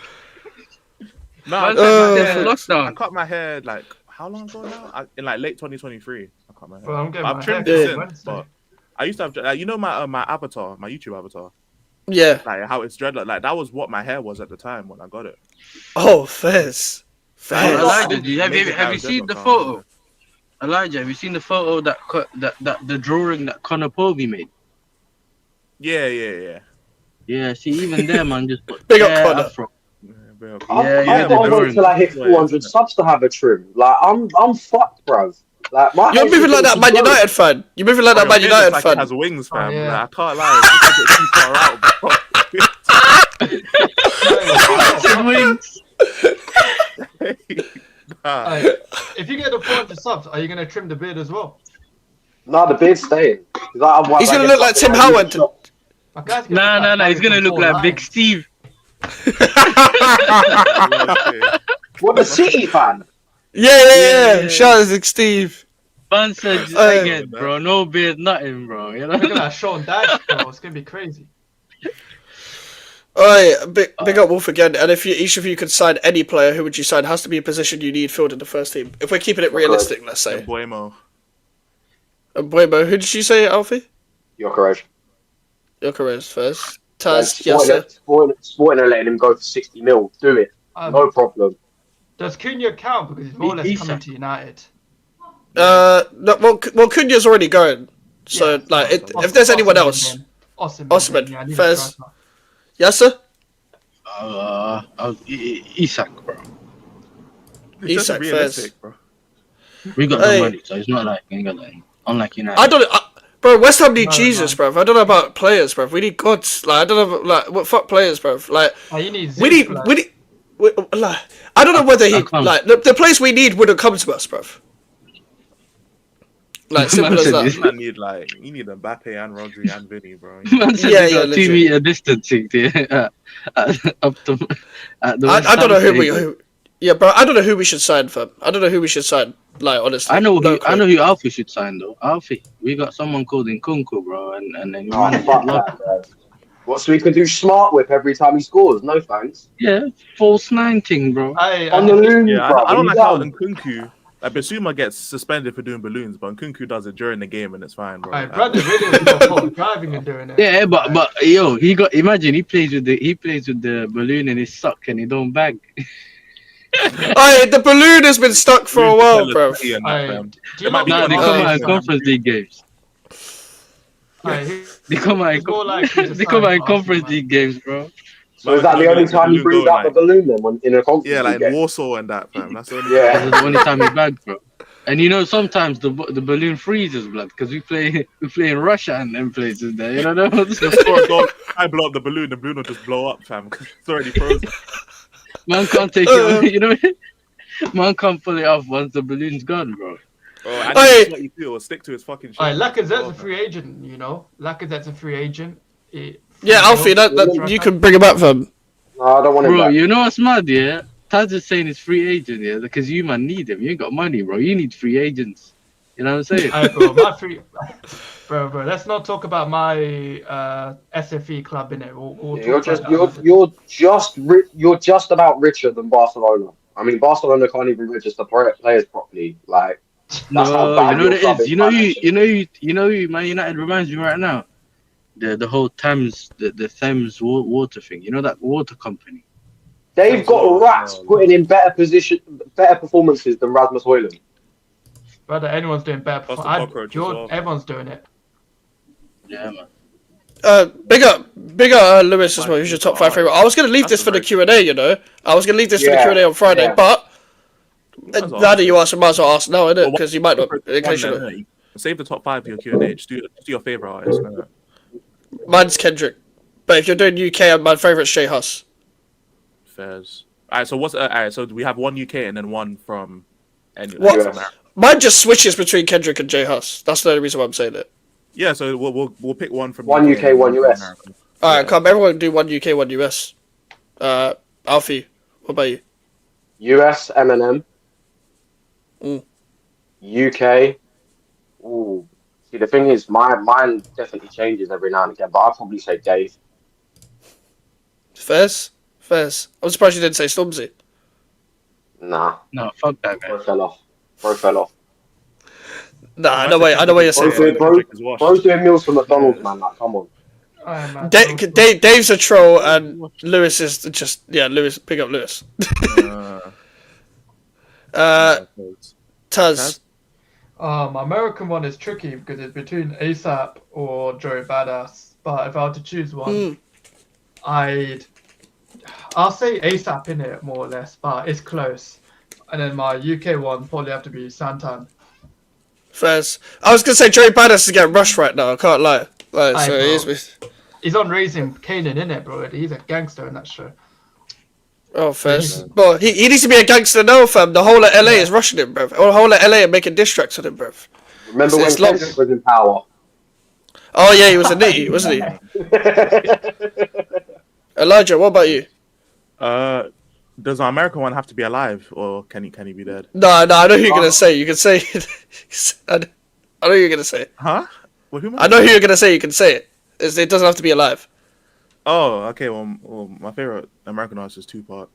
G: No, I cut my hair like how long ago now? In like late 2023. I cut my hair.
F: Well,
G: I've trimmed it since, but I used to have, you know, my avatar, my YouTube avatar.
A: Yeah.
G: Like how it's dreadlock. Like that was what my hair was at the time when I got it.
A: Oh, fairs.
I: Elijah, have you seen the photo? Elijah, have you seen the photo that the drawing that Connor Povey made?
G: Yeah.
I: Yeah, see, even there, man, just put
A: big up Connor.
B: I've got to wait till I hit 400 subs to have a trim. Like I'm fucked, bro. Like
A: you're moving like that Man United fan. You're moving like that Man United fan.
G: It has wings, fam. Like, I can't lie. It's a bit too far out, bro.
I: wings.
F: If you get the 400 subs, are you gonna trim the beard as well?
B: No, the beard's staying.
A: He's gonna look like Tim Howard.
I: Nah. He's gonna look like Big Steve.
B: What, the City fan?
A: Yeah. Shout out to Steve.
I: Man said again, bro. No beard, nothing, bro. You know?
F: Look at that Sean Dash, bro. It's gonna be crazy.
A: Alright, big up Wolf again. And if each of you could sign any player, who would you sign? Has to be a position you need filled in the first team. If we're keeping it realistic, let's say.
G: Buemo.
A: Who did you say, Alfie?
B: Gyökeres
A: first. Taz, Yasser.
B: Sporting are letting him go for 60 mil. Do it. No problem.
F: Does Cunha count because he's more or less coming to United?
A: No, well, Cunha's already going. So, if there's anyone else, Osimhen, first. Yasser?
I: Isak, bro.
A: Isak first.
G: Bro.
I: We got the money, so it's not like we ain't got like unlike United.
A: I don't. Bro, West Ham need Jesus, bro. I don't know about players, bro. We need gods. Like I don't know, what fuck players, bro. Like
F: you need
A: we need. Like, I don't know whether he like the players we need wouldn't come to us, bro. Like simple as that.
G: You need Mbappe and Rodri and Vinny, bro.
I: Man said they got 2 meter distancing there. Up to, at the
A: I don't know who. Yeah, bro. I don't know who we should sign for. I don't know who we should sign. Like honestly,
I: I know who Alfie should sign though. Alfie, we got someone called Nkunku, bro, and then
B: fuck that, bro. What, so we can do smart whip every time he scores? No thanks.
I: Yeah, false 19, bro.
B: On the loon, bro.
G: I don't like how Nkunku. Like Basuma gets suspended for doing balloons, but Nkunku does it during the game and it's fine, bro.
F: Brother really driving and doing it.
I: Yeah, but yo, imagine he plays with the balloon in his sock and he don't bag.
A: The balloon has been stuck for a while, bro.
I: They come out in Conference League games. They come out in Conference League games, bro.
B: So is that the only time you bring out the balloon then in a conference?
G: Yeah, like
B: game?
G: Warsaw and that, fam. That's the only
I: That's the only time he bagged, bro. And sometimes the balloon freezes, blood, because we play in Russia and them places there. You know what I'm saying?
G: Just score a goal. I blow up the balloon will just blow up, fam, because it's already frozen.
I: Man can't take it. Man can't pull it off once the balloon's gone, bro.
G: And then what you do will stick to his fucking shit.
F: Lacazette's a free agent, Lacazette's a free agent.
A: Yeah, Alfie, that you can bring him back from.
B: No, I don't want him
I: Bro,
B: back.
I: you know what's mad, yeah? Taz is saying he's free agent, yeah, because you man need him. You ain't got money, bro. You need free agents. You know what I'm saying?
F: Alright, bro, bro. Let's not talk about my SFE club in it.
B: You're just about richer than Barcelona. I mean, Barcelona can't even register players properly. Like, that's how bad your club is.
I: You know who Man United reminds me right now? The whole Thames, the Thames water thing. You know that water company.
B: They've got rats putting in better performances than Rasmus Højlund.
F: Brother, anyone's doing better. Everyone's doing it.
I: Yeah, man.
A: Big up, Lewis as well. Who's your top 5 favorite? I was gonna leave this for the Q&A. I was gonna leave this for the Q&A on Friday, but now that you ask, I might as well ask now, innit? Because you might not.
G: Save the top 5 for your Q&A. Just do your favorite artist.
A: Mine's Kendrick, but if you're doing UK, my favorite's Shay Huss.
G: Fairs. Alright, so what's alright? So we have one UK and then one from
A: What? Mine just switches between Kendrick and J Huss. That's the only reason why I'm saying it.
G: Yeah, so we'll pick one from
B: one UK, one US.
A: Alright, come everyone do one UK, one US. Alfie, what about you?
B: US Eminem.
A: Mm.
B: UK. Ooh. See, the thing is, mine definitely changes every now and again, but I'll probably say Dave.
A: Fairs. I'm surprised you didn't say Stormzy.
B: Nah.
I: No, fuck that guy.
B: Bro fell off.
A: Nah, I know what you're saying.
B: Bro's doing meals for McDonald's, man. Like, come on.
A: Dave's a troll, and Lewis is just Lewis. Pick up Lewis. Taz.
F: My American one is tricky because it's between ASAP or Joey Badass. But if I had to choose one, I'll say ASAP in it more or less, but it's close. And then my UK one probably have to be Santan.
A: First, I was gonna say Joey Badass is getting rushed right now. I can't lie.
F: He's on Raising Kanan in it, bro. He's a gangster in that show.
A: Oh, first. Well, he needs to be a gangster now, fam. The whole of LA is rushing him, bruv. The whole of LA are making diss tracks on him, bruv.
B: Remember when Kendrick was in power?
A: Oh, yeah, he was a nitty, wasn't he? Elijah, what about you?
G: Does the American one have to be alive, or can he be dead?
A: No, I know who you're going to say. You can say... I know who you're going to say.
G: Huh? Well,
A: I know who you're going to say. You can say it. It doesn't have to be alive.
G: Oh, okay. Well, my favorite American artist is Tupac,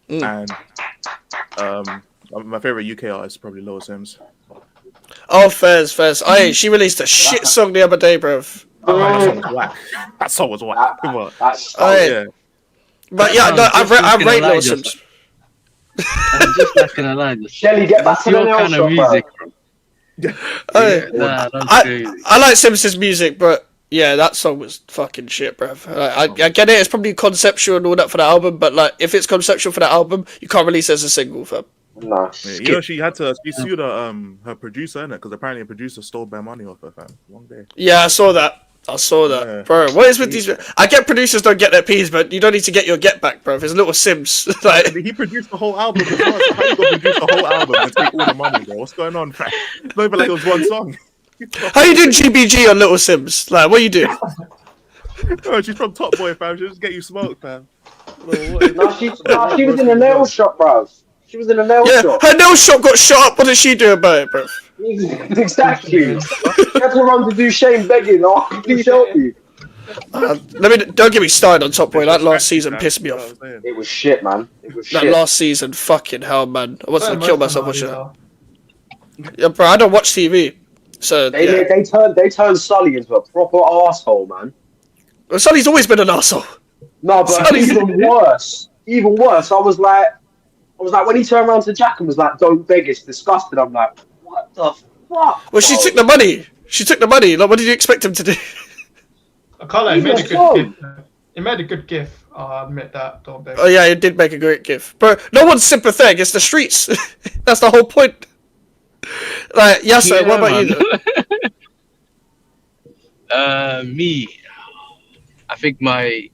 G: and my favorite UK artist is probably Lois Sims.
A: Oh, fairs. She released a shit song the other day, bruv.
G: That song was whack. Come on.
A: Yeah. But yeah, no, I rate Lois Sims.
I: I'm just not gonna lie.
B: Shelly, get back to the
I: kind of music, bro.
A: I like Sims' music, but yeah, that song was fucking shit, bruv. I get it, it's probably conceptual and all that for the album, but like, if it's conceptual for the album, you can't release it as a single, fam.
B: No.
G: Yeah, she sued her producer, innit? Because apparently a producer stole bare money off her, fam. One day.
A: Yeah, I saw that. Yeah. Bro, what is with these... I get producers don't get their P's, but you don't need to get your get back, bro. There's little Sims. Like...
G: He produced the whole album as well. So how you gonna produce the whole album and take all the money, bro? What's going on, fam? It's not even like it was one song.
A: How you doing GBG on Little Sims? Like, what you do?
G: Bro, she's from Top Boy, fam. She'll just get you smoked, fam.
B: She was in a nail shop, bro. She was in a nail shop.
A: Her nail shop got shot up. What did she do about it, bro?
B: Exactly. She had to run to do Shane begging. Oh, please help me.
A: Don't get me started on Top Boy. That last season pissed me off.
B: It was shit, man. It was shit.
A: That last season, fucking hell, man. I wanted to kill myself watching it. Yeah, bro, I don't watch TV. So
B: they turned Sully into a proper arsehole, man.
A: Well, Sully's always been an arsehole.
B: No, but even worse. I was like, when he turned around to Jack and was like, "Don't beg, it's disgusting." I'm like, what the fuck?
A: Well, she took the money. Like, what did you expect him to do?
F: I can't lie, he made a good gif. He made a good gif. I'll admit that. Don't beg.
A: Oh yeah, he did make a great gif. Bro, no one's sympathetic. It's the streets. That's the whole point. Like, Yasser,
I: Yeah,
A: what about you?
I: Though? Me, I think my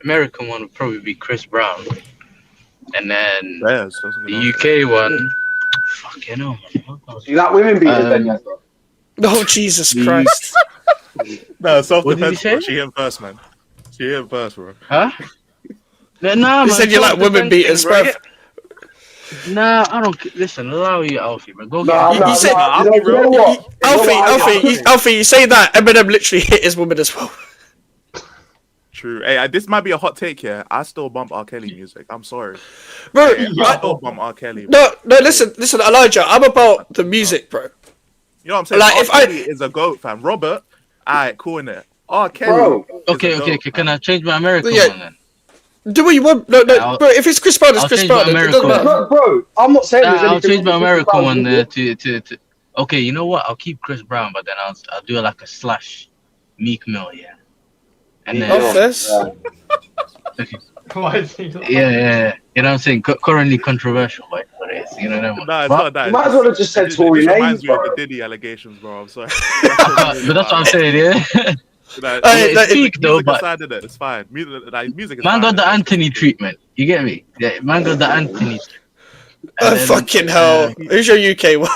I: American one would probably be Chris Brown, and then
G: Bears, that's a good
I: the
G: answer.
I: UK one, fuck, you know, man.
B: You like women beaters then, yes?
A: Oh, Jesus
I: the
A: Christ.
G: No, self
I: What did he
G: defense, bro.
I: say?
G: She hit him first, man. She hit him first, bro.
I: Huh? Nah,
A: He
I: man.
A: said you like women beaters,
I: bro.
A: bruv.
I: Nah, I don't. Listen, allow you, Alfie, bro. Go
B: No,
I: get.
B: no,
A: You said-
B: no.
G: I'll
B: You
G: be
B: know, you know
G: real.
B: what? You know what?
A: Alfie, you say that, Eminem literally hit his woman as well.
G: True. Hey, this might be a hot take here. I still bump R. Kelly music. I'm sorry.
A: Bro,
G: Hey, I still bump R. Kelly.
A: no, listen, Elijah, I'm about the music, bro.
G: You know what I'm saying?
A: Like,
G: R.
A: if I-
G: Kelly is a goat, fam. Robert, alright, cool in it. R. Kelly.
B: Bro.
G: is
I: Okay,
G: a
I: okay.
G: goat,
I: Can
G: fam.
I: I change my American
A: Yeah.
I: one then?
A: Do what you want. No,
I: I'll-
A: bro, if it's Chris Brown, it's
I: I'll
A: Chris
I: change
A: Brown.
I: my
A: It doesn't
I: American
A: matter.
I: one.
B: Bro, I'm not saying there's
I: I'll
B: anything
I: change my
B: wrong with
I: American
B: Chris
I: one
B: Brown's
I: to. Okay, you know what? I'll keep Chris Brown, but then I'll do like a slash Meek Mill, yeah. And then
A: Oh, first.
I: okay.
F: Why is he
I: Yeah. You know what I'm saying? Currently controversial, but it is. You know what I mean?
G: Nah, it's
I: But-
G: not that.
B: You might as well have just said
G: It
B: Tory
G: just reminds
B: Lanez,
G: me of
B: bro.
G: the Diddy allegations, bro. I'm sorry.
I: but that's what I'm saying, yeah.
G: Like,
A: Hey,
I: it's peak though,
G: music
I: but
G: aside of it, it's fine. Music is
I: man
G: fine.
I: got the Anthony treatment. You get me? Yeah, man got the Anthony.
A: Oh,
I: And then,
A: fucking hell. Who's your UK one?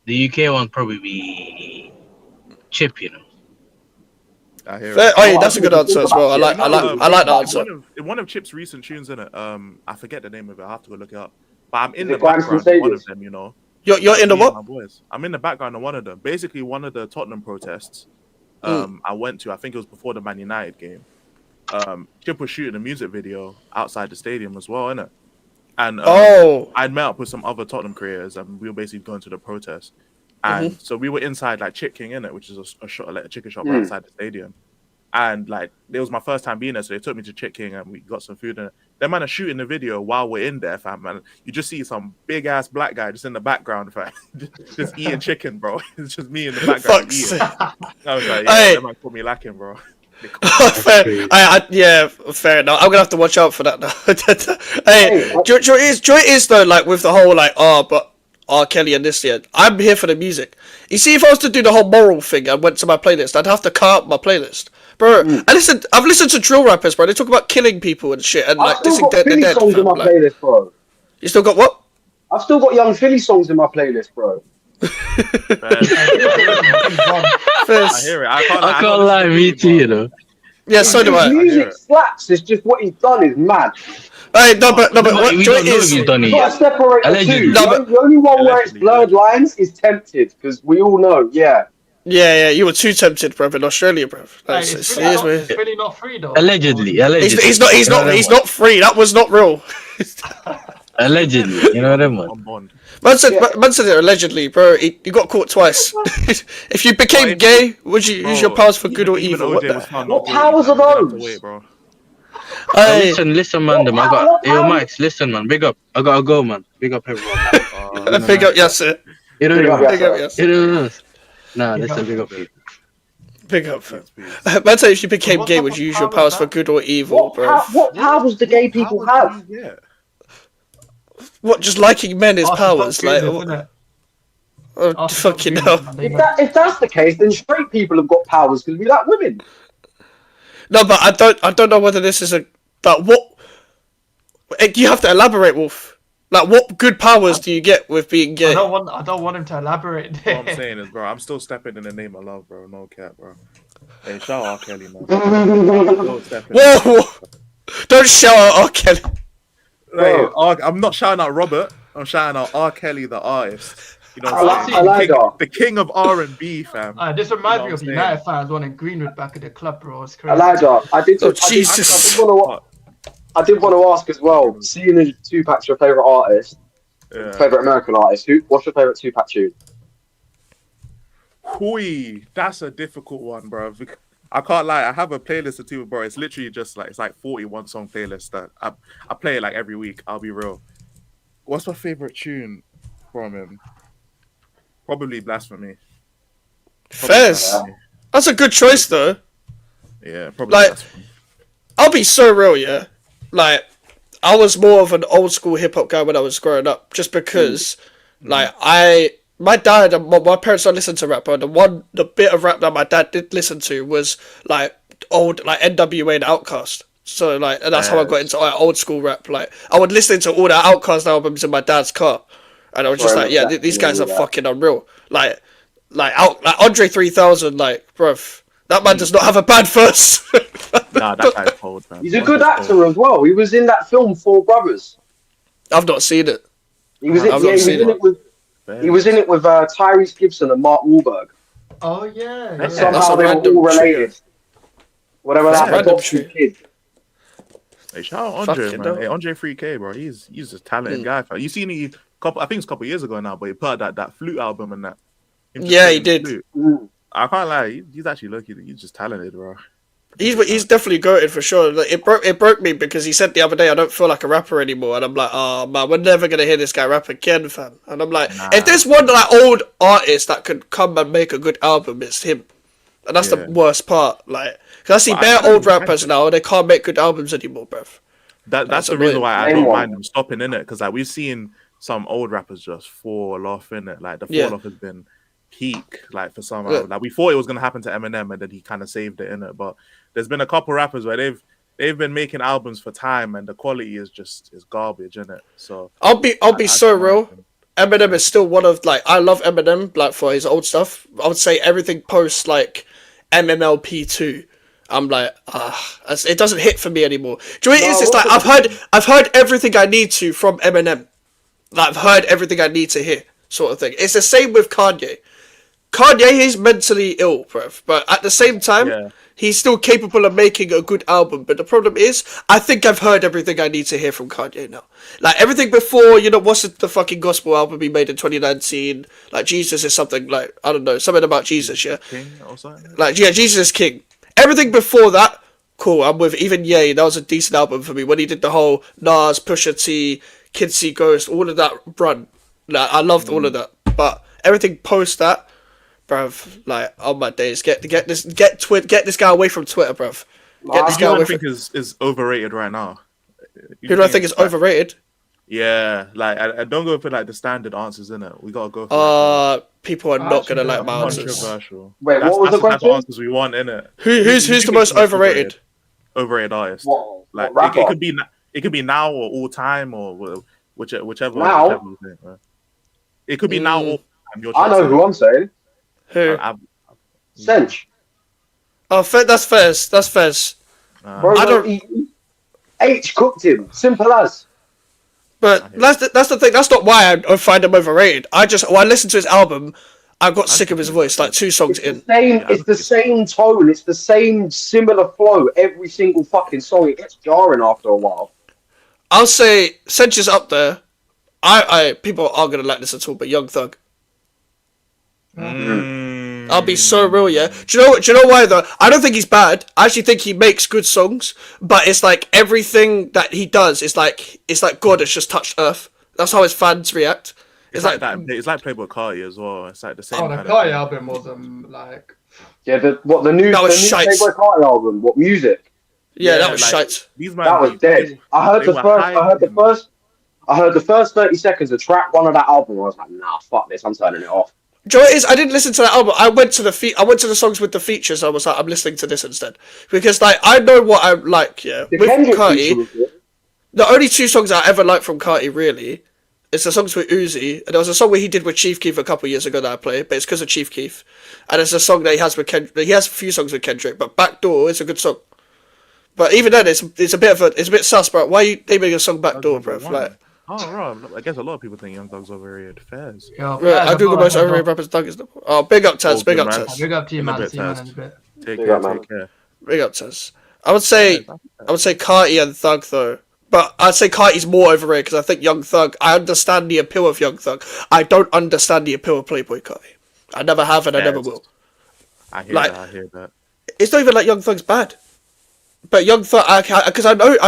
I: The UK one probably be Chip, you know.
G: I hear
A: Oh,
G: it.
A: yeah, that's a good answer as well. I like that answer.
G: One of Chip's recent tunes in it, I forget the name of it. I have to go look it up. But I'm in
B: Is
G: the
B: it Grams
G: background
B: from
G: of one of
B: Stages?
G: them, you know.
A: You're in the
G: Me and
A: what?
G: my boys. I'm in the background of one of them. Basically, one of the Tottenham protests. I went to. I think it was before the Man United game. Chip was shooting a music video outside the stadium as well, innit? And I'd met up with some other Tottenham creators, and we were basically going to the protest. And so we were inside like Chick King, innit, which is a chicken shop right outside the stadium. And like it was my first time being there, so they took me to Chick King and we got some food in it. Them man are shooting the video while we're in there, fam. Man, you just see some big ass black guy just in the background, fam, just eating chicken, bro. It's just me in the background
A: Fuck's
G: eating. I was like,
A: Hey.
G: that man caught me lacking, bro.
A: Fair. Yeah, fair enough. I'm gonna have to watch out for that now. Hey, do you know what it is though? Like with the whole like, but R. Kelly and this, yeah, I'm here for the music. You see, if I was to do the whole moral thing and went to my playlist, I'd have to cut up my playlist, bro. I've listened to drill rappers, bro. They talk about killing people and shit, and
B: I've
A: like
B: still
A: dissing
B: got
A: the
B: Philly
A: dead.
B: songs in my
A: Like,
B: playlist, bro.
A: you still got what?
B: I've still got Young Philly songs in my playlist, bro.
G: I hear it. I
I: can't lie, me too, you know.
A: Yeah, so do I.
B: His music slaps. It's just what he's done is mad.
A: Hey, no, but what
I: We
A: do
I: don't
A: it
I: know if
A: is?
I: he's done it
B: You got
I: yet.
B: to separate the
I: Allegedly.
B: two.
A: No, but-
B: The only one where it's
G: Allegedly,
B: blurred
G: allegedly.
B: lines is Tempted, because we all know, yeah.
A: Yeah, you were too tempted, bro, in Australia, bro.
F: Hey,
A: That's,
F: it's
A: it
F: really
A: is
F: not,
A: weird.
F: really not free though.
I: Allegedly.
A: He's not free. That was not real.
I: Allegedly. You know what I mean?
G: on Bond.
A: Man said it allegedly, bro. He got caught twice. If you became gay, would you use your powers for good or
G: Even
A: evil? What
G: OJ was
A: the?
G: found
B: What
G: not guilty,
B: powers
G: fam.
B: are
G: You don't have to
B: those?
G: wait, bro.
A: Hey,
I: Listen, man. Them. Yo, Max, listen, man. Big up. I gotta go, man. Big up everyone. Man.
A: big up Yasser.
I: You know
B: Big up,
I: what
A: Big up
B: Yasser.
A: Yasser.
I: You know what? Nah, listen, big up.
A: Big up. Fam. Man said if you became
F: What
A: gay,
F: type
A: would
F: of
A: you use your
F: power
A: powers
F: is
A: for
F: that?
A: good or evil, bro?
B: What powers do gay people have?
G: Yeah.
A: What, just liking men is powers? Like, oh, fucking hell.
B: If that's the case, then straight people have got powers because we like women.
A: No, but I don't know whether this is but what? You have to elaborate, Wolf. Like, what good powers do you get with being gay?
F: I don't want him to elaborate.
G: What I'm saying is, bro, I'm still stepping in the name of love, bro. No cap, bro. Hey, shout out R. Kelly, man. Still stepping.
A: Whoa! Don't shout out R. Kelly.
G: Hey, I'm not shouting out Robert. I'm shouting out R. Kelly, the artist. You know what I'm saying?
B: I like that.
G: The king of R&B, fam.
F: This reminds
G: You know
F: me
G: what
F: of
G: I'm
F: United fans wanting Greenwood back at the club, bro. It's crazy.
B: Elijah,
A: Jesus.
B: I did want to ask as well. Seeing as Tupac's your favorite artist, favorite American artist, what's your favorite Tupac tune?
G: Hui, that's a difficult one, bro. I can't lie. I have a playlist of Tupac, bro. It's literally just like 41 song playlist that I play it like every week. I'll be real. What's my favorite tune from him? Probably Blasphemy.
A: Fez. That's a good choice, though.
G: Yeah, probably.
A: Like,
G: Blasphemy.
A: I'll be so real, yeah. Like, I was more of an old school hip hop guy when I was growing up, just because, like, my dad and my parents don't listen to rap, but the bit of rap that my dad did listen to was like old like NWA and Outkast. So like, and that's how I got into like, old school rap. Like I would listen to all the Outkast albums in my dad's car, and I was just like, yeah, these guys are fucking unreal. Like Andre 3000, like, bruv, that man does not have a bad verse.
G: Nah, that guy's cold, man.
B: He's a good actor as well. He was in that film Four Brothers.
A: I've not seen it.
B: He was in it with Tyrese Gibson and Mark Wahlberg.
F: Oh yeah.
B: And somehow they were all related. Whatever that adopted kid.
G: Hey, shout out Andre, man. Hey, Andre 3K, bro. He's a talented guy. You seen I think it's a couple years ago now, but he put out that flute album and that.
A: Yeah, he did.
G: I can't lie. He's actually lucky. He's just talented, bro.
A: He's definitely goated for sure. Like, it broke me because he said the other day, I don't feel like a rapper anymore, and I'm like, oh man, we're never gonna hear this guy rap again, fam. And I'm like, if there's one like old artist that could come and make a good album, it's him. And that's the worst part. Like, because I see bare old rappers now, and they can't make good albums anymore, bruv.
G: That's the reason why I don't mind them stopping in it, because like we've seen some old rappers just fall off in it. Like the fall off has been peak, like for some like we thought it was gonna happen to Eminem, and then he kind of saved it in it. But there's been a couple rappers where they've been making albums for time, and the quality is garbage in it. So
A: I'll be so real. Eminem is still one of like, I love Eminem like for his old stuff. I would say everything post like MMLP2. I'm like, it doesn't hit for me anymore. Do you know what it is? It's like I've heard everything I need to from Eminem. Like I've heard everything I need to hear, sort of thing. It's the same with Kanye. Kanye, he's mentally ill, bruv. But at the same time, he's still capable of making a good album. But the problem is, I think I've heard everything I need to hear from Kanye now. Like everything before, what's the fucking gospel album he made in 2019? Like Jesus is something like, I don't know, something about Jesus, yeah?
G: King or something?
A: Like, yeah, Jesus is King. Everything before that, cool. I'm with even Ye. That was a decent album for me when he did the whole Nas, Pusha T, Kid See Ghost, all of that run. Like I loved all of that. But everything post that, bruv, like on my days, get this guy away from Twitter, bruv. Get this guy away from.
G: Is overrated right now.
A: Who do I think is overrated?
G: Yeah, like I don't go for like the standard answers in it. We gotta go for
A: people are not gonna like my answers.
G: Controversial.
B: Wait,
G: what
B: was the question?
G: That's the answers we want in it.
A: Who's the most overrated?
G: Overrated artist.
B: What
G: it could be now or all time or whichever.
B: Now?
G: Whichever you think, right? It could be now or time.
B: I know who I'm saying.
A: Who?
B: Sench.
A: Oh, that's Fez. That's Fez.
B: Bro, I don't. H cooked him. Simple as.
A: But that's the thing. That's not why I find him overrated. When I listened to his album, I got sick of his voice. Like 2 songs in.
B: It's the same tone. It's the same similar flow. Every single fucking song. It gets jarring after a while.
A: I'll say Sench is up there. People aren't gonna like this at all, but Young Thug. I'll be so real, yeah. Do you know why though? I don't think he's bad. I actually think he makes good songs, but it's like everything that he does is like God has just touched Earth. That's how his fans react.
G: It's like that. It's like Playboy Carti as well. It's like the same.
F: Oh, the Carti album was like.
B: Yeah, the new Playboy Carti album? What music?
A: Yeah, that was shite.
B: That was dead. I heard the first 30 seconds of track 1 of that album. I was like, nah, fuck this. I'm turning it off.
A: Do you know what it is? I didn't listen to that album. I went to the songs with the features. I was like, I'm listening to this instead because like I know what I like. Yeah, with Carti, the only 2 songs I ever liked from Carti really is the songs with Uzi, and there was a song where he did with Chief Keef a couple of years ago that I played, but it's because of Chief Keef, and it's a song that he has with Kendrick. He has a few songs with Kendrick, but Backdoor is a good song. But even then, it's a bit sus, bro. Why are you naming a song Backdoor, bro? Like.
G: Oh, right. I guess a lot of people think Young Thug's overrated. Fairs.
F: Yeah,
A: I Google most overrated rappers. Thug is big up Taz. Big up Taz.
F: Big up T-Man.
G: Take care.
A: Big up Taz. I would say Carti and Thug though, but I'd say Carti's more overrated because I think Young Thug. I understand the appeal of Young Thug. I don't understand the appeal of Playboy Carti. I never have and I never will.
G: I hear that.
A: It's not even like Young Thug's bad, but Young Thug because I know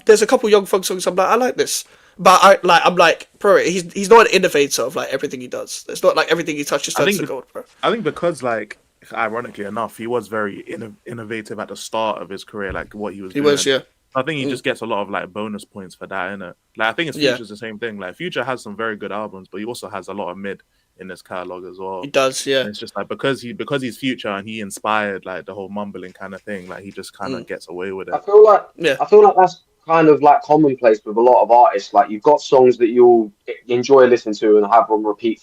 A: there's a couple Young Thug songs I'm like I like this. But I'm like, bro, he's not an innovator of like everything he does. It's not like everything he touches turns to gold, bro.
G: I think because like, ironically enough, he was very innovative at the start of his career, like what he was doing.
A: He was, yeah.
G: I think he just gets a lot of like bonus points for that, innit? Like I think Future's the same thing. Like Future has some very good albums, but he also has a lot of mid in his catalog as well.
A: He does, yeah.
G: And it's just like because he's Future and he inspired like the whole mumbling kind of thing. Like he just kind of gets away with it.
B: I feel like that's kind of like commonplace with a lot of artists. Like you've got songs that you'll enjoy listening to and have on repeat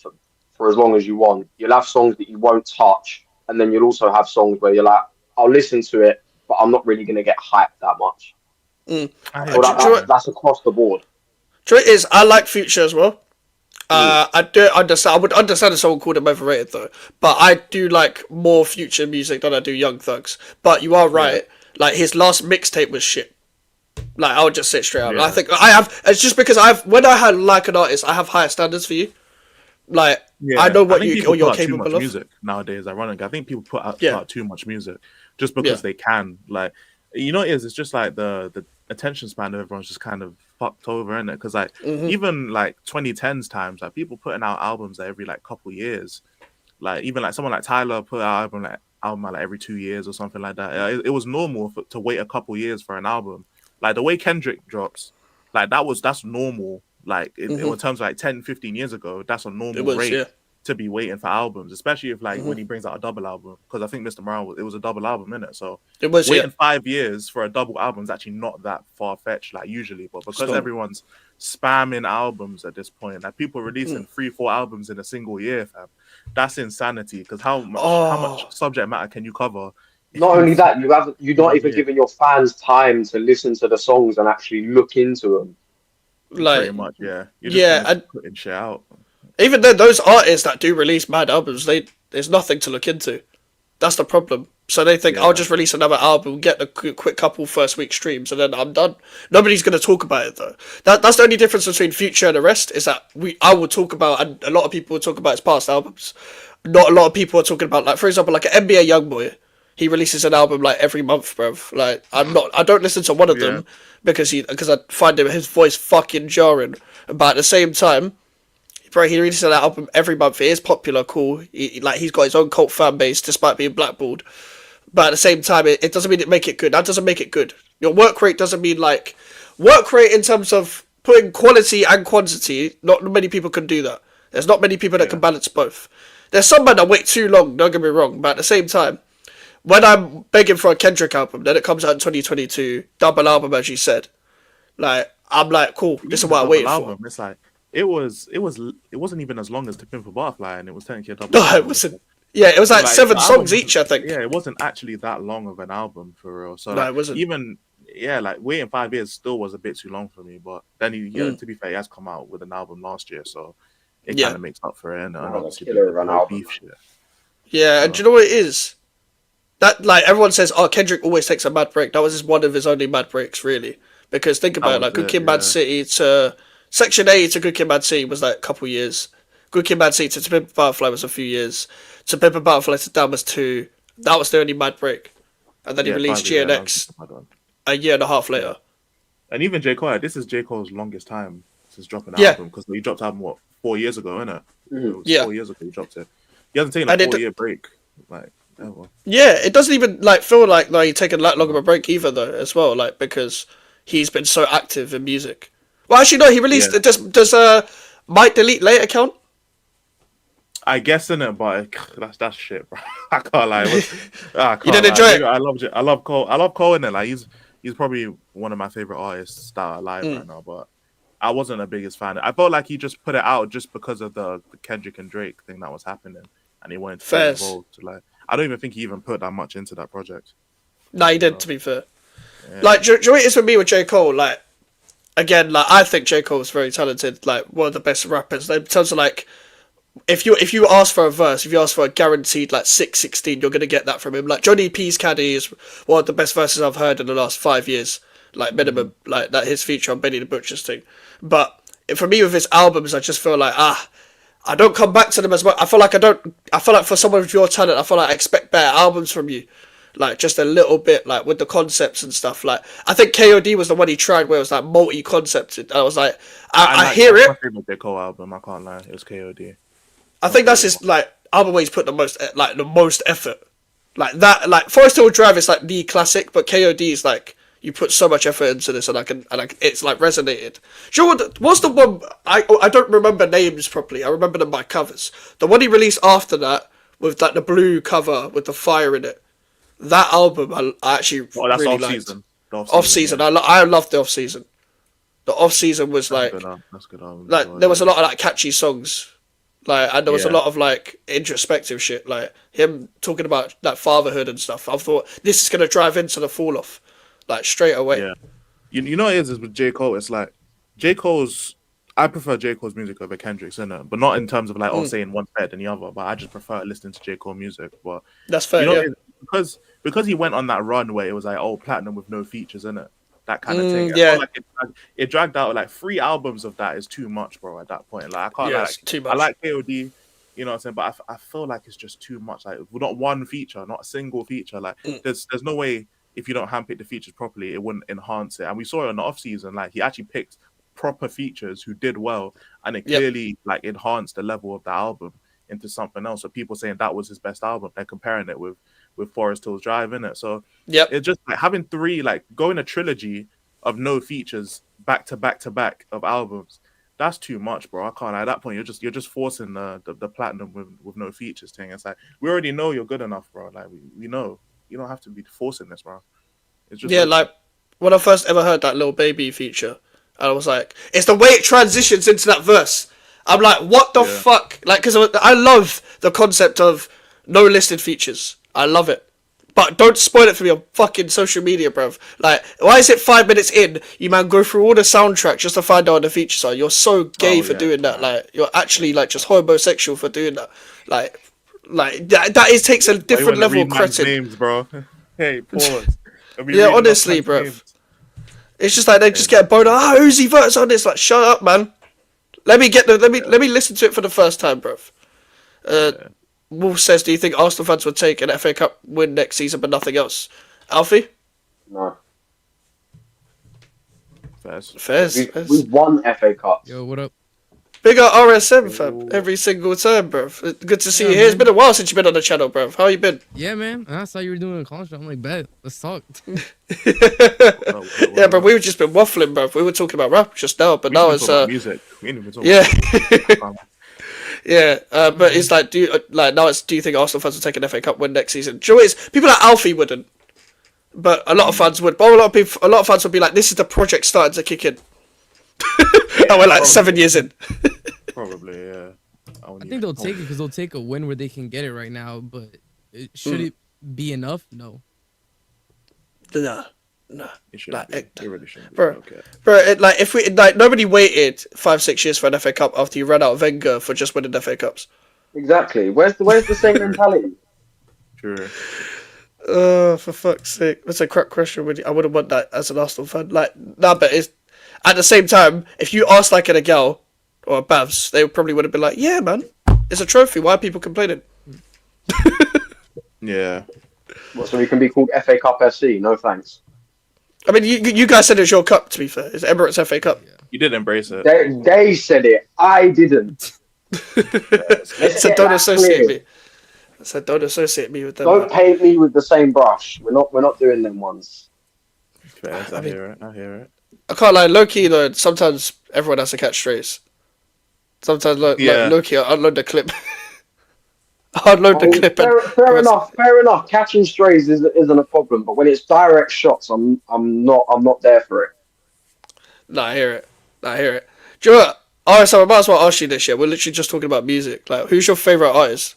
B: for as long as you want. You'll have songs that you won't touch, and then you'll also have songs where you're like, I'll listen to it, but I'm not really going to get hyped that much. So that's across the board.
A: Truth is, I like Future as well. I do understand. I would understand if someone called him overrated though, but I do like more Future music than I do Young Thug's. But you are right. Like his last mixtape was shit. Like I would just sit straight out. I think I have. It's just because when I like an artist, I have higher standards for you. Like I know what you're capable of.
G: Music nowadays, ironic. I think people put out too much music just because they can. Like it's just like the attention span of everyone's just kind of fucked over, isn't it? Because like even like 2010s times, like people putting out albums every like couple years. Like even like someone like Tyler put out album like every 2 years or something like that. It was normal to wait a couple years for an album. Like the way Kendrick drops, like that's normal. Like in terms of like 10, 15 years ago, that's a normal rate to be waiting for albums, especially if like when he brings out a double album. Because I think Mr. Morale, it was a double album, innit? So
A: it was,
G: waiting 5 years for a double album is actually not that far fetched, like usually. But because everyone's spamming albums at this point, like people releasing 3-4 albums in a single year, fam, that's insanity. Because how much subject matter can you cover?
B: Not only that, you're not even giving your fans time to listen to the songs and actually look into them.
A: Like,
G: pretty much, yeah. You're just putting shit out.
A: Even then, those artists that do release mad albums, there's nothing to look into. That's the problem. So they think, I'll just release another album, get a quick couple first week streams, and then I'm done. Nobody's going to talk about it, though. That's the only difference between Future and the rest, is that I will talk about, and a lot of people will talk about his past albums. Not a lot of people are talking about, like, for example, like an NBA Youngboy. He releases an album like every month, bruv. Like I don't listen to one of them because I find his voice fucking jarring. But at the same time, bro, he releases an album every month. It is popular, cool. He's got his own cult fan base despite being blackballed. But at the same time, it doesn't mean it make it good. That doesn't make it good. Your work rate doesn't mean like work rate in terms of putting quality and quantity. Not many people can do that. There's not many people that can balance both. There's some men that wait too long. Don't get me wrong, but at the same time, when I'm begging for a Kendrick album, then it comes out in 2022, double album as you said. Like I'm like, cool. This is what I waited for.
G: It's like it wasn't even as long as To Pimp a Butterfly, and it was technically a double.
A: No, it wasn't. Yeah, it was like 7 songs each, I think.
G: Yeah, it wasn't actually that long of an album for real. So
A: no, it wasn't.
G: Even like waiting 5 years still was a bit too long for me. But then to be fair, he has come out with an album last year, so it kind of makes up for it. And obviously the beef shit.
A: Yeah, and do you know what it is? That like everyone says, oh, Kendrick always takes a mad break. That was just one of his only mad breaks, really. Because think about it, like Good Kid, Mad City to Section A to Good Kid, Mad City was like a couple years. Good Kid, Mad City to Pimp a Butterfly was a few years. To Pimp a Butterfly to Damn was 2. That was the only mad break. And then he released GNX a year and a half later.
G: And even J. Cole, this is J. Cole's longest time since dropping an album. Because he dropped the album, 4 years ago, innit? It was 4 years ago he dropped it. He hasn't taken a 4-year break. Like, ever. Yeah,
A: it doesn't even like feel like he's taken that long of a break either, though, as well. Like, because he's been so active in music. Well, actually, no, he released... Does Might Delete Later count?
G: I guess in it, but that's shit, bro. I can't lie.
A: You didn't enjoy it?
G: I love Cole. I love Cole in it. Like he's probably one of my favorite artists that are alive right now. But I wasn't the biggest fan. I felt like he just put it out just because of the Kendrick and Drake thing that was happening, and he wanted to get involved. Like I don't even think he even put that much into that project.
A: No, he didn't. To be fair, like do you know what it is for me with J. Cole? Like again, like I think J. Cole is very talented. Like one of the best rappers. In terms of like. If you ask for a verse, if you ask for a guaranteed like 6/16, you're gonna get that from him. Like Johnny P's Caddy is one of the best verses I've heard in the last 5 years, like minimum. Like that his feature on Benny the Butcher's thing. But for me with his albums, I just feel like I don't come back to them as much. I feel like for someone with your talent, I feel like I expect better albums from you. Like just a little bit, like with the concepts and stuff. Like I think KOD was the one he tried where it was like multi-concepted. I was like, I hear it.
G: My favorite J. Cole album, I can't lie, it was KOD.
A: I think that's his like album where he's put the most effort, like that. Like Forest Hill Drive is like the classic, but KOD is like you put so much effort into this, and it's like resonated. Do you know what's the one I don't remember names properly. I remember them by covers. The one he released after that with like the blue cover with the fire in it. That album I actually
G: Oh, that's
A: really
G: off
A: liked.
G: season.
A: Off season,
G: Yeah.
A: I loved the off season. The off season was like
G: That's good album.
A: like there was a lot of like catchy songs. Like, and there was a
G: Yeah.
A: lot of like introspective shit, like him talking about like fatherhood and stuff. I thought this is gonna drive into the fall off, like straight away.
G: Yeah. You know what it is with J. Cole, it's like I prefer J. Cole's music over Kendrick's, innit? But not in terms of like saying one's better than the other, but I just prefer listening to J. Cole music. But
A: That's fair.
G: you know,
A: Yeah.
G: because he went on that run where it was like, oh, platinum with no features in it, that kind of thing. I
A: yeah.
G: feel like it dragged out like 3 albums of that is too much, bro. At that point, like I can't.
A: Yeah,
G: like,
A: it's too much.
G: I like KOD, you know what I'm saying, but I feel like it's just too much. Like not one feature, not a single feature. Like there's no way if you don't handpick the features properly, it wouldn't enhance it. And we saw it on the off season, like he actually picked proper features who did well, and it clearly like enhanced the level of the album into something else. So people saying that was his best album, they're comparing it with Forest Hills Drive, in it. So it's just like having 3, like going a trilogy of no features back to back to back of albums. That's too much, bro. I can't. At that point, you're just forcing the platinum with no features thing. It's like we already know you're good enough, bro. Like we know you don't have to be forcing this, bro. It's just
A: like when I first ever heard that Lil Baby feature, I was like, it's the way it transitions into that verse. I'm like, what the fuck? Like, because I love the concept of no listed features. I love it. But don't spoil it for me on fucking social media, bruv. Like, why is it 5 minutes in, you man go through all the soundtracks just to find out what the features are? You're so gay for doing that. Like, you're actually, like, just homosexual for doing that. Like that takes a different level of cretin.
G: Names, bro. Hey, pause.
A: Yeah, honestly, bruv. It's just like they just get a boner. Uzi Vert's on this. Like, shut up, man. Let me listen to it for the first time, bruv. Wolf says, do you think Arsenal fans would take an FA Cup win next season but nothing else? Alfie?
B: No.
A: Fairs.
B: We won FA Cups.
J: Yo, what up?
A: Big up RSM, fam. Every single time, bruv. Good to see you here. It's been a while since you've been on the channel, bruv. How you been?
J: Yeah, man. I saw you were doing a contract. I'm like, bet. Let's talk.
A: Yeah, bro. We've just been waffling, bruv. We were talking about rap just now, but now it's
G: music. We ain't even talking
A: yeah.
G: about
A: Yeah, but it's like, do you think Arsenal fans will take an FA Cup win next season? Do you know what it is? People like Alfie wouldn't, but a lot of fans would. But a lot of fans would be like, this is the project starting to kick in. And we're like 7 years in.
G: Probably, yeah.
J: I think they'll take it because they'll take a win where they can get it right now. But should it be enough? No.
A: Nah.
G: It really shouldn't be.
A: Bro,
G: Okay.
A: bro, if we nobody waited 5-6 years for an FA Cup after you ran out of Wenger for just winning FA Cups.
B: Exactly. Where's the same mentality?
G: True.
A: For fuck's sake, that's a crap question. I wouldn't want that as an Arsenal fan. Like, nah, but it's at the same time, if you asked like a gal or a Bavs, they probably would have been like, yeah, man, it's a trophy. Why are people complaining?
G: Yeah.
B: What, so we can be called FA Cup SC? No thanks.
A: I mean, you guys said it was your cup. To be fair, it's Emirates FA Cup.
G: You did embrace it.
B: They said it. I didn't.
A: So don't associate me. So don't associate me with them.
B: Don't paint me with the same brush. We're not doing them ones.
G: Fair, I hear it.
A: I can't lie, low-key though, sometimes everyone has to catch strays. Sometimes like low-key, I'll unload the clip.
B: Fair enough. Catching strays isn't a problem, but when it's direct shots, I'm not there for it.
A: Nah, I hear it. Do you know what? Alright, so I might as well ask you this year. We're literally just talking about music. Like, who's your favourite artist?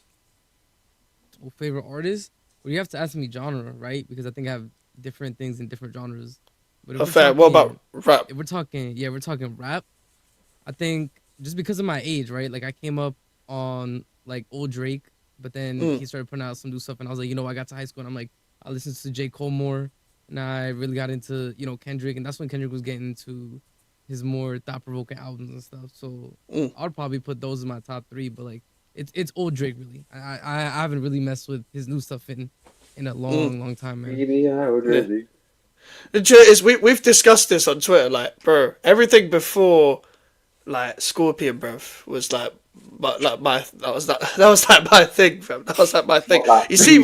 J: Well, favorite artist? Well, you have to ask me genre, right? Because I think I have different things in different genres. But
A: Fair. What about rap?
J: If we're talking rap, I think just because of my age, right? Like, I came up on like old Drake, but then he started putting out some new stuff, and I was like, I got to high school, and I'm like, I listened to J. Cole more, and I really got into Kendrick, and that's when Kendrick was getting into his more thought-provoking albums and stuff. So I'd probably put those in my top 3, but like it's old Drake really. I haven't really messed with his new stuff in a long time, man.
A: The truth is, we've discussed this on Twitter, like, bro, everything before like Scorpion, bro, was like my thing, fam. That was like my thing.
B: Like,
A: you see,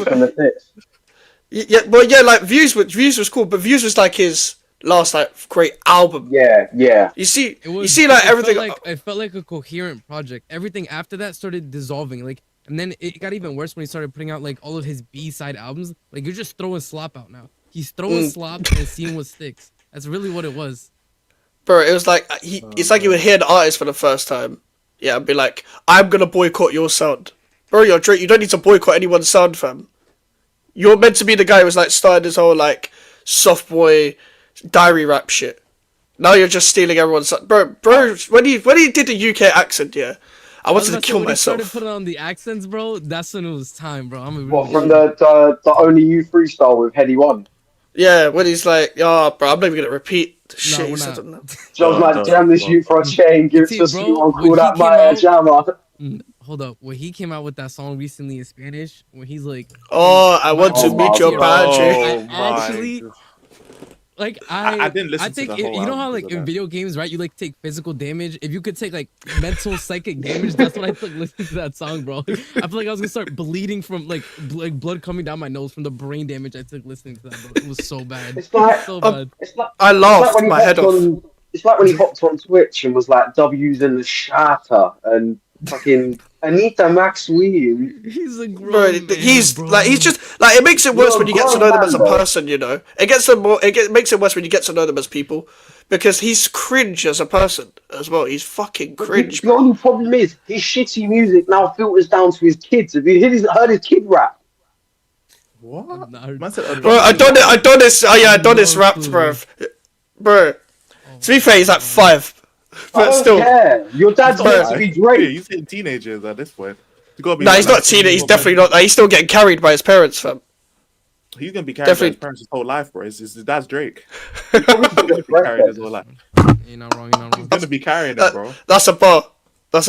A: Yeah, well, yeah, like Views was cool, but Views was like his last like great album.
B: Yeah.
A: You see,
J: It
A: like everything.
J: it felt like a coherent project. Everything after that started dissolving. Like, and then it got even worse when he started putting out like all of his B-side albums. Like, you're just throwing slop out now. He's throwing slop and seeing what sticks. That's really what it was.
A: Bro, it was like it's like you would hear an artist for the first time, yeah, and be like, "I'm gonna boycott your sound." Bro, you're Drake. You don't need to boycott anyone's sound, fam. You're meant to be the guy who was like starting this whole like soft boy diary rap shit. Now you're just stealing everyone's sound. Bro. When he did the UK accent, yeah, I wanted to kill
J: when
A: myself.
J: He started putting on the accents, bro. That's when it was time, bro.
B: What from the Only You freestyle with Heady One?
A: Yeah, when he's like, "Oh, bro, I'm not even gonna repeat the shit he said on that."
B: John's like, "Jam this you for a chain, give it to someone called that my jammer."
J: Hold up, when he came out with that song recently in Spanish, when he's like,
A: "Oh, I want to meet your padre."
J: Actually, like
G: I didn't listen
J: I think
G: to the whole
J: you know how
G: album
J: like
G: because of
J: in
G: that.
J: video games, right? You like take physical damage. If you could take like mental psychic damage, that's what I took listening to that song, bro. I feel like I was gonna start bleeding from like blood coming down my nose from the brain damage I took listening to that, bro. It was so bad.
B: It's like
J: so bad.
A: I laughed my head off.
B: It's like when he hopped on Twitch and was like W's in the shatter and fucking Anita Max Williams.
J: He's a grown
A: Bro,
J: man,
A: he's
J: bro.
A: like, he's just like, it makes it worse
B: You're
A: when you
B: a
A: get to
B: grown
A: know them as a
B: man, though.
A: person, you know. Makes it worse when you get to know them as people, because he's cringe as a person as well. He's fucking cringe.
B: The only problem is his shitty music now filters down to his kids. Have you heard his kid rap?
G: What?
J: Nah,
G: Man said
A: Bro, Adonis. Oh yeah, Adonis rapped, bro. Bro, to be fair, he's like 5,
B: I
A: but
B: don't
A: still.
B: care. Your dad's meant to be
G: Yeah,
B: Drake.
G: you saying teenagers at this point. You gotta be
A: No,
G: like
A: he's not
G: 19,
A: teenage. He's
G: or
A: definitely not. He's still getting carried by his parents, fam.
G: He's gonna be carried by
A: Definitely-
G: his parents his whole life, bro. His dad's Drake.
B: He's probably
G: He's gonna be carried his whole life.
J: You're not wrong. You're not
G: He's
J: wrong.
G: gonna be carrying it, bro.
A: That's a bar. That's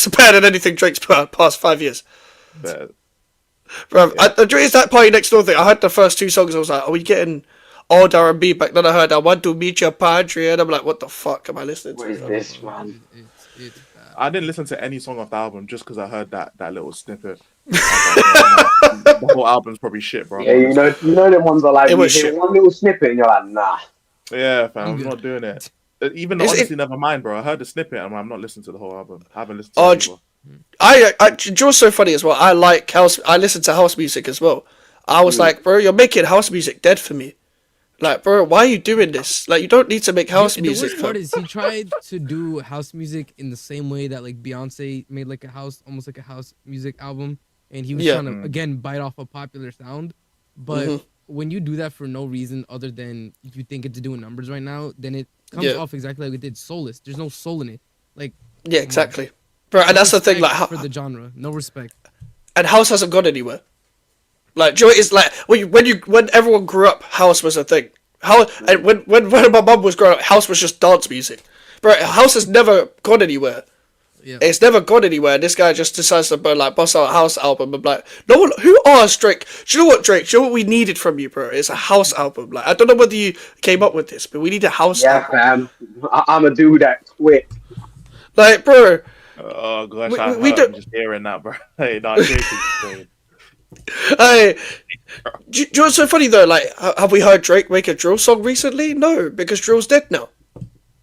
A: better than anything Drake's put out past 5 years.
G: But
A: Bro, it's that Party Next Door thing. I heard the first 2 songs. I was like, "Are we getting old R&B back?" Then I heard "I Want to Meet Your Padre," and I'm like, "What the fuck am I listening
B: What is
A: to?"
B: this, man?
J: It's bad.
G: I didn't listen to any song off the album just because I heard that little snippet. I was like, the whole album's probably shit, bro.
B: Yeah, you know them ones are like
A: It
B: you
A: was
B: hear
A: shit.
B: one little snippet and you're like, nah.
G: Yeah, fam, I'm
J: good.
G: not doing it. Even
A: Is it-
G: honestly, never mind, bro. I heard the snippet and I'm not listening to the whole album. I haven't listened to
A: Oh,
G: it either.
A: Joe's so funny as well. I like house. I listen to house music as well. I was like, "Bro, you're making house music dead for me." Like, bro, why are you doing this? Like, you don't need to make house music.
J: The worst part is he tried to do house music in the same way that like Beyonce made like almost like a house music album, and he was
A: Yeah.
J: trying to again bite off a popular sound. But when you do that for no reason other than you think it's doing numbers right now, then it comes off exactly like it did soulless. There's no soul in it. Like,
A: Yeah, exactly, bro. And that's the thing. Like,
J: for the genre, no respect.
A: and house hasn't gone anywhere. Like, Joe is like when everyone grew up, house was a thing. And when my mum was growing up, house was just dance music. Bro, house has never gone anywhere.
J: Yeah.
A: It's never gone anywhere. This guy just decides to bust out a house album. I'm like, no one. Who asked Drake? Do you know what, Drake? Do you know what we needed from you, bro? It's a house album. Like, I don't know whether you came up with this, but we need a house
B: Yeah,
A: album.
B: fam. I'm a dude that quit.
A: Like, bro.
G: Oh gosh,
A: We
G: I'm
A: don't-
G: just hearing that, bro. Hey, no, Jake
A: Hey, do you know what's so funny though? Like, have we heard Drake make a drill song recently? No, because drill's dead now.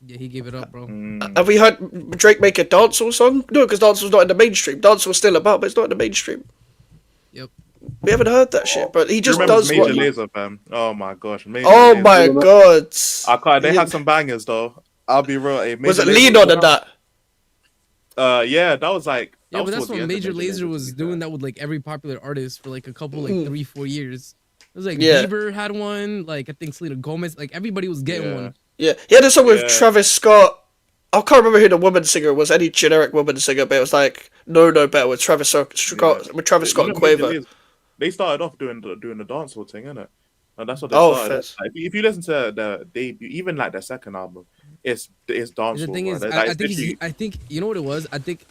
J: Yeah, he gave it up, bro.
A: Have we heard Drake make a dancehall song? No, because dancehall's not in the mainstream. Dancehall's still about, but it's not in the mainstream.
J: Yep.
A: We haven't heard that shit, but he just
G: remember
A: does
G: Major
A: what.
G: Lazer, fam? Oh my gosh, Major
A: Oh
G: Lazer.
A: my god!
G: I can't. They had some bangers though. I'll be real. Hey,
A: Was it
G: Major
A: Lean
G: Lazer
A: on in that?
G: Yeah, that was like.
J: Yeah, but
G: was
J: that's
G: towards the
J: when
G: end of
J: Major Lazer
G: to
J: was
G: be
J: doing
G: fair.
J: that with like every popular artist for like a couple, like 3-4 years. It was like
A: Yeah.
J: Bieber had one, like I think Selena Gomez, like everybody was getting
G: Yeah.
J: one.
A: Yeah, he had a song with
G: Yeah.
A: Travis Scott. I can't remember who the woman singer was. Any generic woman singer, but it was like No Better with Travis Scott and
G: Major
A: Quaver.
G: Lazer, they started off doing the dancehall thing, innit? And that's what they
A: Oh,
G: started.
A: fizz.
G: Like, if you listen to the debut, even like their second album, it's dancehall.
J: The thing
G: bro.
J: is,
G: Like,
J: I
G: it's
J: think
G: literally-
J: I think you know what it was. I think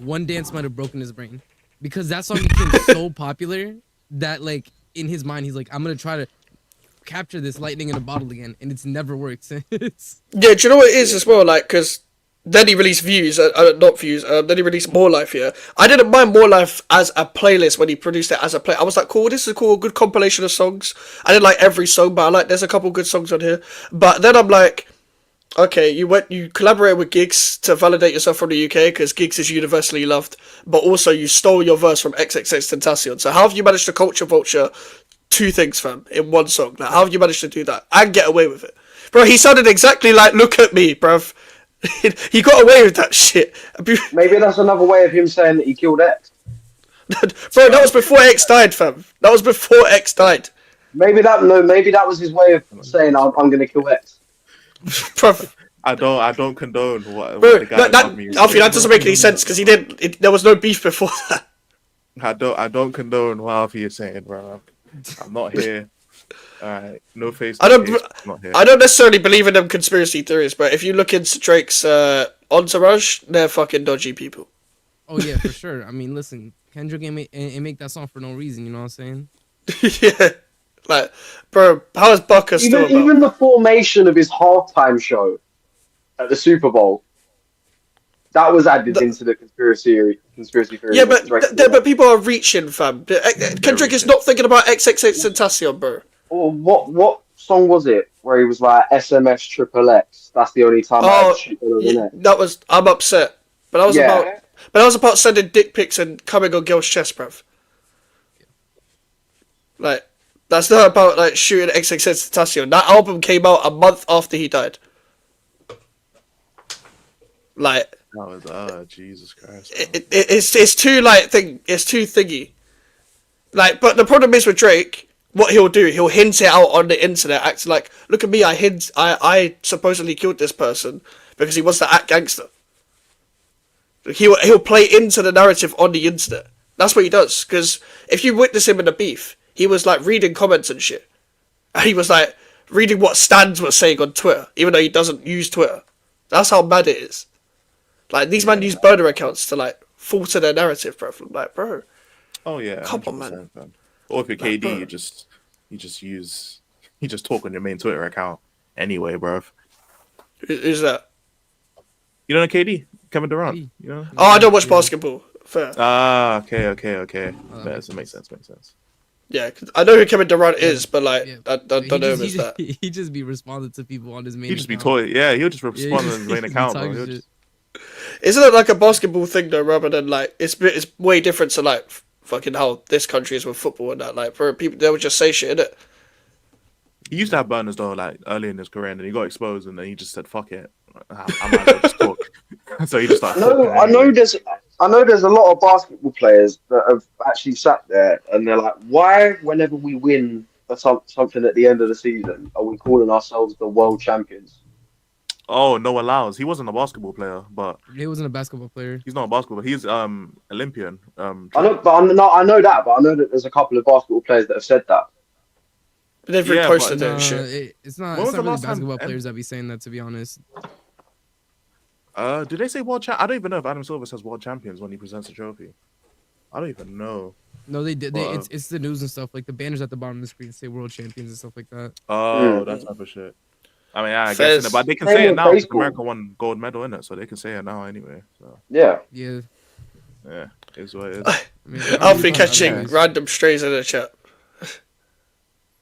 J: One Dance might have broken his brain because that song became so popular that like in his mind he's like, I'm gonna try to capture this lightning in a bottle again, and it's never worked since.
A: Yeah, do you know what it is as well? Like, because Then he released Views, not Views. Then he released More Life. Yeah, I didn't mind More Life as a playlist when he produced it as a play. I was like, cool, this is cool, good compilation of songs. I didn't like every song, but I like there's a couple good songs on here. But then I'm like, okay, you collaborated with Giggs to validate yourself from the UK because Giggs is universally loved, but also you stole your verse from XXXTentacion. So how have you managed to culture vulture two things, fam, in one song? Like, how have you managed to do that and get away with it, bro? He sounded exactly like "Look at Me," bruv. He got away with that shit.
B: Maybe that's another way of him saying that he killed X.
A: Bro, that was before X died, fam. That was before X died.
B: Maybe that was his way of saying I'm gonna kill X.
A: Bruv.
G: I don't condone what
A: Bro,
G: the guy above me.
A: Alfie, that doesn't make any sense because there was no beef before that.
G: I don't condone what Alfie is saying, bro. I'm not here. Alright, no face.
A: I don't
G: Not
A: necessarily believe in them conspiracy theories, but if you look into Drake's entourage, they're fucking dodgy people.
J: Oh yeah, for sure. I mean, listen, Kendrick ain't make that song for no reason. You know what I'm saying?
A: Yeah, like, bro, how is Bucker still about?
B: Even the formation of his halftime show at the Super Bowl, that was added into the conspiracy theory.
A: Yeah, but people are reaching, fam. Kendrick is not thinking about XXXTentacion, bro.
B: Or what song was it where he was like SMS triple X? That's the only time I ever shoot over the net.
A: That was I'm upset, but that was about sending dick pics and coming on girls' chest, bruv. Like, that's not about like shooting XXXTentacion. That album came out a month after he died. Like,
G: Jesus Christ.
A: It's too like it's too thingy. Like, but the problem is with Drake, what he'll do, he'll hint it out on the internet, acting like, look at me, I supposedly killed this person because he wants to act gangster. He'll play into the narrative on the internet. That's what he does. Because if you witness him in a beef, he was like reading comments and shit, and he was like reading what Stans was saying on Twitter, even though he doesn't use Twitter. That's how mad it is. Like, these men use burner accounts to like falter their narrative, bro. I'm like, bro.
G: Oh yeah.
A: Come on, man.
G: Or if you're KD,
A: bro.
G: you just talk on your main Twitter account anyway, bro.
A: Who's that?
G: You don't know KD? Kevin Durant. You know?
A: Oh, I don't watch basketball. Fair.
G: Ah, okay. That makes sense.
A: Yeah, 'cause I know who Kevin Durant is, but like, I don't know him as
J: just,
A: that.
J: He just be responding to people on his main.
G: He'll just be
J: account.
G: he'll just respond on his main account, bro.
A: Isn't it like a basketball thing though, rather than like it's way different to like fucking how this country is with football and that. Like, for people, they would just say shit, innit?
G: He used to have burners though, like early in his career, and then he got exposed, and then he just said, "Fuck it, I might as well just talk." So he just started.
B: I know there's a lot of basketball players that have actually sat there and they're like, why, whenever we win something at the end of the season, are we calling ourselves the world champions?
G: Oh, Noah Lyles. He wasn't a basketball player, but
J: he wasn't a basketball player.
G: He's not a basketball. He's Olympian.
B: I know that, but I know that there's a couple of basketball players that have said that.
A: They've reposted that shit.
J: It's not really basketball players that be saying that, to be honest.
G: Do they say world champ? I don't even know if Adam Silver says world champions when he presents a trophy. I don't even know.
J: No, they did. It's the news and stuff. Like the banners at the bottom of the screen say world champions and stuff like that.
G: Oh, that type of shit. I mean, I guess, but they can say it now because America won gold medal in it, so they can say it now anyway. So.
B: Yeah.
G: It's what it is.
A: I mean, Alfie catching random strays in the chat.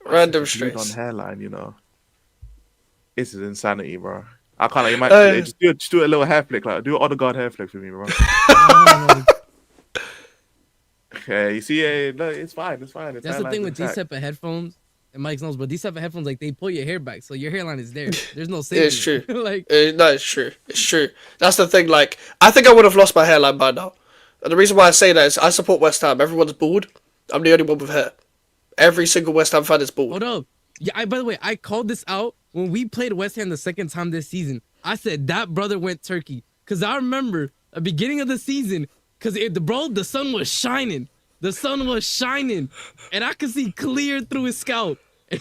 A: Random strays
G: on hairline, you know. This is insanity, bro. I can't. You might just do a little hair flick, like do an other guard hair flick for me, bro. Okay, you see, no, it's fine. It's
J: That's the thing with these type of headphones. And Mike's knows, but these type of headphones, like, they pull your hair back, so your hairline is there. There's no saving.
A: It's true.
J: Like,
A: no, it's true. It's true. That's the thing. Like, I think I would have lost my hairline by now. And the reason why I say that is I support West Ham. Everyone's bald. I'm the only one with hair. Every single West Ham fan is bald.
J: Hold up. Yeah. By the way, I called this out when we played West Ham the second time this season. I said that brother went turkey because I remember the beginning of the season because the sun was shining. The sun was shining, and I could see clear through his scalp.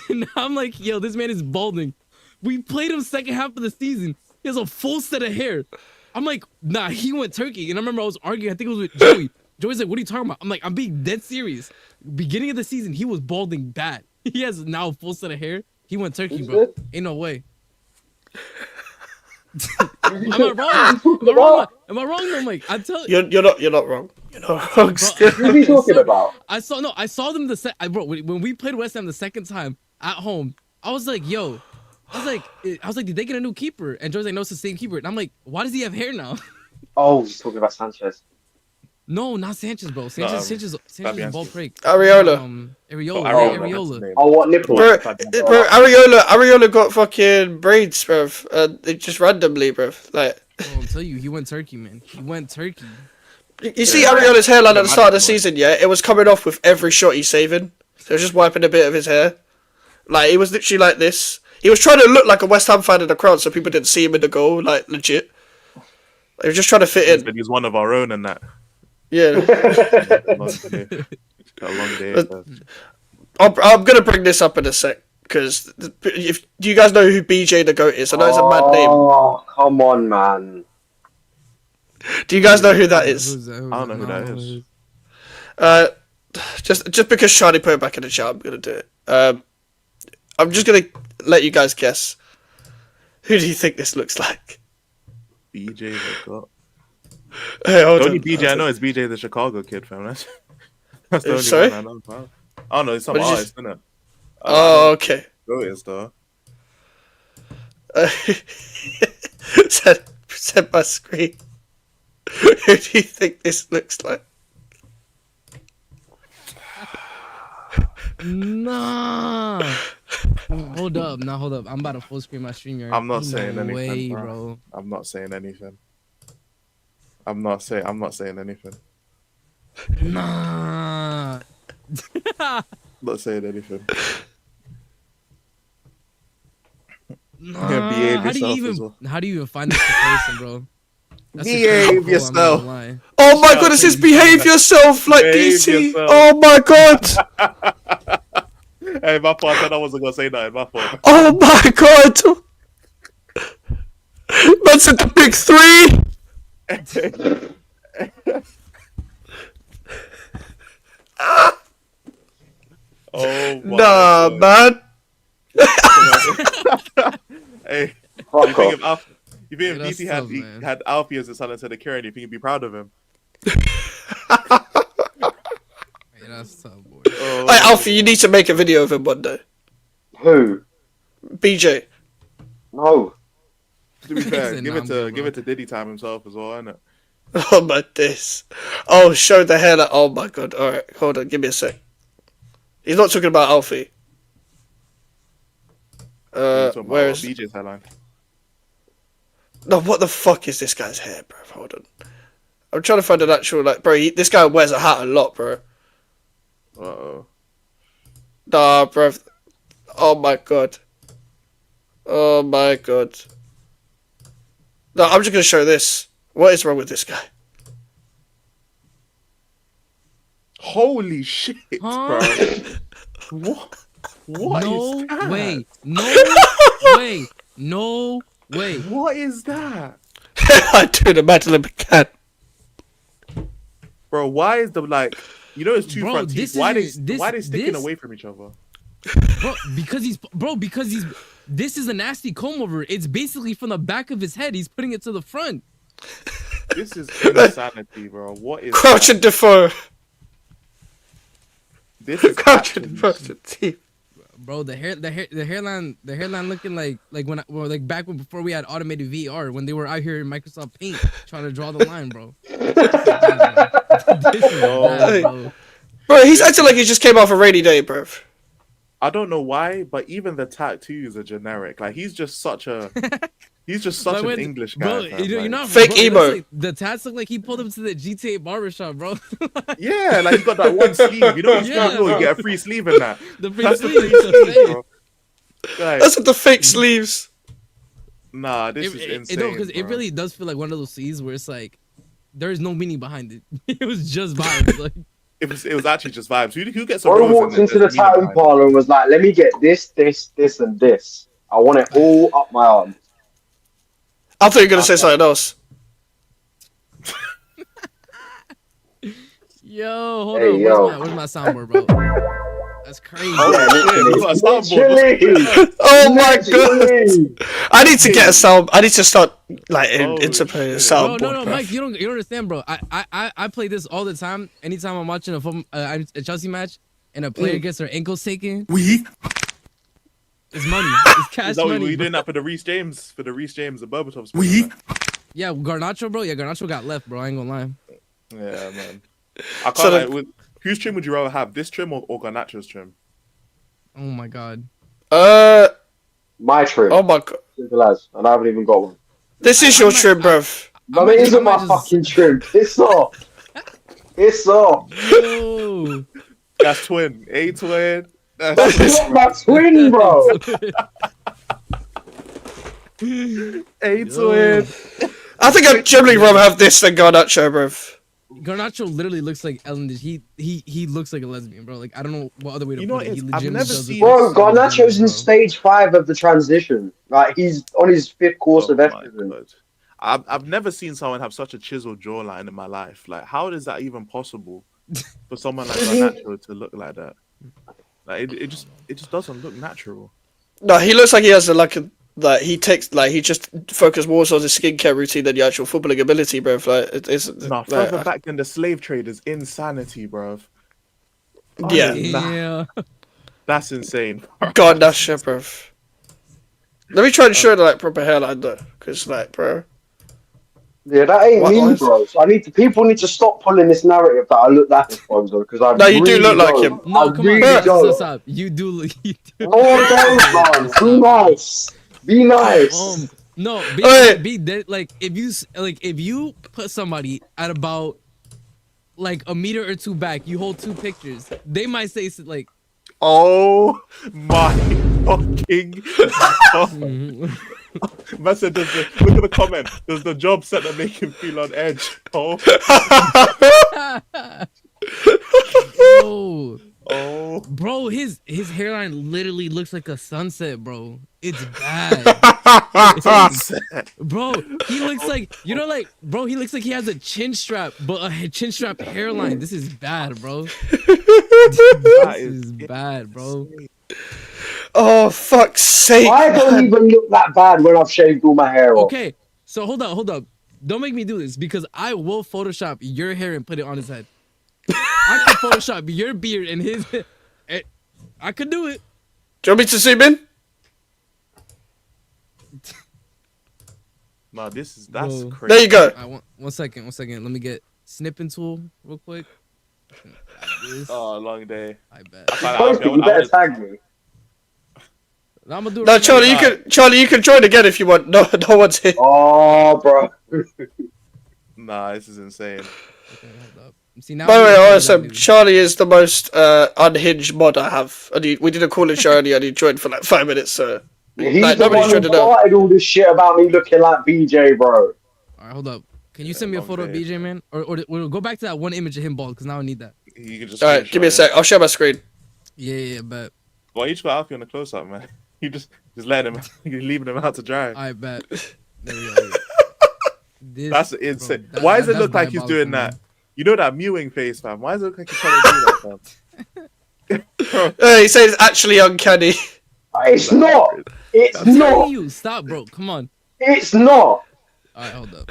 J: And I'm like, yo, this man is balding. We played him second half of the season. He has a full set of hair. I'm like, nah, he went turkey. And I remember I was arguing, I think it was with Joey. Joey's like, what are you talking about? I'm like, I'm being dead serious. Beginning of the season, he was balding bad. He has now a full set of hair. He went turkey, bro. Ain't no way. Am I wrong? Am I wrong? I'm like, I tell you.
A: You're not wrong. You're not wrong. Still.
B: Who are you talking about?
J: I saw them bro, when we played West Ham the second time at home, I was like, yo, I was like, did they get a new keeper? And George's like, no, it's the same keeper. And I'm like, why does he have hair now?
B: Oh, he's talking about Sanchez.
J: No, not Sanchez, bro. Sanchez is ball break.
A: Areola.
J: Areola.
B: Oh, what nipple?
A: Bro, Areola got fucking braids, bro. It just randomly, bro. Like.
J: I'm telling you, he went Turkey, man. He went Turkey.
A: You see Areola's hairline at the start of the season, yeah? It was coming off with every shot he's saving. So he was just wiping a bit of his hair. Like, he was literally like this. He was trying to look like a West Ham fan in the crowd so people didn't see him in the goal, like, legit. He was just trying to fit in.
G: He's one of our own and that.
A: Yeah.
G: Got a long day.
A: I'm going to bring this up in a sec. Because, do you guys know who BJ the GOAT is? I know it's a mad name.
B: Oh, come on, man.
A: Do you guys know who that is?
G: I don't know who that is.
A: Just because Charlie put it back in the chat, I'm going to do it. I'm just going to let you guys guess. Who do you think this looks like?
G: BJ the GOAT.
A: Hey, hold
G: the only
A: on.
G: BJ I know is BJ the Chicago kid, fam. That's the only
A: Sorry?
G: one I know, pal. I don't know, it's some artist, isn't it?
A: Oh, okay.
G: Go is though.
A: Send my screen. Who do you think this looks like?
J: Nah. Hold up. I'm about to full screen my stream.
G: I'm not saying anything,
J: way, bro.
G: I'm not saying anything. I'm not saying anything.
J: Nah.
G: Not saying anything.
J: Nah.
G: Yeah, behave
J: how do you even find this person, bro? That's
G: behave yourself.
A: Oh my god, it says behave yourself like
G: Behave
A: DC.
G: yourself.
A: Oh my god.
G: Hey, my fault. I said I wasn't gonna say that. My fault.
A: Oh my god. That's at the big three.
G: Oh my
A: nah,
G: God.
A: man.
G: Hey,
B: Fuck off.
G: you think
J: Yeah,
G: if DC had Alfie as his son instead of Kieran, you think he'd be proud of him?
J: Yeah, that's tough, boy.
G: Oh,
A: Hey, Alfie, you need to make a video of him one day.
B: Who?
A: BJ.
B: No.
G: to be fair,
J: Said,
G: give
J: "Nah,
G: it
J: I'm
G: to
J: good,
G: give
J: bro."
G: it to Diddy time himself as well, innit?
A: Oh my days. Oh, show the hair. Oh my god. Alright, hold on. Give me a sec. He's not talking about Alfie. Where is...
G: BJ's headline?
A: No, what the fuck is this guy's hair, bro? Hold on. I'm trying to find an actual, like, bro, this guy wears a hat a lot, bro.
G: Uh-oh.
A: Nah, bro. Oh my god. Oh my god. No, I'm just gonna show this. What is wrong with this guy?
G: Holy shit,
J: Huh?
G: bro. What
J: No
G: is that?
J: way. No way. No way.
G: What is that?
A: I do the Madeline McCann.
G: Bro, why is the, like, you know, it's two
J: Bro,
G: front
J: this
G: teeth. Why
J: isn't-
G: they
J: this-
G: sticking
J: this-
G: away from each other?
J: Because this is a nasty comb over. It's basically from the back of his head. He's putting it to the front.
G: This is insanity, bro. What is
A: Crouch
G: that?
A: and Defoe.
G: This is
A: Crouch and
G: actually-
A: Defoe teeth.
J: Bro, the hairline looking like back before we had automated VR when they were out here in Microsoft Paint trying to draw the line, bro. This is bad, bro.
A: Bro, he's acting like he just came off a rainy day, bro.
G: I don't know why, but even the tattoos are generic. Like, he's just such an English guy.
J: Bro,
G: fam.
J: you're
G: Like,
J: not
A: Fake
J: bro, it
A: emo.
J: looks like the tats look like he pulled him to the GTA barbershop, bro.
G: yeah, like he's got that one sleeve. You know, it's
J: Yeah,
G: you get a free sleeve in that.
J: The
G: That's the
J: free
G: free
J: sleeve.
G: sleeve, bro. Like,
A: That's what the fake sleeves.
G: nah, this is insane.
J: Because it
G: bro.
J: really does feel like one of those sleeves where it's like there's no meaning behind it. It was just vibes. Like,
G: It was actually just vibes. Who gets a
B: Bro
G: rose
B: walked
G: and
B: into the
G: there's meaning
B: tattoo
G: behind it?
B: parlor and was like, let me get this, and this. I want it all up my arm.
A: I thought you were gonna say something else.
J: yo, hold
B: Hey,
J: on,
B: yo.
J: where's my soundboard, bro? That's crazy.
G: Oh, shit, we got a soundboard.
B: Literally.
A: Oh my god!
B: Literally.
A: I need to get a sound. I need to start like into
G: shit.
A: a
J: Bro,
A: soundboard,
J: no,
A: bruv.
J: Mike, you don't understand, bro. I play this all the time. Anytime I'm watching a Chelsea match and a player gets their ankles taken, it's money. It's cash
G: Is that what
J: money.
G: you
J: Bro.
G: doing that for the Reece James, the Berbatov spin?
J: Yeah, Garnacho, bro. Yeah, Garnacho got left, bro. I ain't gonna lie.
G: Yeah, man. I can't
A: So
G: whose trim would you rather have? This trim or Garnacho's trim?
J: Oh my god.
B: My trim.
A: Oh my god.
B: Simple as. And I haven't even got one.
A: This is your trim, bruv.
B: But it isn't my fucking trim. Piss off. Piss off.
J: Yo.
G: That's twin. A twin.
B: That's not my twin, bro.
G: A twin.
A: I think I'd generally rather have this than Garnacho, bruv.
J: Garnacho literally looks like Ellen. He looks like a lesbian, bro. Like I don't know what other way to
G: You know
J: put it.
G: what
J: He
G: it is? I've
J: legitimately
G: never
J: does
G: seen-
J: look
B: Bro,
J: like a
B: Garnacho's in
J: bro.
B: stage 5 of the transition. Like, he's on his 5th course of
G: my
B: estrogen.
G: God. I've never seen someone have such a chiseled jawline in my life. Like, how is that even possible for someone like Garnacho to look like that? Like, it just doesn't look natural.
A: No, he looks like he has he just focused more on his skincare routine than the actual footballing ability, bruv. Like it's
G: No, further back than the slave trade is insanity, bruv.
A: Yeah.
J: Yeah.
G: That's insane.
A: Garnacho, bruv. Let me try and show the like proper hairline though, because like, bro.
B: Yeah, that ain't
A: What
B: me,
A: was-
B: bro. So people need to stop pulling this narrative that I look that Fonzo, because I
A: No, you do
B: really
A: look like
B: don't.
A: him.
J: No,
B: I
J: come on,
B: really
J: guys,
B: don't.
J: stop. You do look. You do.
B: Oh, don't, man. Be nice. Be nice.
J: No, like if you put somebody at about like a meter or two back, you hold two pictures, they might say like,
G: Oh my fucking God. Man said, look at the comment. Does the job set that make him feel on edge? Oh,
J: oh,
G: oh.
J: bro, his hairline literally looks like a sunset, bro. It's bad. Bro, he looks like, you know, like, bro, he looks like he has a chin strap, but a chin strap hairline. This is bad, bro. This is bad, bro.
A: Oh fuck's sake!
B: I don't
A: man.
B: even look that bad when I've shaved all my hair off.
J: Okay, so hold up. Don't make me do this because I will Photoshop your hair and put it on his head. I could Photoshop your beard and his. I could do it.
A: Do you want me to zoom in?
G: No, that's
J: Whoa.
G: crazy.
A: There you go.
J: One second. Let me get snipping tool real quick. Like this.
G: Oh, long day.
J: I bet.
B: Post it, you better tag me.
J: Now I'm gonna do it.
A: No,
J: right
A: Charlie, you can join again if you want. No one's here.
B: Oh, bro.
G: Nah, this is insane.
J: Okay, hold up. See, now
A: By the way,
J: I'm
A: awesome. Charlie is the most unhinged mod I have. And we did a call-in show earlier and he joined for like 5 minutes, so...
B: He's
A: Like,
B: the
A: nobody's
B: one who
A: joined it out.
B: started all this shit about me looking like BJ, bro.
J: All right, hold up. Can you send me a
G: long
J: photo of
G: day.
J: BJ, man? Or we'll go back to that one image of him bald because now I need that.
G: You can just
A: Alright, give me a sec. I'll share my screen.
J: Yeah, but
G: Why you just got Alfie on the close-up, man? You just let him. You're leaving him out to dry.
J: I bet. There we go. This,
G: That's insane.
J: bro,
G: Why does it
J: that's
G: look like he's doing
J: diabolical,
G: that? You know that mewing face, fam. Why does it look like he's trying to do that, fam?
A: He says actually uncanny.
B: It's not. It's
J: man. I'm telling
B: not.
J: you, stop, bro. Come on.
B: It's not.
J: All right, hold up.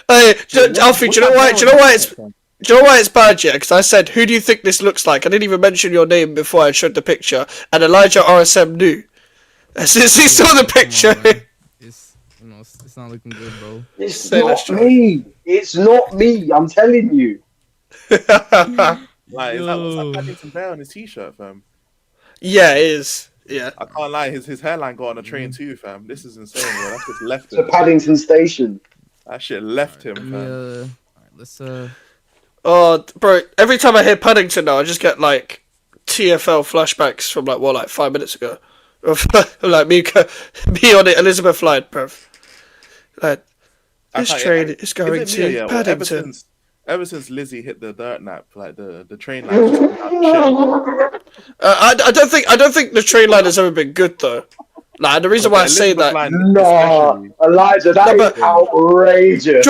A: Hey, Alfie, do you know why? Do you know why it's? Do you know why it's bad, yeah? Because I said, who do you think this looks like? I didn't even mention your name before I showed the picture, and Elijah RSM knew. Since he saw the picture.
J: Come on, man. It's not looking good, bro.
B: It's
A: Say less,
B: not me. It's not me. I'm telling you.
G: Like, is that what's
J: Yo.
G: that Paddington Bear on his t-shirt, fam?
A: Yeah, it is. Yeah.
G: I can't lie, his hairline got on a train too, fam. This is insane, bro. That shit left
B: To
G: him.
B: Paddington Station.
G: That shit left him,
J: Let me,
G: fam.
J: all right, let's
A: Oh, bro, every time I hear Paddington now, I just get, like, TFL flashbacks from, like 5 minutes ago. Of, like, me on it, Elizabeth line, bro. Like, this train is going
G: Is it me,
A: to
G: yeah? Well,
A: Paddington.
G: ever since Lizzie hit the dirt nap, like the train line just went out shit.
A: I don't think the train line has ever been good though. Nah, the reason why I say
G: Elizabeth
A: that.
G: line
B: No,
G: especially.
B: Elijah, that
A: No,
B: is
A: but-
B: outrageous.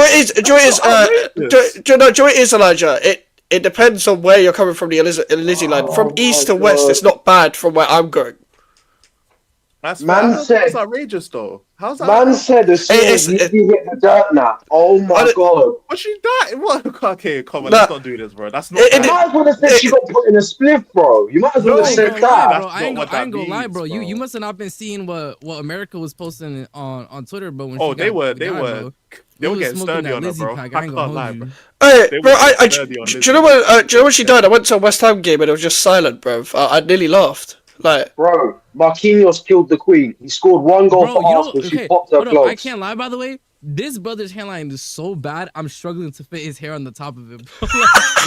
A: Joy is Elijah. It depends on where you're coming from the Lizzie line. From east to
B: my
A: west,
B: God.
A: it's not bad from where I'm going.
G: That's
B: Man
G: that's
B: said-
G: outrageous though. How's that?
B: Man said as soon as you hit the dirt now. Oh my god.
G: But she died. What? Okay, come on,
A: Nah.
G: let's not do this, bro. That's not.
B: You might as well have said she got put in a spliff, bro. You might as well have said
J: Lie,
B: that.
J: bro. I ain't gonna lie, bro. You must have not been seeing what America was posting on Twitter, bro. When
G: they were
J: getting
G: sturdy on her, bro.
J: Pack.
G: I can't lie, bro.
A: Hey, bro, do you know what? Do you know when she died? I went to a West Ham game and it was just silent, bro. I nearly laughed. Like,
B: bro, Marquinhos killed the queen. He scored one goal for Arsenal. She popped her clothes.
J: I can't lie, by the way. This brother's hairline is so bad. I'm struggling to fit his hair on the top of it, bro.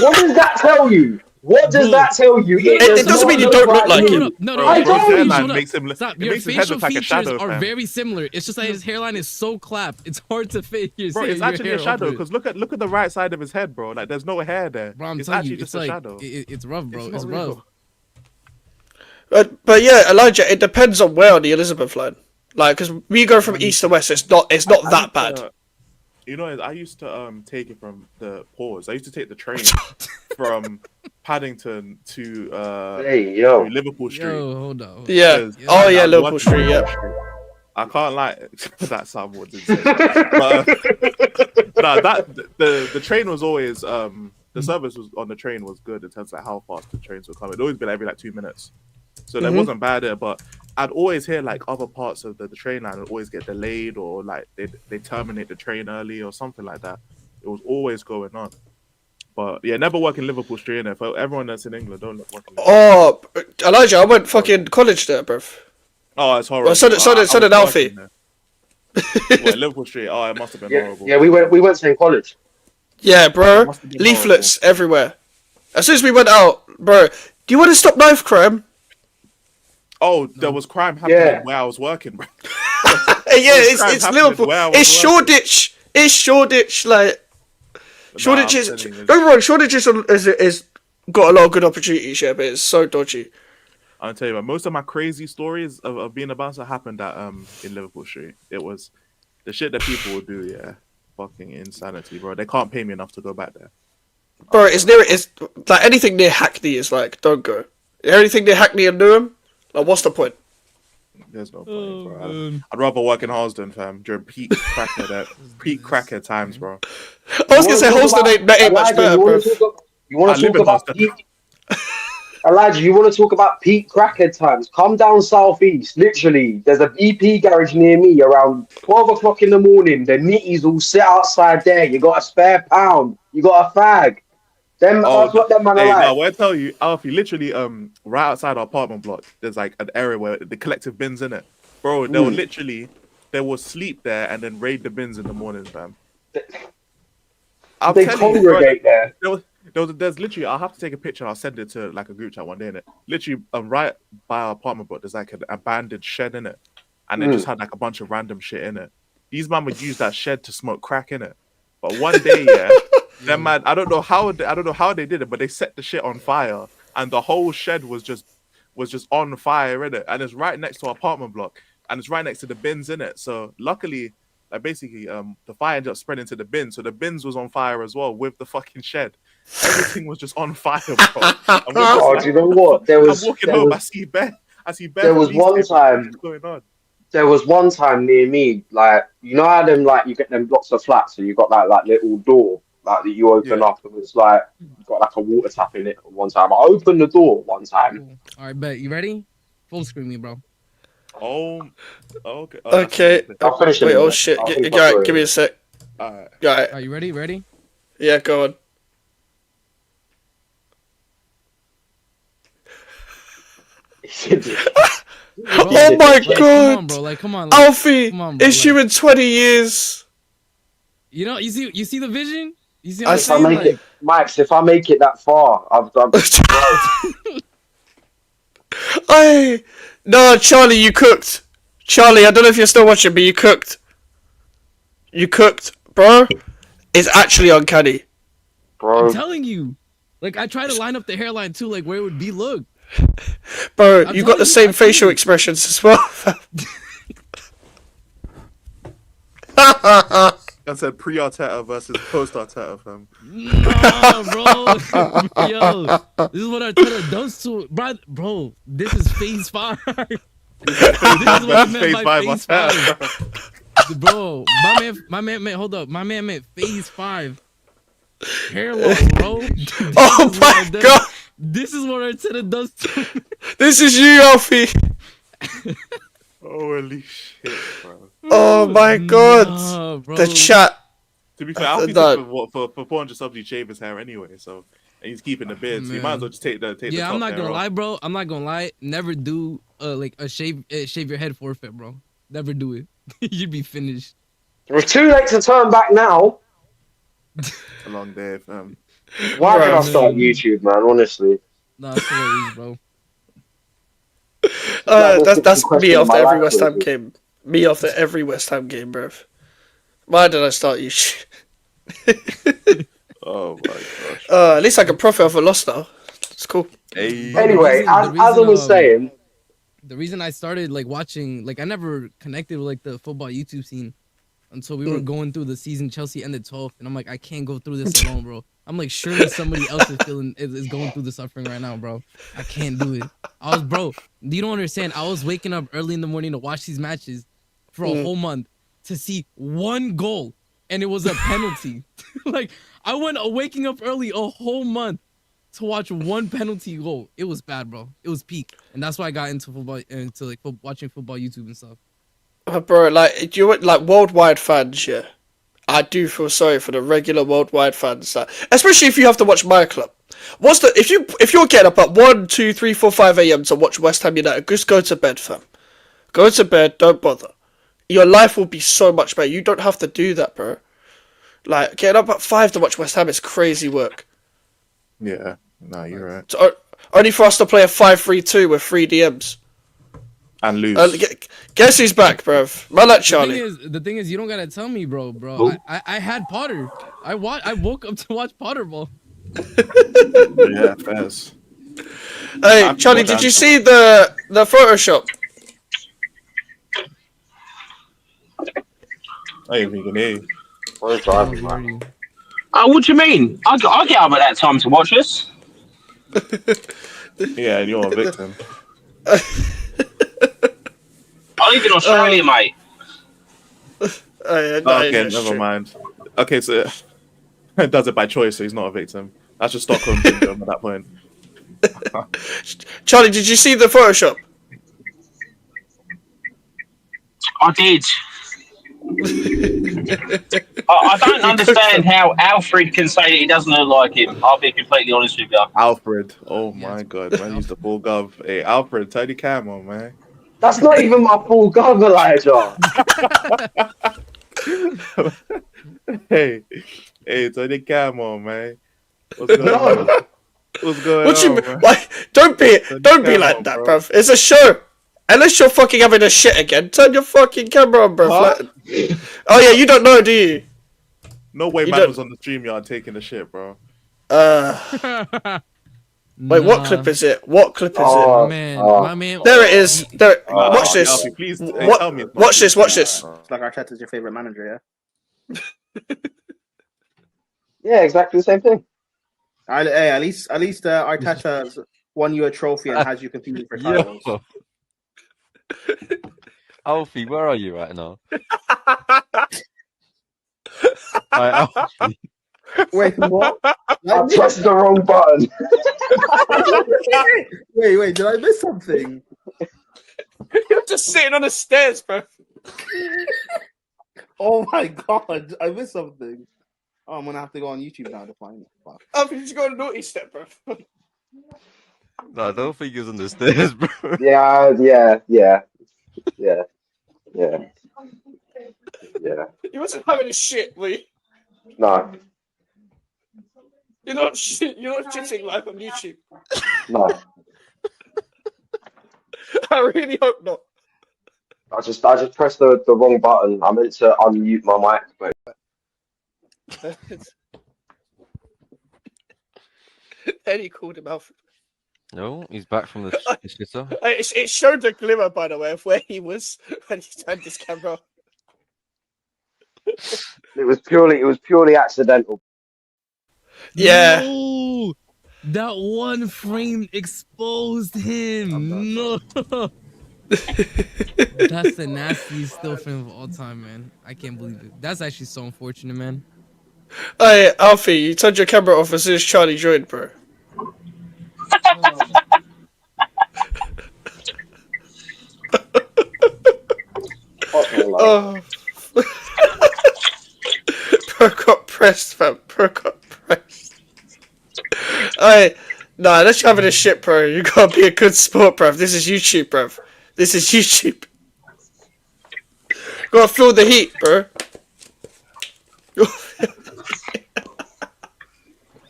B: What does that tell you? What does that tell you?
A: It doesn't mean you don't look like him.
J: No.
B: I don't.
J: Your facial features are very similar. It's just that his hairline is so clapped. It's hard to fit your
G: Bro, it's actually
J: hair
G: a shadow because look at the right side of his head, bro. Like there's no hair there.
J: Bro, I'm
G: it's
J: telling
G: actually
J: you,
G: just
J: it's
G: a
J: like,
G: shadow.
J: It's rough, bro. It's
G: real.
J: rough.
A: But yeah, Elijah, it depends on where on the Elizabeth line. Like, because we go from east to west, it's not that bad.
G: You know, I used to take it from the pause. I used to take the train from Paddington to to Liverpool Street.
J: Yo, hold on.
A: Yeah. Oh yeah, Liverpool Street. Yeah.
G: I can't lie. That sound was insane. But the train was always the service was on the train was good in terms of how fast the trains were coming. It'd always been every like 2 minutes, so that wasn't bad there. But I'd always hear like other parts of the train line would always get delayed or like they terminate the train early or something like that. It was always going on. But yeah, never work in Liverpool Street. And for everyone that's in England, don't work in Liverpool.
A: Oh, Elijah, I went fucking college there, bruv.
G: Oh, it's horrible.
A: Well, so did Alfie.
G: What, Liverpool Street? Oh, it must have been horrible.
B: Yeah, we went to the same college.
A: Yeah, bro. Leaflets everywhere. As soon as we went out, bro, do you want to stop knife crime?
G: Oh, there was crime happening where I was working, bro.
A: It's Liverpool. It's Shoreditch. It's Shoreditch. Like Shoreditch is. Don't get me wrong. Shoreditch is got a lot of good opportunities here, but it's so dodgy.
G: I'll tell you, most of my crazy stories of being a bouncer happened at in Liverpool Street. It was the shit that people would do. Yeah, fucking insanity, bro. They can't pay me enough to go back there.
A: Bro, it's like anything near Hackney is like, don't go. Anything near Hackney and Newham, like, what's the point?
G: There's no point, bro. I'd rather work in Halsden, fam, during peak cracker times, bro.
A: I was gonna say Halsden ain't much better, bro.
B: You want to talk about peak? Elijah, you want to talk about peak cracker times? Come down southeast. Literally, there's a BP garage near me around 12 o'clock in the morning. The nitties all sit outside there. You got a spare pound. You got a fag. That's what them man are like.
G: No, I tell you, Alfie, literally, right outside our apartment block, there's like an area where the collective bins in it, bro. They will sleep there and then raid the bins in the morning, fam.
B: They congregate there.
G: There's literally, I'll have to take a picture and I'll send it to like a group chat one day, innit? Literally, right by our apartment block, there's like an abandoned shed in it, and it just had like a bunch of random shit in it. These man would use that shed to smoke crack in it. But one day, them man, I don't know how they did it, but they set the shit on fire, and the whole shed was just on fire in it, and it's right next to our apartment block, and it's right next to the bins in it. So luckily, like basically, the fire ended up spreading to the bins, so the bins was on fire as well with the fucking shed. Everything was just on fire, bro.
B: Oh, do you know what?
G: I'm walking home. I see Ben.
B: There was one time.
G: Going on.
B: There was one time near me, like, you know how them, like, you get them blocks of flats and you got that like little door like that you open up and it's like you've got like a water tap in it. One time I opened the door one time.
J: All right, bet. You ready? Full screen me, bro.
G: Oh, okay.
A: Okay.
B: I'll finish it.
A: Wait, oh shit. Alright, give me a sec.
G: Alright.
A: Alright.
J: Are you ready? Ready?
A: Yeah, go on.
J: Bro,
A: oh my god!
J: Come on, bro. Like, come on. Like,
A: Alfie,
J: come on, bro.
A: it's you in 20 years.
J: You know, you see the vision? You see
B: If I make it, Max, if I make it that far, I've done.
A: No, Charlie, you cooked. Charlie, I don't know if you're still watching, but you cooked. You cooked, bro. It's actually uncanny.
B: Bro.
J: I'm telling you. Like, I tried to line up the hairline too, like where it would be. Look.
A: Bro, you got the same facial expressions as well.
G: I said pre-Arteta versus post-Arteta, fam.
J: No, bro. Yo, this is what Arteta does to bro. This is phase 5. This is what I meant
G: Phase
J: by
G: 5
J: phase
G: myself.
J: 5. Bro, my man meant, hold up. My man meant phase 5. Hair loss, bro.
A: Oh my god!
J: This is what Arteta does to me.
A: This is you, Alfie!
G: Holy shit, bro.
A: Oh my god!
J: Nah, bro.
A: The chat.
G: To be fair, Alfie said for 400 subs, you shave his hair anyway, so and he's keeping the beard, so you might as well just take the
J: Yeah,
G: top
J: I'm not
G: hair
J: gonna
G: off.
J: lie, bro. I'm not gonna lie. Never do like a shave your head forfeit, bro. Never do it. You'd be finished.
B: It's too late to turn back now.
G: A long day, fam.
B: Why
A: Bro,
B: did I start YouTube, man? Honestly.
J: Nah, it's hilarious, bro.
A: That's me after every West Ham
B: choices.
A: game. Me after every West Ham game, bruv. Why did I start YouTube?
G: Oh my gosh.
A: At least I can profit off a loss now. It's cool.
G: Hey.
B: Anyway,
J: The reason,
B: as I was saying,
J: the reason I started like watching, like I never connected with like the football YouTube scene until we were going through the season. Chelsea ended 12th, and I'm like, I can't go through this alone, bro. I'm like, surely somebody else is going through the suffering right now, bro. I can't do it. Bro, you don't understand. I was waking up early in the morning to watch these matches for a whole month to see one goal, and it was a penalty. Like I went waking up early a whole month to watch one penalty goal. It was bad, bro. It was peak, and that's why I got into football, into like watching football YouTube and stuff.
A: Bro, like you like worldwide fans, yeah. I do feel sorry for the regular worldwide fans, that, especially if you have to watch my club. If you're getting up at 1, 2, 3, 4, 5 a.m. to watch West Ham United, just go to bed, fam. Go to bed. Don't bother. Your life will be so much better. You don't have to do that, bro. Like getting up at 5 to watch West Ham is crazy work.
G: Yeah, no, you're right.
A: So, only for us to play a 5-3-2 with 3 DMs.
G: And lose.
A: Guess who's back, bruv? Man like Charlie.
J: The thing is, you don't gotta tell me, bro. I had Potter. I woke up to watch Potter, bro.
G: Yeah, fairs.
A: Hey, Charlie, did you see the Photoshop?
G: I ain't even hear you.
B: where's driving, man?
E: What do you mean? I get up at that time to watch this.
G: Yeah, you're a victim.
E: I live in Australia, mate.
G: Okay, never mind. Okay, so it does it by choice, so he's not a victim. That's just Stockholm syndrome at that point.
A: Charlie, did you see the Photoshop?
E: I did. I don't understand how Alfred can say that he doesn't look like him. I'll be completely honest with you.
G: Alfred, oh my god, man, he's the full gov. Hey, Alfred, turn your cam on, man.
B: That's not even my full gun, Elijah.
G: Hey, turn your cam on, man. What's going on? What's going
A: What
G: on,
A: you
G: man?
A: why? Don't be
G: Turn
A: like
G: on,
A: that,
G: bro.
A: bruv. It's a show. Unless you're fucking having a shit again, turn your fucking camera on, bruv.
G: Huh?
A: Like, oh yeah, you don't know, do you?
G: No way,
A: You
G: man
A: don't-
G: was on the stream yard taking the shit, bro.
A: Wait, what clip is it? What clip is
B: Oh,
J: My man.
A: There it is. There. Watch this.
G: Alfie, please, hey,
A: What-
G: tell me. it's not
A: Watch this.
G: true.
A: Watch this.
K: It's like Arteta's your favorite manager, yeah?
B: Yeah, exactly the same thing.
K: Hey, at least Arteta's won you a trophy and has you competing for titles.
C: Yo. Alfie, where are you right now? Hi, Alfie.
K: Wait, what?
B: I pressed the wrong button.
K: wait, did I miss something?
A: You're just sitting on the stairs, bruv.
K: Oh my god, I missed something. Oh, I'm gonna have to go on YouTube now to find it. Fuck.
A: Oh, you just got a naughty step, bruv.
C: No, I don't think he was on the stairs, bro.
B: Yeah.
A: You wasn't having a shit, were you?
B: No.
A: You're not shitting live on YouTube.
B: No.
A: I really hope not.
B: I just pressed the wrong button. I meant to unmute my mic, but
A: Then he called him Alfred.
C: No, he's back from the shitter.
A: It showed the glimmer, by the way, of where he was when he turned his camera on.
B: it was purely accidental.
A: Yeah.
J: No, that one frame exposed him. No. That's the nastiest still frame of all time, man. I can't believe it. That's actually so unfortunate, man.
A: Hey, Alfie, you turned your camera off as soon as Charlie joined, bro. Oh. Bro got pressed, fam. Bro got pressed. Hey, nah, let's have this shit, bro. You gotta be a good sport, bruv. This is YouTube, bruv. This is YouTube. Gotta feel the heat, bro.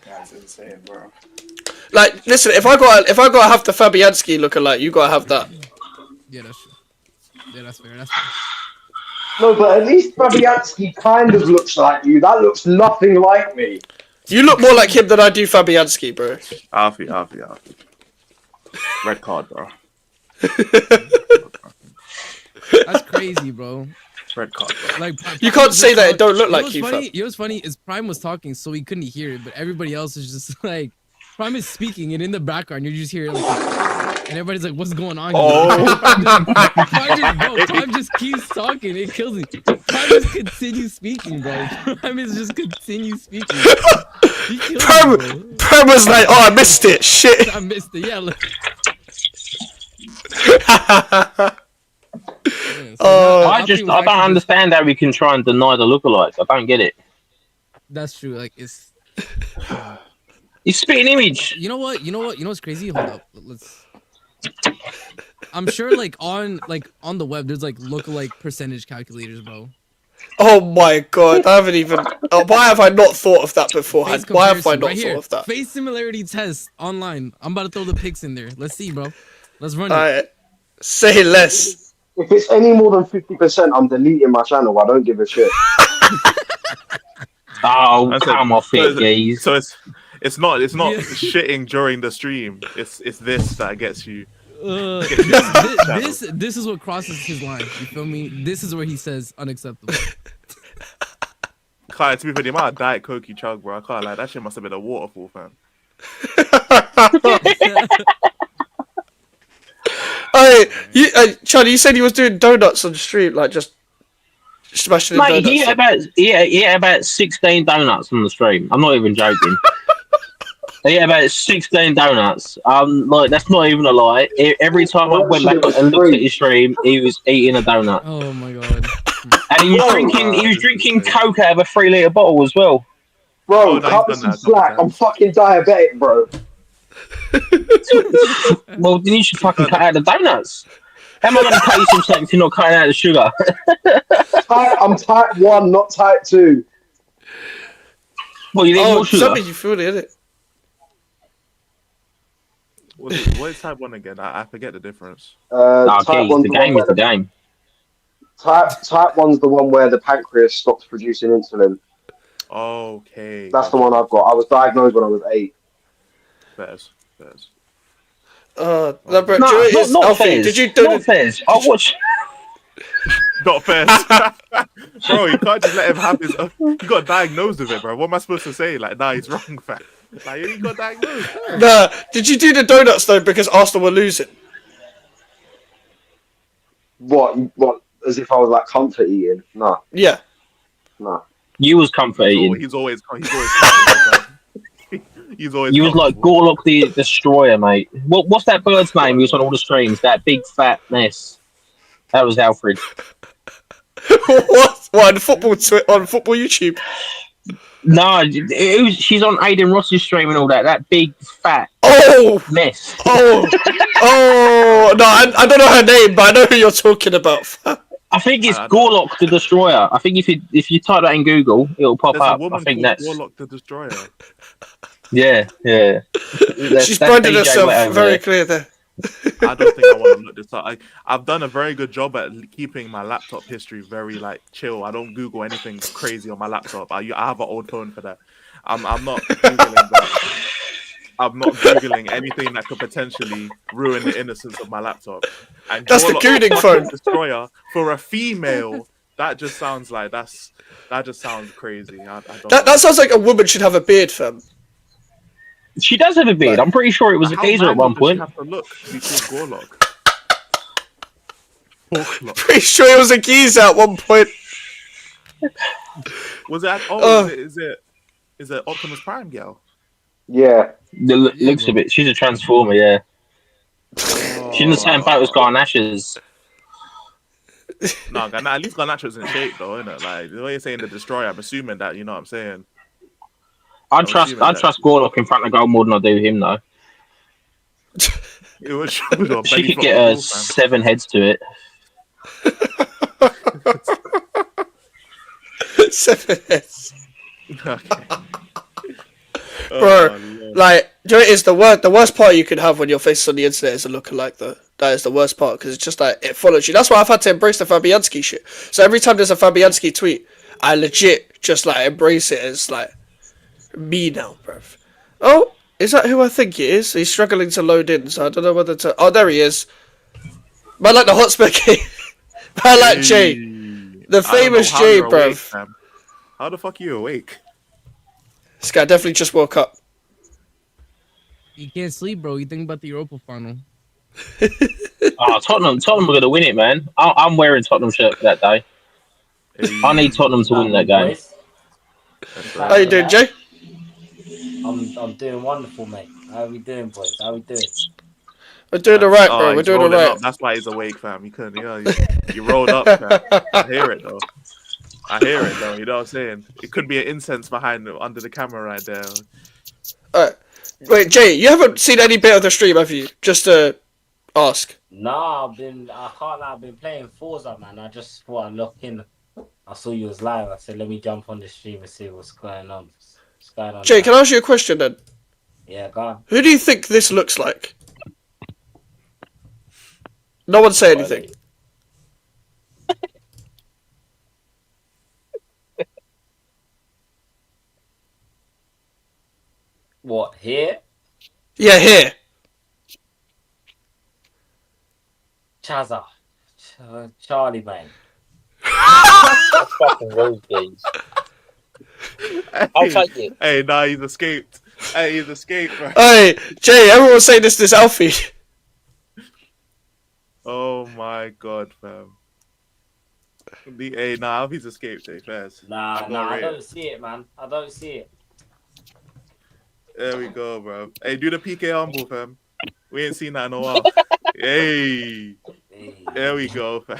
B: That's insane, bro.
A: Like, listen, if I gotta have the Fabianski lookalike, you gotta have that.
J: Yeah, that's true. Yeah, that's fair. That's fair.
B: No, but at least Fabianski kind of looks like you. That looks nothing like me.
A: You look more like him than I do Fabianski, bro.
G: Alfie. Red card, bro.
J: That's crazy, bro.
G: Red card, bro.
J: Like,
A: You can't say that it don't look like you,
J: funny?
A: fam.
J: You know what's funny is Prime was talking, so he couldn't hear it, but everybody else is just like, Prime is speaking, and in the background, you just hear like, and everybody's like, "What's going on?"
G: Oh.
J: Prime just keeps talking. It kills me. Prime just continues speaking, bro. Prime is just continue speaking. He kills me, bro.
A: Prem was like, "Oh, I missed it. Shit."
J: I missed it. Yeah. Look.
E: I don't understand how we can try and deny the lookalikes. I don't get it.
J: That's true. Like it's
E: spitting image.
J: You know what? You know what's crazy? Hold up. Let's. I'm sure like on the web there's like lookalike percentage calculators, bro.
A: Oh my god, I haven't even. Why have I not thought of that beforehand? Why have I not
J: right
A: thought of that?
J: Face similarity test online. I'm about to throw the pics in there. Let's see, bro. Let's run
A: it. Say less.
B: If it's any more than 50%, I'm deleting my channel. I don't give a shit.
E: Oh, come off it, guys.
G: So it's not shitting during the stream. It's this that gets you.
J: This is what crosses his line. You feel me? This is where he says unacceptable.
G: Kai, to be fair, the amount of Diet Coke you chug, bro, I can't lie. That shit must have been a waterfall, fam.
A: Charlie, you said he was doing donuts on the street, like just smashing
E: Mate,
A: donuts.
E: he had about 16 donuts on the stream. I'm not even joking. He had about 16 donuts. Like that's not even a lie. Every time I went back and looked at his stream, he was eating a donut.
J: Oh my god!
E: And he was drinking Coke out of a 3-litre bottle as well.
B: Bro, cut me some slack. I'm fucking diabetic, bro.
E: Well, then you should fucking cut out the donuts. How am I going to cut you some slack if you're not cutting out the sugar?
B: I'm type 1, not type 2.
E: Well, you need more sugar.
A: Something you feel it, innit?
G: What is type 1 again? I forget the difference.
B: Type
E: the game is the game.
B: Type 1's the one where the pancreas stops producing insulin.
G: Okay.
B: That's the one I've got. I was diagnosed when I was 8.
G: Fairs.
A: Not
E: Fairs.
A: Did you do
E: not Fairs. I watch.
G: Not Fairs. Bro, you can't just let him have his. You got diagnosed with it, bro. What am I supposed to say? Like, nah, he's wrong, fam. Like, you got diagnosed.
A: Nah, did you do the donuts though because Arsenal were losing?
B: What? As if I was like comfort eating? Nah.
A: Yeah.
B: Nah.
E: You was comfort eating.
G: He's always He's always.
E: You was like Gorlock the Destroyer, mate. What's that bird's name? He was on all the streams. That big fat mess. That was Alfred.
A: What on football YouTube?
E: No, she's on Aiden Ross's stream and all that. That big fat mess.
A: No, I don't know her name, but I know who you're talking about.
E: I think it's Gorlock the Destroyer. I think if you type that in Google, it'll pop up.
G: I think that's Gorlock the Destroyer.
E: Yeah.
A: She's branded herself very clear there.
G: I don't think I want to look this up. I've done a very good job at keeping my laptop history very chill. I don't Google anything crazy on my laptop. I have an old phone for that. I'm not Googling that. I'm not Googling anything that could potentially ruin the innocence of my laptop. And
A: that's the gooning phone.
G: Destroyer for a female. That just sounds like that just sounds crazy.
A: That sounds like a woman should have a beard, fam.
E: She does have a beard. I'm pretty sure it was a geezer at one point.
G: Have to look. She called Gorlock.
A: Pretty sure he was a geezer at one point.
G: Was it? Oh, is it Optimus Prime girl?
B: Yeah.
E: Looks a bit. She's a transformer. Yeah. She's in the same boat as Garnash's.
G: No, at least Garnacho's in shape though, isn't it? Like the way you're saying the destroyer, I'm assuming that you know what I'm saying.
E: I'd trust Warlock in front of goal more than I do him though.
G: It was
E: she could get 7 heads to it.
A: 7 heads.
G: Okay.
A: Bro, like, do you know what it is? The worst part you can have when your face is on the internet is a lookalike, though. That is the worst part, because it's just like, it follows you. That's why I've had to embrace the Fabianski shit. So every time there's a Fabianski tweet, I legit just, like, embrace it as, like, me now, bruv. Oh, is that who I think it is? He's struggling to load in, so I don't know whether to... Oh, there he is. Man, like the Hotspur King. Man, like Jay. The famous Jay, bruv.
G: How the fuck are you awake?
A: This guy definitely just woke up.
J: You can't sleep, bro. You think about the Europa final.
E: Tottenham are going to win it, man. I'm wearing Tottenham shirt for that day. I need Tottenham to win that game.
A: How you doing, Jay?
L: I'm doing wonderful, mate. How are we doing, boys? How are we doing?
A: We're doing alright, bro. We're doing alright.
G: That's why he's awake, fam. You couldn't, you rolled up, fam. I hear it, though. You know what I'm saying? It could be an incense under the camera right there.
A: Wait, Jay, you haven't seen any bit of the stream, have you? Just to ask.
L: Nah, I can't lie, I've been playing Forza, man. I just thought I'd look in. I saw you was live. I said, let me jump on the stream and see what's going on.
A: Jay, can I ask you a question then?
L: Yeah, go on.
A: Who do you think this looks like? No one say anything.
L: What, here?
A: Yeah, here.
L: Chazza. Charlie, man.
E: That's fucking rude, games. I'll take it.
G: Hey, nah, he's escaped. Bro.
A: Hey, Jay, everyone's saying this Alfie.
G: Oh my god, fam. Hey, nah, Alfie's escaped, Jay, first.
L: Nah, I don't see it, man. I don't see it.
G: There we go, bro. Hey, do the PK humble, fam. We ain't seen that in a while. Hey. There we go, fam.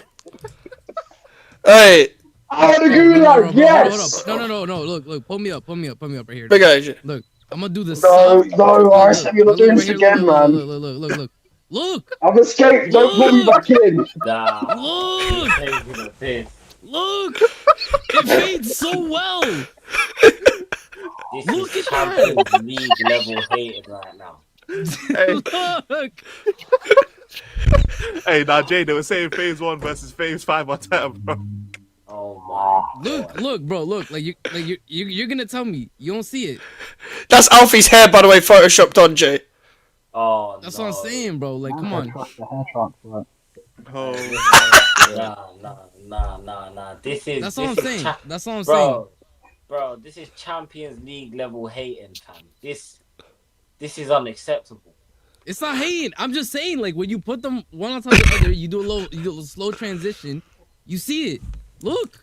A: Hey.
B: I want to go yes.
J: No. Look. Pull me up right here.
A: Big Asian.
J: Look, I'm gonna do this.
B: No, RSM, you're not doing this again, man.
J: Look.
B: I've escaped. Don't pull me back in.
L: Nah.
J: Look. It fades so well.
L: This
J: look
L: is
J: at
L: Champions
J: that.
L: League level hated right now.
J: Look.
G: Hey, now Jay, they were saying phase 1 versus phase 5 on time, bro.
L: Oh my.
J: Look, bro. Look, you're gonna tell me you don't see it.
A: That's Alfie's hair, by the way, photoshopped on, Jay.
L: Oh,
J: that's what I'm saying, bro. Like, come on.
L: Nah. This is.
J: That's what I'm saying. That's what I'm
L: bro,
J: saying.
L: Bro, this is Champions League level hating, fam. This is unacceptable.
J: It's not hating. I'm just saying, like, when you put them one on top of the other, you do a slow transition. You see it. Look.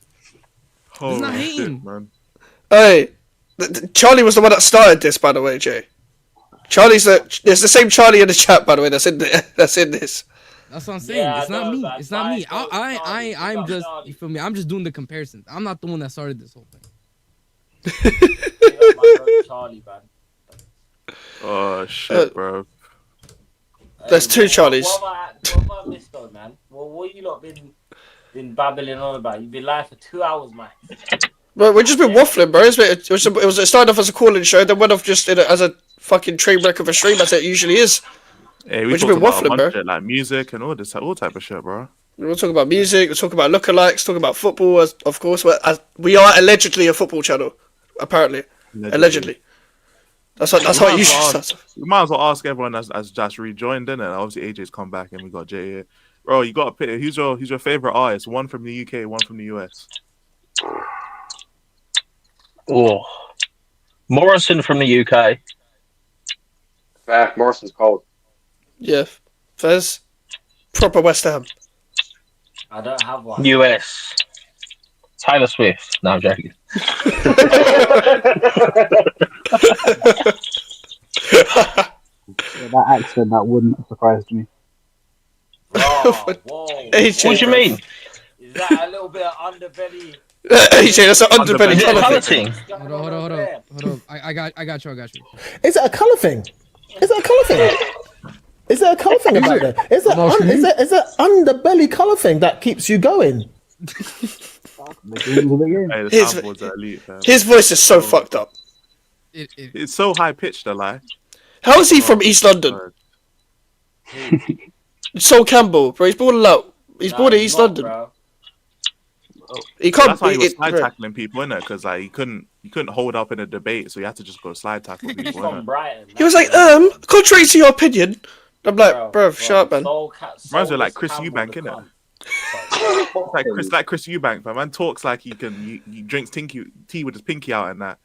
J: It's not hating,
G: shit, man.
A: Hey, Charlie was the one that started this, by the way, Jay. There's the same Charlie in the chat, by the way. That's in this.
J: That's what I'm saying.
L: Yeah,
J: it's not me.
L: man.
J: It's not me.
L: Charlie,
J: I'm just. You feel me? I'm just doing the comparison. I'm not the one that started this whole thing.
L: Charlie, man.
G: Oh shit, bro.
A: There's two Charlies.
L: What about this though, man? Well, what you lot been babbling on about? You've been live for 2 hours, man.
A: Bro, we've just been waffling, bro. It started off as a call-in show, then went off just as a fucking train wreck of a stream, as it usually is.
G: Hey, we
A: We've
G: talked
A: been
G: about
A: waffling,
G: a bunch
A: bro.
G: of, like music and all type of shit, bro.
A: We'll talk about music, we'll talk about lookalikes, talk about football, of course. We are allegedly a football channel, apparently. Allegedly. That's how it usually starts.
G: We might as well ask everyone as just rejoined in it. Obviously, AJ's come back and we got Jay here. Bro, you got to pick. Who's your favorite artist? One from the UK, one from the US.
E: Oh, Morrison from the UK.
B: Morrison's cold.
A: Yeah. Fez. Proper West Ham.
L: I don't have one.
E: US. Taylor Swift. No, I'm joking.
H: Yeah, that accent, that wouldn't have surprised me.
L: Whoa.
A: AJ,
E: What do you mean?
L: Is that a little bit of underbelly?
A: AJ, that's an underbelly
E: Is it a
A: colour
E: colour
A: thing.
E: thing?
J: Hold on. I got you.
M: Is it a colour thing? Is it a colour thing? Is there a colour thing about it? Is it underbelly colour thing that keeps you going?
A: His voice is so fucked up.
G: It's so high pitched, a lie.
A: How is he from East London? Sol Campbell, bro. He's born in East London.
L: Bro.
A: He can't.
G: That's why he was slide tackling people, innit? Because like he couldn't hold up in a debate, so you had to just go slide tackle people.
L: He's from Brighton.
A: He was like, contrary to your opinion. I'm like, bro, shut up, man.
G: Reminds me of like Chris Eubank, innit? like Chris Eubank, man. Man talks like he drinks tea with his pinky out and that.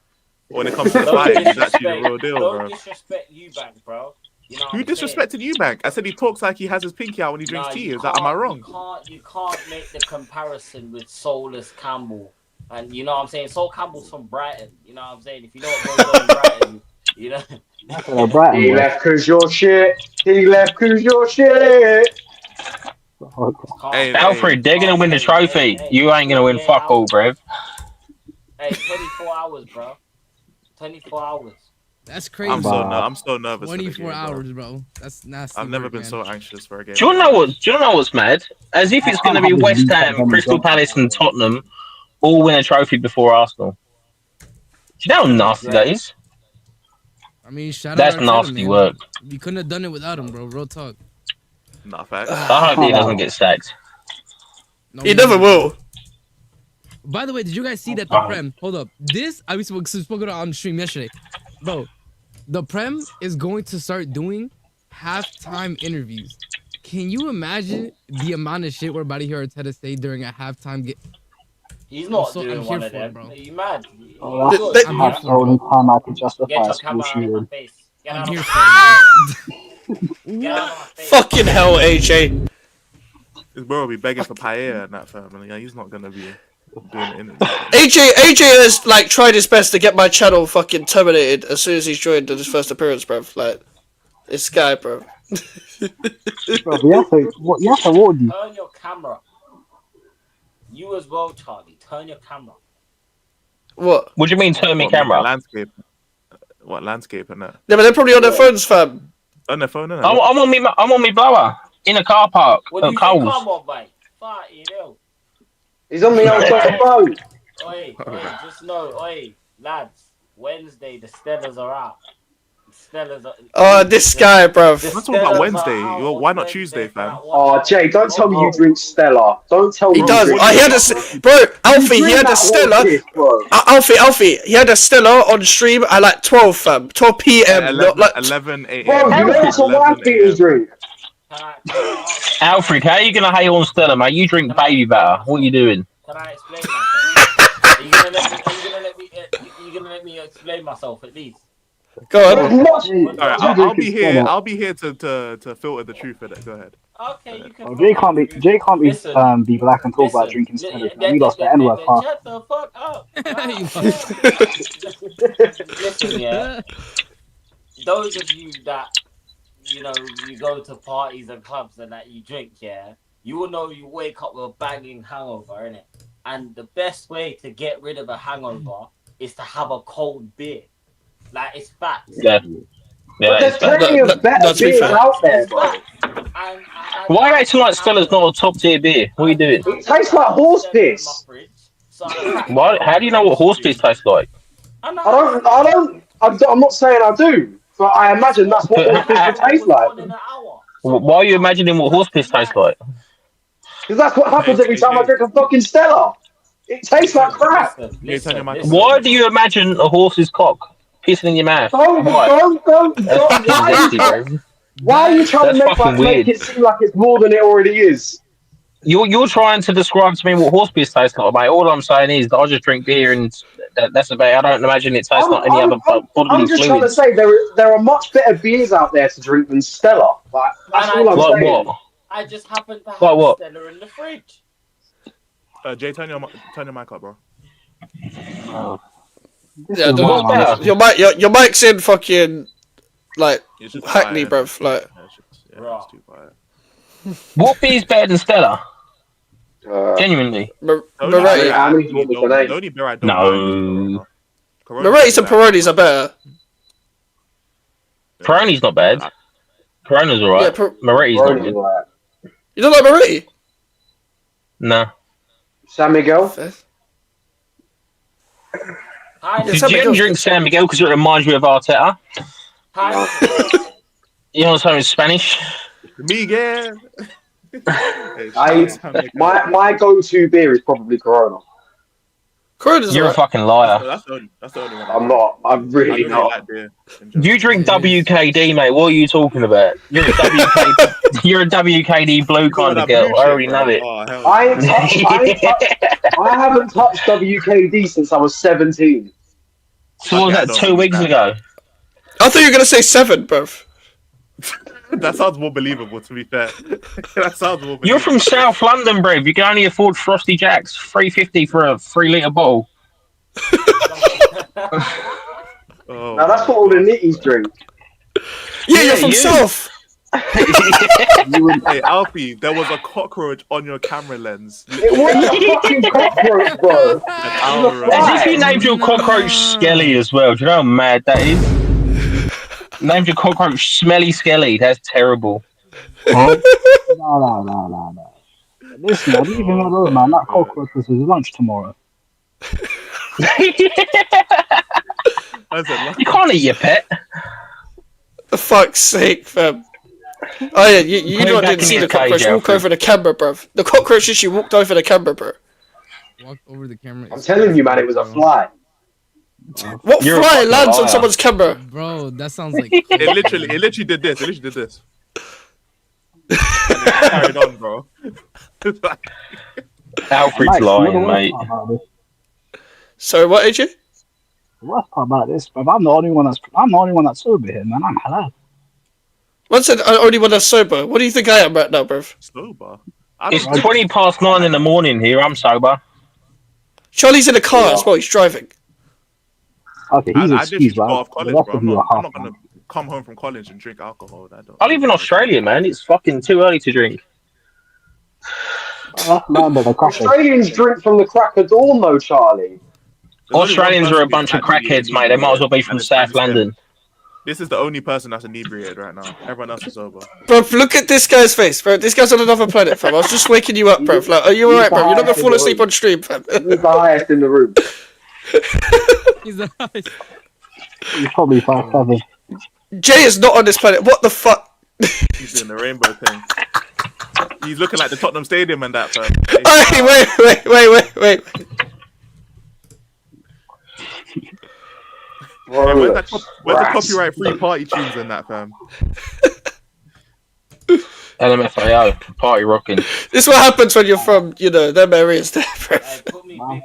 G: But when it comes to the fight, he's actually the real deal, bro.
L: Don't disrespect Eubank, bro. You know
G: who disrespected Eubank? I said he talks like he has his pinky out when he drinks tea. Is that, am I wrong?
L: You can't make the comparison with Soulless Campbell. And you know what I'm saying? Sol Campbell's from Brighton. You know what I'm saying? If you know what goes on in Brighton, you know.
B: He left cause you're shit. He left cause you're shit.
E: Alfred, they're gonna win the trophy. You ain't gonna win fuck all, bruv.
L: Hey, 24 hours, bro. 24 hours.
J: That's crazy.
G: I'm so nervous.
J: 24 hours, bro. That's nasty.
G: I've never been so anxious for a game.
E: Do you know what's mad? As if it's gonna be West Ham, Crystal Palace, and Tottenham all win a trophy before Arsenal. Do you know how nasty that is?
J: I mean,
E: that's nasty work.
J: You couldn't have done it without him, bro. Real talk.
G: Nah, facts.
E: I hope he doesn't get sacked.
A: No, he never will.
J: By the way, did you guys see that the Prem? Hold up. We spoke about on stream yesterday, bro. The Prem is going to start doing halftime interviews. Can you imagine the amount of shit we're about to hear Arteta say during a halftime game?
L: He's not doing one of them, bro. Are you mad?
H: That's the only time I can justify a school shooting.
J: I'm here for
A: Fucking hell, AJ.
G: This bro will be begging for paella and that family. Yeah, he's not gonna be doing it.
A: AJ has like tried his best to get my channel fucking terminated as soon as he's joined in his first appearance, bro. Like, this guy, bro.
H: Bro, you have to warn you.
L: Turn your camera. You as well, Charlie. Turn your camera.
A: What?
E: What do you mean turn my camera?
G: Landscape. What landscape and that?
A: Yeah, but they're probably on their phones, fam.
G: On their phone, innit?
E: I'm on my blower in a car park.
L: What do you come on, mate? Fucking hell.
B: He's on the outside phone.
L: Oi, just know, lads. Wednesday the Stellas are out.
A: This guy, bro.
G: I'm talking about Wednesday. Why not Tuesday, fam?
B: Oh, Jay, don't tell me you drink Stella. Don't tell me.
A: He does. He had a bro. Alfie, he had a Stella. Alfie, he had a Stella on stream at like 12, fam. 12 p.m.
G: 11 a.m.
B: Bro, you know that's a white people drink.
E: Alfred, how are you gonna hate on Stella, mate? You drink baby batter. What are you doing?
L: Can I explain myself? Are you gonna let me explain myself at least?
A: Go on.
G: Alright, I'll be here to filter the truth in it. Go ahead.
L: Okay, you can.
H: Jay can't be black and talk about drinking Stella. We lost the N-word part.
L: Shut the fuck up. Listen, yeah. Those of you that you go to parties and clubs and that you drink, yeah, you will know you wake up with a banging hangover, innit? And the best way to get rid of a hangover is to have a cold beer. Like, it's facts.
E: Yeah.
B: But there's plenty of better beers out there, bro.
E: Why are you acting like Stella's not a top tier beer? What are you doing?
B: It tastes like horse piss.
E: What? How do you know what horse piss tastes like?
B: I'm not saying I do, but I imagine that's what horse piss would taste like.
E: Why are you imagining what horse piss tastes like?
B: Because that's what happens every time I drink a fucking Stella. It tastes like crap.
E: Why do you imagine a horse's cock pissing in your mouth?
B: Don't. Why are you trying to make it seem like it's more than it already is?
E: You're trying to describe to me what horse piss tastes like, mate. All I'm saying is that I just drink beer and that's about it. I don't imagine it tastes like any other bodily fluid.
B: I'm just trying to say there are much better beers out there to drink than Stella. Like, that's all I'm saying.
E: What?
L: I just happen to have
E: what?
L: Stella in the fridge.
G: Jay, turn your mic up, bro.
A: Yeah, your mic's in fucking like Hackney, bruv. Like,
G: it's too quiet.
E: What beer is better than Stella? Genuinely.
A: Moretti.
G: The only beer I don't mind is Corona.
A: Moretti's and Peronis are better.
E: Peroni's not bad. Corona's alright.
A: Yeah,
E: Moretti's not good.
A: You don't like Moretti?
E: No.
B: San Miguel?
E: Did you drink San Miguel because it reminds me of Arteta? You know something in Spanish?
G: Miguel.
B: My go-to beer is probably Corona.
E: You're a fucking liar.
G: That's the only one.
B: I'm not. I'm really not.
E: You drink WKD, mate. What are you talking about? You're a WKD. You're a WKD blue kind of girl. I already know it.
B: I haven't touched WKD since I was 17.
E: So what was that, 2 weeks ago?
A: I thought you were gonna say 7, bruv.
G: That sounds more believable, to be fair. That sounds more believable.
E: You're from South London, bro. You can only afford Frosty Jacks, $3.50 for a 3-litre bottle.
B: Now that's what all the nitties drink.
A: Yeah, you're from South.
G: Hey, Alfie, there was a cockroach on your camera lens.
B: It was a fucking cockroach, bro.
E: As if you named your cockroach Skelly as well. Do you know how mad that is? Named your cockroach Smelly Skelly. That's terrible.
H: No. Listen, I didn't even know, man. That cockroach was his lunch tomorrow.
E: You can't eat your pet.
A: For fuck's sake, fam. Oh yeah, you know I didn't see the cockroach walk over the camera, bruv. The cockroach actually walked over the camera, bro.
J: Walked over the camera.
B: I'm telling you, man, it was a fly.
A: What fly lands on someone's camera?
J: Bro, that sounds like...
G: It literally did this. It literally did this. And it carried on, bro.
E: Alfred's lying, mate.
A: So what, AJ?
H: The worst part about this, bro, I'm the only one that's sober here, man. I'm halal.
A: What's the only one that's sober? What do you think I am right now, bruv?
G: Sober?
E: It's 9:20 in the morning here. I'm sober.
A: Charlie's in a car as well. He's driving.
H: Okay, he's
G: I just
H: excused,
G: got
H: right?
G: off college,
H: The rest
G: bro.
H: of you are
G: I'm not
H: half,
G: gonna come home from college and drink alcohol.
E: I live in Australia, man. It's fucking too early to drink.
B: Australians drink from the crack of dawn, though, Charlie.
E: Australians are a bunch of crackheads, mate. They might as well be from South London.
G: This is the only person that's inebriated right now. Everyone else is sober.
A: Bro, look at this guy's face, bro. This guy's on another planet, fam. I was just waking you up, bro. Like, are you alright, bro? You're not gonna fall asleep on stream, fam.
B: He's the highest in the room.
J: He's the highest.
H: He's probably 5'7".
A: Jay is not on this planet. What the fuck?
G: He's doing the rainbow thing. He's looking like the Tottenham Stadium and that, fam.
A: Hey, wait.
G: Hey, where's the copyright-free party tunes in that, fam?
E: LMFAO, party rocking.
A: This is what happens when you're from, them areas there, bro.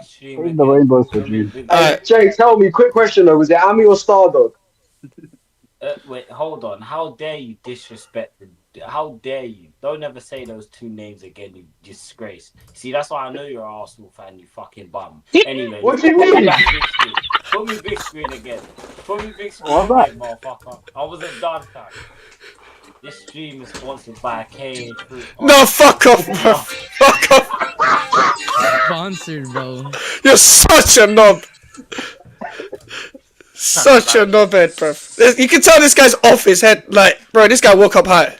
H: Save the rainbows for you.
B: Jay, tell me, quick question though, was it Ami or Stardog?
L: Wait, hold on. How dare you disrespect how dare you? Don't ever say those two names again, you disgrace. See, that's why I know you're an Arsenal fan, you fucking bum. Anyway,
B: what do you mean?
L: Put me big screen again. Put me big screen again, motherfucker. I wasn't done, fam. This stream is sponsored by KH Fruit.
A: No, fuck off, bro. Fuck off.
J: Sponsored, bro.
A: You're such a knob. Such a knobhead, bro. You can tell this guy's off his head. Like, bro, this guy woke up high.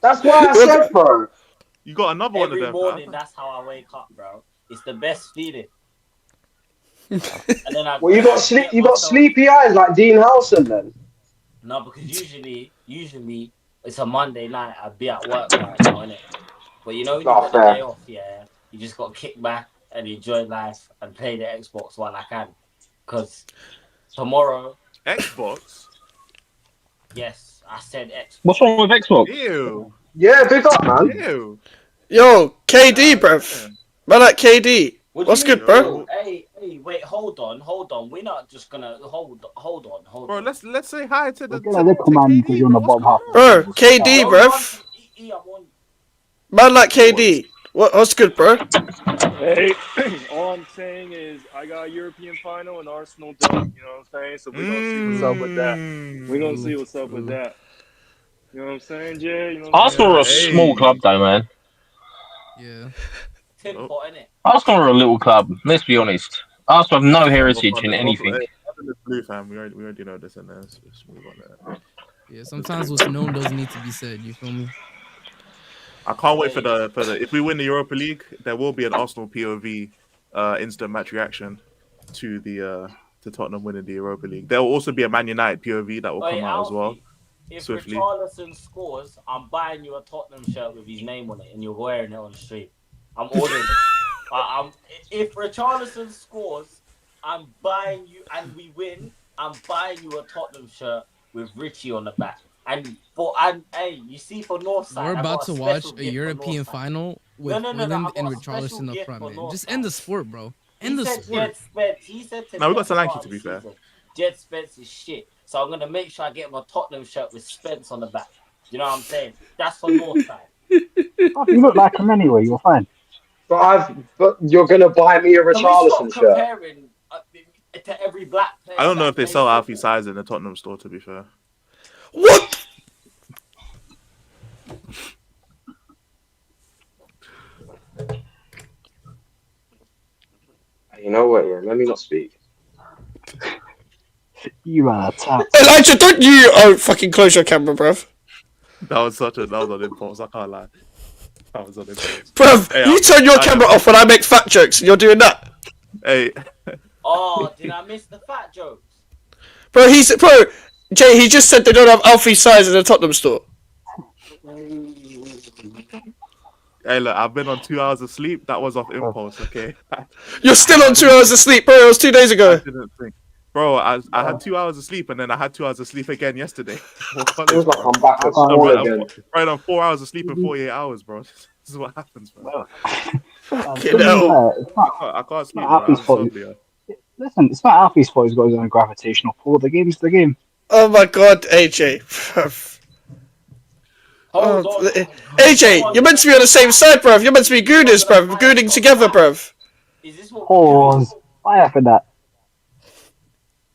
B: That's why I said, bro.
G: You got another one of them.
L: Every morning, that's how I wake up, bro. It's the best feeling. And then
B: well, you got sleepy eyes like Dean Howson, then.
L: No, because usually it's a Monday night. I'd be at work right now, innit? But you know, when you got the day off, yeah, you just got to kick back and enjoy life and play the Xbox while I can. Because tomorrow...
G: Xbox?
L: Yes, I said Xbox.
E: What's wrong with Xbox?
G: Ew.
B: Yeah, big up, man.
G: Ew.
A: Yo, KD, bruv. Man, like KD. What's good, bro?
L: Hey, wait, hold on. We're not just gonna hold on.
G: Bro, let's say hi to the.
H: Bro, KD,
A: bruv. Man like KD. What's good, bro?
N: Hey, all I'm saying is I got a European final and Arsenal don't. You know what I'm saying? So we're gonna see what's up with that. We're gonna see what's up with that. You know what I'm saying, Jay? You know what I'm
E: Arsenal are a
N: saying?
E: small club, though, man.
J: Yeah.
L: Tin pot, innit?
E: Arsenal are a little club. Let's be honest. Arsenal have no heritage in anything.
G: Blue fam, we already know this, and let's move on there.
J: Yeah, sometimes what's known doesn't need to be said. You feel me?
G: I can't wait for the if we win the Europa League, there will be an Arsenal POV instant match reaction to the to Tottenham winning the Europa League. There will also be a Man United POV that will come out as well.
L: If
G: Swiftly.
L: Richarlison scores, I'm buying you a Tottenham shirt with his name on it, and you're wearing it on the street. I'm ordering it. If Richarlison scores, I'm buying you, and we win, I'm buying you a Tottenham shirt with Richie on the back. And hey, you see, for Northside,
J: We're
L: I
J: about
L: got
J: to
L: a
J: watch
L: special
J: a
L: gift for
J: European
L: Northside.
J: final with
L: No,
J: Haaland
L: I
J: and
L: got a
J: Richarlison
L: special
J: up
L: gift
J: front,
L: for
J: man. Just
L: Northside.
J: end the sport, bro.
L: He
J: End the
L: said
J: sport.
L: Jed Spence. He said to
G: No, we got
L: me at the
G: Solanke,
L: start
G: to
L: of
G: be
L: the
G: fair.
L: season, Jed Spence is shit. So I'm gonna make sure I get him a Tottenham shirt with Spence on the back. You know what I'm saying? That's for Northside.
H: Oh, you look like him anyway. You're fine.
B: But you're gonna buy me a
L: Can we stop
B: Richarlison shirt?
L: comparing to every black player?
G: I don't know
L: that
G: if they
L: plays
G: sell
L: football?
G: Alfie size in the Tottenham store. To be fair,
A: What?
B: You know what? Yeah, let me not speak.
H: You are a tap.
A: Elijah, don't you fucking close your camera, bruv.
G: that was on impulse. I can't lie. That was on impulse.
A: Bruv,
G: Hey,
A: you turn your camera off when I make fat jokes, and you're doing that.
G: Hey.
L: Oh, did I miss the fat jokes?
A: Bro, Jay, he just said they don't have Alfie size in the Tottenham store.
G: Hey, look, I've been on 2 hours of sleep. That was off impulse, okay?
A: You're still on 2 hours of sleep, bro. It was 2 days ago.
G: I didn't think. Bro, I had 2 hours of sleep, and then I had 2 hours of sleep again yesterday.
B: Feels like I'm back at school again.
G: Right on 4 hours of sleep in 48 hours, bro. This is what happens, bro.
A: Fucking hell.
G: I can't sleep,
H: not
G: bro.
H: Alfie's fault. Listen, it's not Alfie's fault he's got his own gravitational pull. The game's the game.
A: Oh my god, AJ. AJ, you're meant to be on the same side, bruv. You're meant to be gooners, bruv. Gooning together, bruv.
H: Pause. I have for that.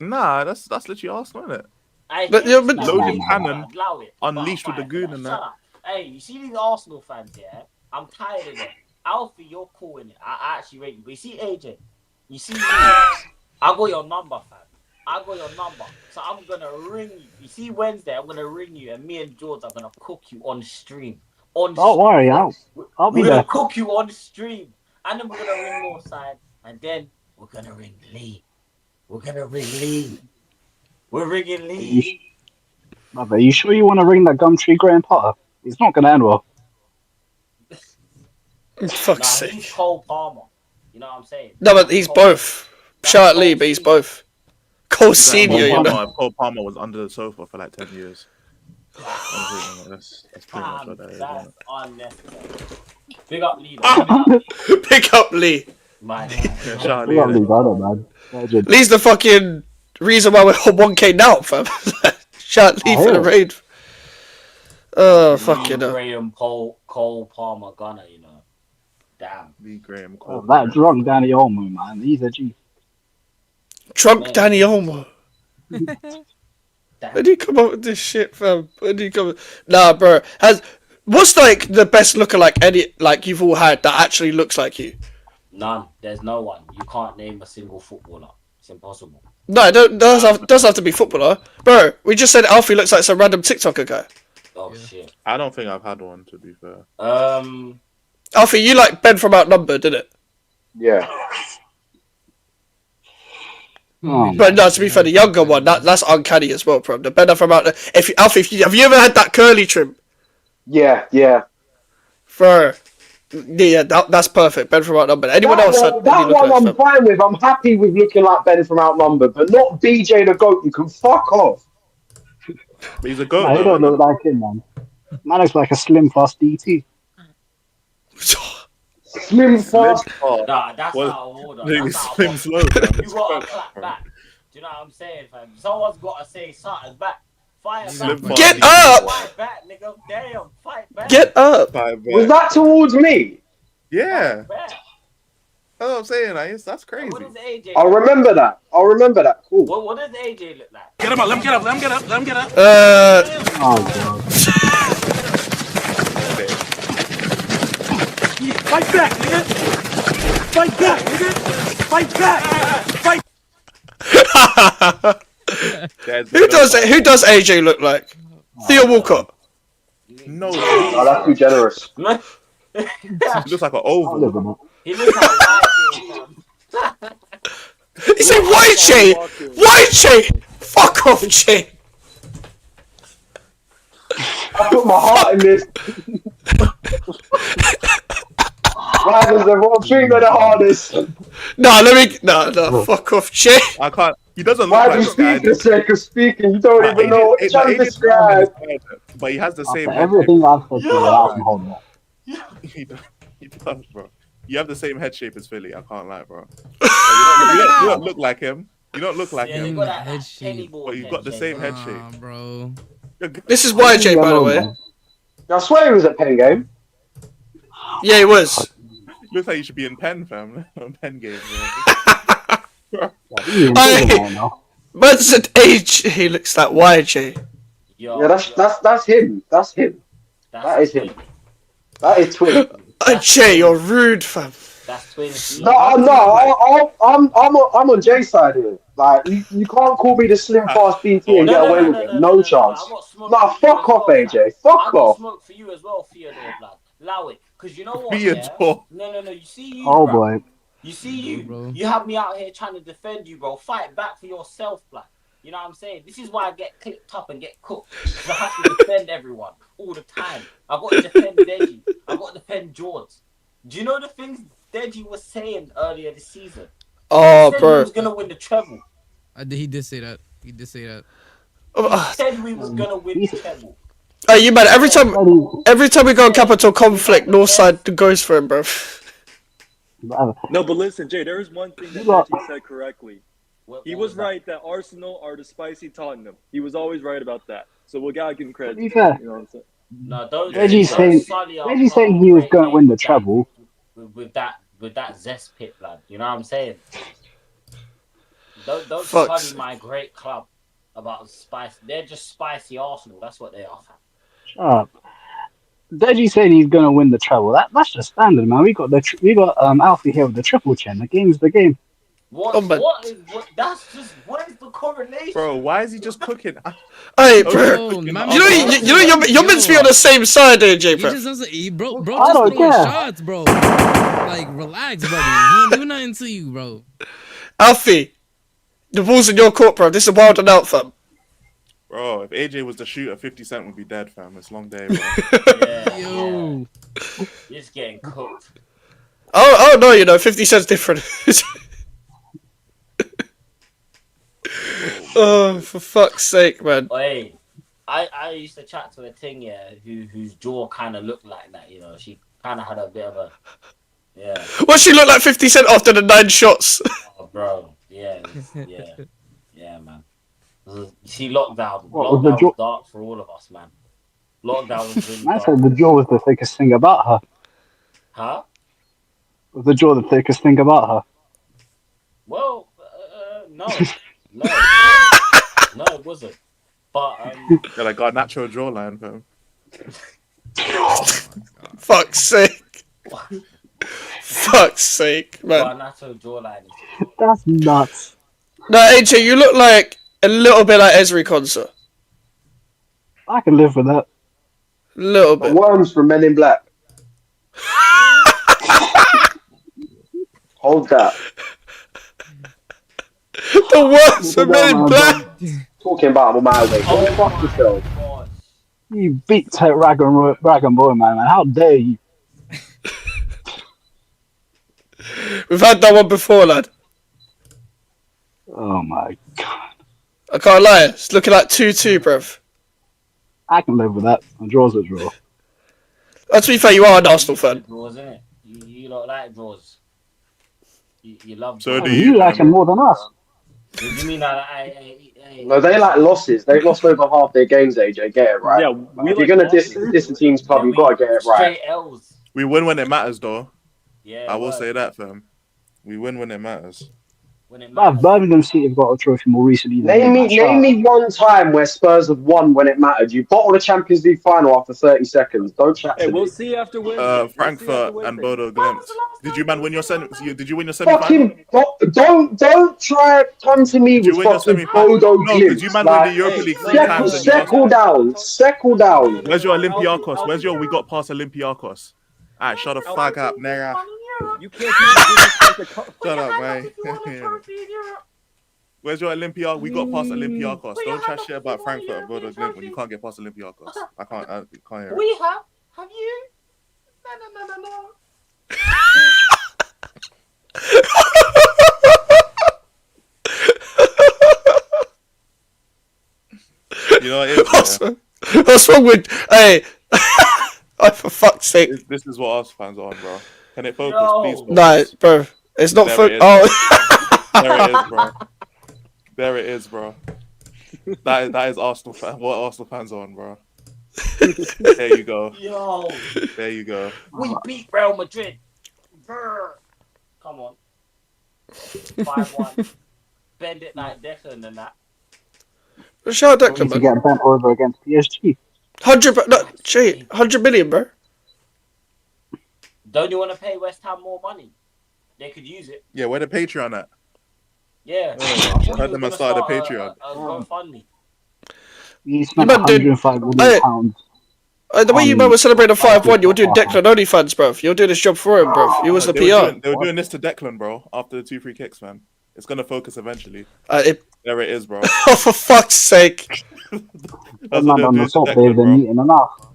G: Nah, that's literally Arsenal, isn't it?
A: But
G: Loading cannon,
L: Allow it.
G: unleashed with the goon and
L: Shut
G: that.
L: up. Hey, you see these Arsenal fans, yeah? I'm tired of them. Alfie, you're cool in it. I actually rate you. But you see AJ, you see me, I got your number, fam. I got your number. So I'm gonna ring you. You see Wednesday, I'm gonna ring you, and me and George are gonna cook you on stream. Don't
H: worry, I'll be
L: we're
H: there.
L: gonna cook you on stream. And then we're gonna ring Northside. And then we're gonna ring Lee. We're gonna ring Lee. We're ringing Lee.
H: Brother, you sure you want to ring that Gumtree Graham Potter? It's not gonna end well.
A: Fuck's sake.
L: He's Cole Palmer. You know what I'm saying?
A: No, but he's both. Shout out Lee, but he's both. Cole Senior, you know.
G: Cole Palmer was under the sofa for like 10 years. That's pretty much what that is.
L: That's unnecessary. Big up Lee.
A: Pick up Lee.
L: Man.
G: Shout out
H: We
G: Lee.
H: got Lee Garner, man. Legend.
A: Lee's the fucking reason why we're on 1K now, fam. Shout out Lee for the raid. Oh, fucking hell.
L: Graham, Cole Palmer, Gunner, you know. Damn.
G: Lee Graham,
H: Oh, that drunk Danny Olmo, man. He's a G.
A: Drunk Danny Olmo. Where do you come up with this shit, fam? Where do you come? Nah, bro. What's like the best looker you've all had that actually looks like you?
L: None. There's no one. You can't name a single footballer. It's impossible.
A: No, it doesn't have to be footballer, bro. We just said Alfie looks like some random TikToker guy.
L: Oh shit.
G: I don't think I've had one, to be fair.
A: Alfie, you like Ben from Outnumbered, didn't it?
B: Yeah.
A: But no, to be fair, the younger one, that's uncanny as well, bro. The Ben from Outnumbered. Alfie, have you ever had that curly trim?
B: Yeah.
A: Bro. Yeah, that's perfect. Ben from Outnumbered. Anyone else?
B: That one I'm fine with. I'm happy with looking like Ben from Outnumbered, but not BJ the GOAT. You can fuck off.
G: But he's a GOAT.
H: No, he don't look like him, man. Man looks like a slim fast DT.
B: Slim fast.
L: Nah, that's out of order. That's out
G: Slim
L: of
G: slow.
L: order. You gotta clap back. Do you know what I'm saying, fam? Someone's gotta say something back. Fire back.
A: Get up!
L: Fight back, nigga. Damn, fight back.
A: Get up!
B: Was that towards me?
G: Yeah.
L: That's
G: what I'm saying. Like, that's crazy.
L: What does AJ?
B: I'll remember that. Cool.
L: What does AJ look like?
O: Get him up. Let him get up. Let him get up. Let him get up.
H: Oh god.
O: Fight back, nigga. Fight back, nigga. Fight back. Fight.
A: Who does AJ look like? Theo Walcott.
G: No.
B: Oh, that's too generous.
G: He looks like an oval.
L: He looks like
A: He said white Jay. White Jay. Fuck off, Jay.
B: I put my heart in this. Riders are all treatment the hardest.
A: No, fuck off, Jay.
G: I can't. He doesn't look
B: Why
G: like
B: do you speak for the sake of speaking? You don't even know what you're trying to describe.
G: But he has the same.
H: Everything I've said to you, I can hold on.
G: He does, bro. You have the same head shape as Philly. I can't lie, bro. You don't look like him. You don't look like him.
J: Head shape.
G: But you've got the same head shape,
J: bro.
A: This is YJ, by the way.
B: I swear he was at Penn game.
A: Yeah, he was.
G: Looks like you should be in Penn, fam. Penn game.
A: Man said age. He looks like YJ.
B: Yeah, that's him. That's him. That is him. That is twin.
A: Jay, you're rude, fam.
L: That's twin.
B: No, I'm on Jay's side here. Like you can't call me the slim fast BT and get away with it. No chance. Nah, fuck off, AJ. Fuck off.
L: Smoke for you as well, Theodore, blood. Allow it, because you know what?
G: Theodore.
L: Yeah? No. You see you.
H: Oh
L: bro.
H: boy.
L: You see you. You have me out here trying to defend you, bro. Fight back for yourself, blood. You know what I'm saying? This is why I get clipped up and get cooked. Because I have to defend everyone all the time. I got to defend Deji. I got to defend George. Do you know the things Deji was saying earlier this season?
A: Oh,
L: he said
A: bro.
L: He was gonna win the treble.
J: He did say that. He
L: said we was gonna win the treble.
A: Hey, you man, every time we go on Capital Conflict, Northside goes for him, bro.
N: No, but listen, Jay, there is one thing that Deji said correctly. He was right that Arsenal are the spicy Tottenham. He was always right about that. So we gotta give him credit. You know what I'm saying?
L: No, don't.
H: Deji saying he was going to win the treble.
L: With that zest pit, lad. You know what I'm saying? Don't study my great club about spice. They're just spicy Arsenal. That's what they are.
H: Shut up. Deji said he's going to win the treble. That's just standard, man. We got Alfie here with the triple chin. The game's the game.
L: What? That's just what is the correlation?
G: Bro, why is he just cooking?
A: Hey, bro. You're meant to be on the same side, AJ, bro.
J: He just doesn't. Bro just throwing shots, bro. Like, relax, buddy. He ain't do nothing to you, bro.
A: Alfie, the ball's in your court, bro. This is wild and out, fam.
G: Bro, if AJ was the shooter, 50 Cent would be dead, fam. It's a long day, bro.
L: Yo. You're just getting cooked.
A: Oh no, 50 Cent's different. Oh, for fuck's sake, man.
L: Hey, I used to chat to a thing, whose jaw kind of looked like that, She kind of had a bit of a,
A: What, she looked like 50 Cent after the 9 shots?
L: Oh, bro, yeah, man. You see, lockdown
H: was
L: dark for all of us, man. Lockdown was really
H: I
L: dark.
H: said the jaw was the thickest thing about her.
L: Huh?
H: Was the jaw the thickest thing about her?
L: Well, no. No, it wasn't. But
G: You're like, got a natural jawline, fam.
A: Fuck's sake. Fuck's sake, man.
L: Got a natural jawline.
H: That's nuts.
A: No, AJ, you look like a little bit like Esri Konsa.
H: I can live with that.
A: A little bit.
B: Worms from Men in Black. Hold that.
A: The worst for Men in Black.
B: Talking about him my way. Go fuck yourself.
H: You beat Dragon Boy, man. How dare you?
A: We've had that one before, lad.
H: Oh my god.
A: I can't lie. It's looking like 2-2, bruv.
H: I can live with that. A draw's a draw.
A: To be fair, you are an Arsenal fan.
L: Draws, innit? You don't like draws. You love
G: so
L: draws.
G: do
H: you like him more than us.
L: What do you mean?
B: No, they like losses. They've lost over half their games, AJ. Get it right. Yeah, if you're going to diss the team's club, you've got to get it right.
L: Straight L's.
G: We win when it matters, though.
L: Yeah,
G: I will
L: word.
G: say that, fam. We win when it matters.
L: When it
H: Man,
L: matters.
H: Birmingham City have got a trophy more recently than
B: Name
H: you.
B: me one time where Spurs have won when it mattered. You bottled a Champions League final after 30 seconds. Don't chat
N: Hey,
B: to
N: we'll
B: me.
N: see after Wednesday.
G: Frankfurt and Bodo Glimt. Did you man win your Did you win your semi final?
B: Fucking don't try come to me
G: Did you
B: with
G: win your
B: fucking
G: semi final?
B: Bodo
G: No, because you
B: Glimt.
G: man win the
B: Like
G: Europa League three
N: no,
G: times and you lost.
B: settle down, settle down.
G: Where's your Olympiacos?
N: Alfie,
G: Where's your we got past Olympiacos? Alright, shut the fuck up, nigga.
N: You can't even disrespect the
G: Shut up, man. Where's your Olympiacos? We got past Olympiacos. Don't chat shit about Frankfurt and Bodo Glimt when you can't get past Olympiacos. I can't hear it.
L: We have you? No.
G: You know what it is,
A: What's wrong with? Hey, oh, for fuck's sake!
G: This is what us fans are on, bro. Can it focus, please? Focus.
A: No, bro, it's not
G: There
A: for.
G: it is,
A: Oh,
G: there it is, bro. There it is, bro. That is Arsenal fan. What Arsenal fans are on, bro. There you go.
L: Yo.
G: There you go.
L: We beat Real Madrid. Brr. Come on. 5-1. Bend it like Declan and that.
A: shout out Declan,
H: To
A: man.
H: get bent over against PSG.
A: 100 million, bro.
L: Don't you want to pay West Ham more money? They could use it.
G: Yeah, where the Patreon at?
L: Yeah.
G: I heard them and started a Patreon.
L: GoFundMe.
H: We spent
A: man did-
H: 105 million pounds.
A: The way you man were celebrating 5-1, you're doing Declan only fans, bro. You're doing this job for him, bro. He was the PR.
G: They were doing this to Declan, bro, after the 2 free kicks, man. It's gonna focus eventually. There it is, bro.
A: Oh, for fuck's sake!
G: That's what they were doing to Declan, bro.
H: Meeting enough.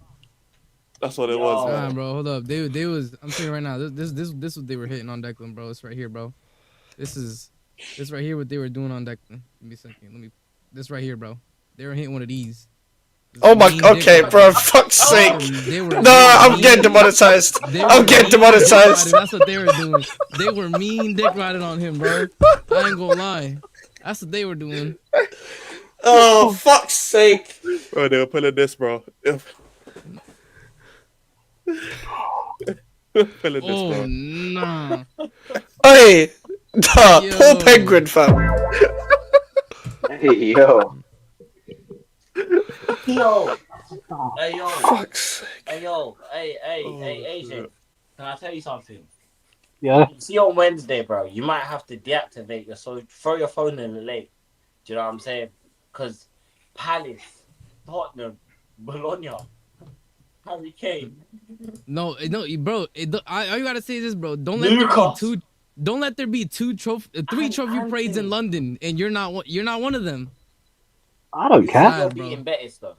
G: That's what it was,
J: Nah,
G: man.
J: bro, hold up. They was. I'm saying right now. This what they were hitting on Declan, bro. It's right here, bro. This right here what they were doing on Declan. Give me a second. This right here, bro. They were hitting one of these.
A: Oh my, okay, bro, fuck's sake. No, I'm getting demonetized. I'm getting demonetized.
J: That's what they were doing. They were mean dick riding on him, bro. I ain't gonna lie. That's what they were doing.
A: Oh, fuck's sake.
G: Bro, they were pulling this, bro. Pulling this, bro.
J: Nah.
A: Hey, nah,
J: Yo.
A: poor penguin, fam.
B: Hey yo.
L: Yo. Hey, yo.
A: Fuck's sake.
L: Hey, yo. Hey, Asian. Can I tell you something?
H: Yeah.
L: See on Wednesday, bro, you might have to deactivate your throw your phone in the lake. Do you know what I'm saying? Because Palace, Tottenham, Bologna, Harry Kane.
J: No, bro. All you gotta say is this, bro. Don't let there be two. Don't let there be three trophy parades in London, and you're not one of them.
H: I don't care.
L: You're beating Betis, though.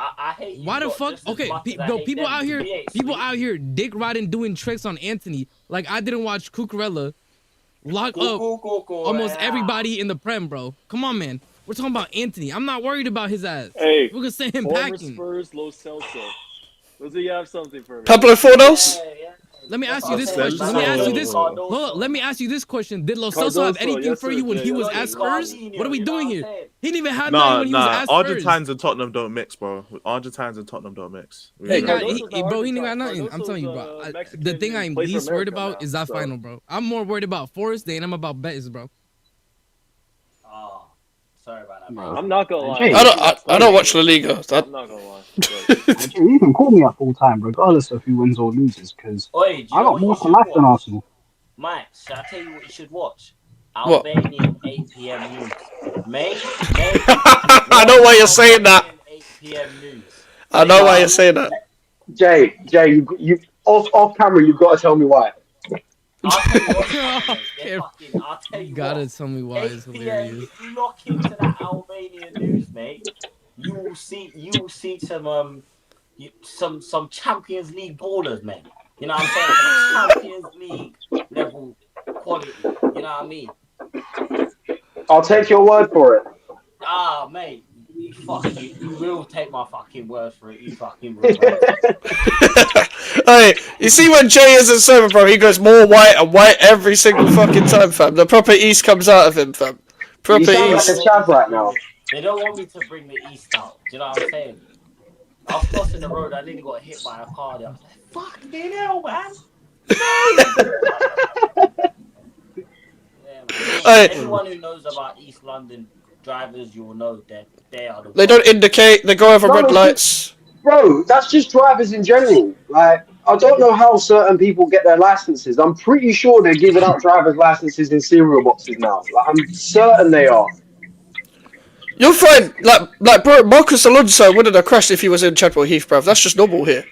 L: I hate you.
J: Why the fuck? Okay, people out here, dick riding, doing tricks on Anthony. Like I didn't watch Cucurella lock up almost everybody in the Prem, bro. Come on, man. We're talking about Anthony. I'm not worried about his ass.
N: Hey,
J: we're gonna send him
N: former
J: packing.
N: Spurs, Lo Celso. Does he have something for me?
A: Pablo Fornos?
J: Let me ask you this question. Let me ask you this. Hold on, let me ask you this question. Did Lo Celso have anything for you when he was at Spurs? What are we doing here? He didn't even have nothing when he was at Spurs.
G: Argentines and Tottenham don't mix, bro. Argentines and Tottenham don't mix.
J: Bro, he ain't got nothing. I'm telling you, bro. The thing I'm least worried about is that final, bro. I'm more worried about Forest than I'm about Betis, bro.
L: Oh, sorry about that,
N: bro. I'm not gonna lie.
A: I don't watch La Liga.
N: I'm not gonna lie.
H: You can call me at full time, regardless of who wins or loses, because I got more for life than Arsenal.
L: Mike, should I tell you what you should watch?
A: What?
L: Albanian 8 p.m. news. Mate,
A: I know why you're saying that.
L: 8 p.m. news.
A: I know why you're saying that.
B: Jay, you off camera, you've got to tell me why.
L: I'll tell you what. I'll tell you
J: Gotta
L: what.
J: tell me why it's
L: 8 p.m.
J: hilarious.
L: If you lock into that Albanian news, mate, you will see some Champions League ballers, man. You know what I'm saying? Some Champions League level quality. You know what I mean?
B: I'll take your word for it.
L: Ah, mate. Fuck you. You will take my fucking word for it. You fucking will.
A: Hey, you see when Jay is in server, bro, he goes more white and white every single fucking time, fam. The proper East comes out of him, fam. Proper East.
B: Like a chav right now.
L: They don't want me to bring the East out. Do you know what I'm saying? I was crossing the road. I nearly got hit by a car. I was like, Fucking hell, man. Yeah, man. Anyone who knows about East London drivers, you will know that they are the
A: They
L: worst.
A: don't indicate. They go over
B: No,
A: red
B: it's
A: lights.
B: bro, that's just drivers in general. Like, I don't know how certain people get their licenses. I'm pretty sure they're giving out driver's licenses in cereal boxes now. Like, I'm certain they are.
A: You'll find, like, bro, Marcus Alonso wouldn't have crashed if he was in Chadwell Heath, bro. That's just normal here.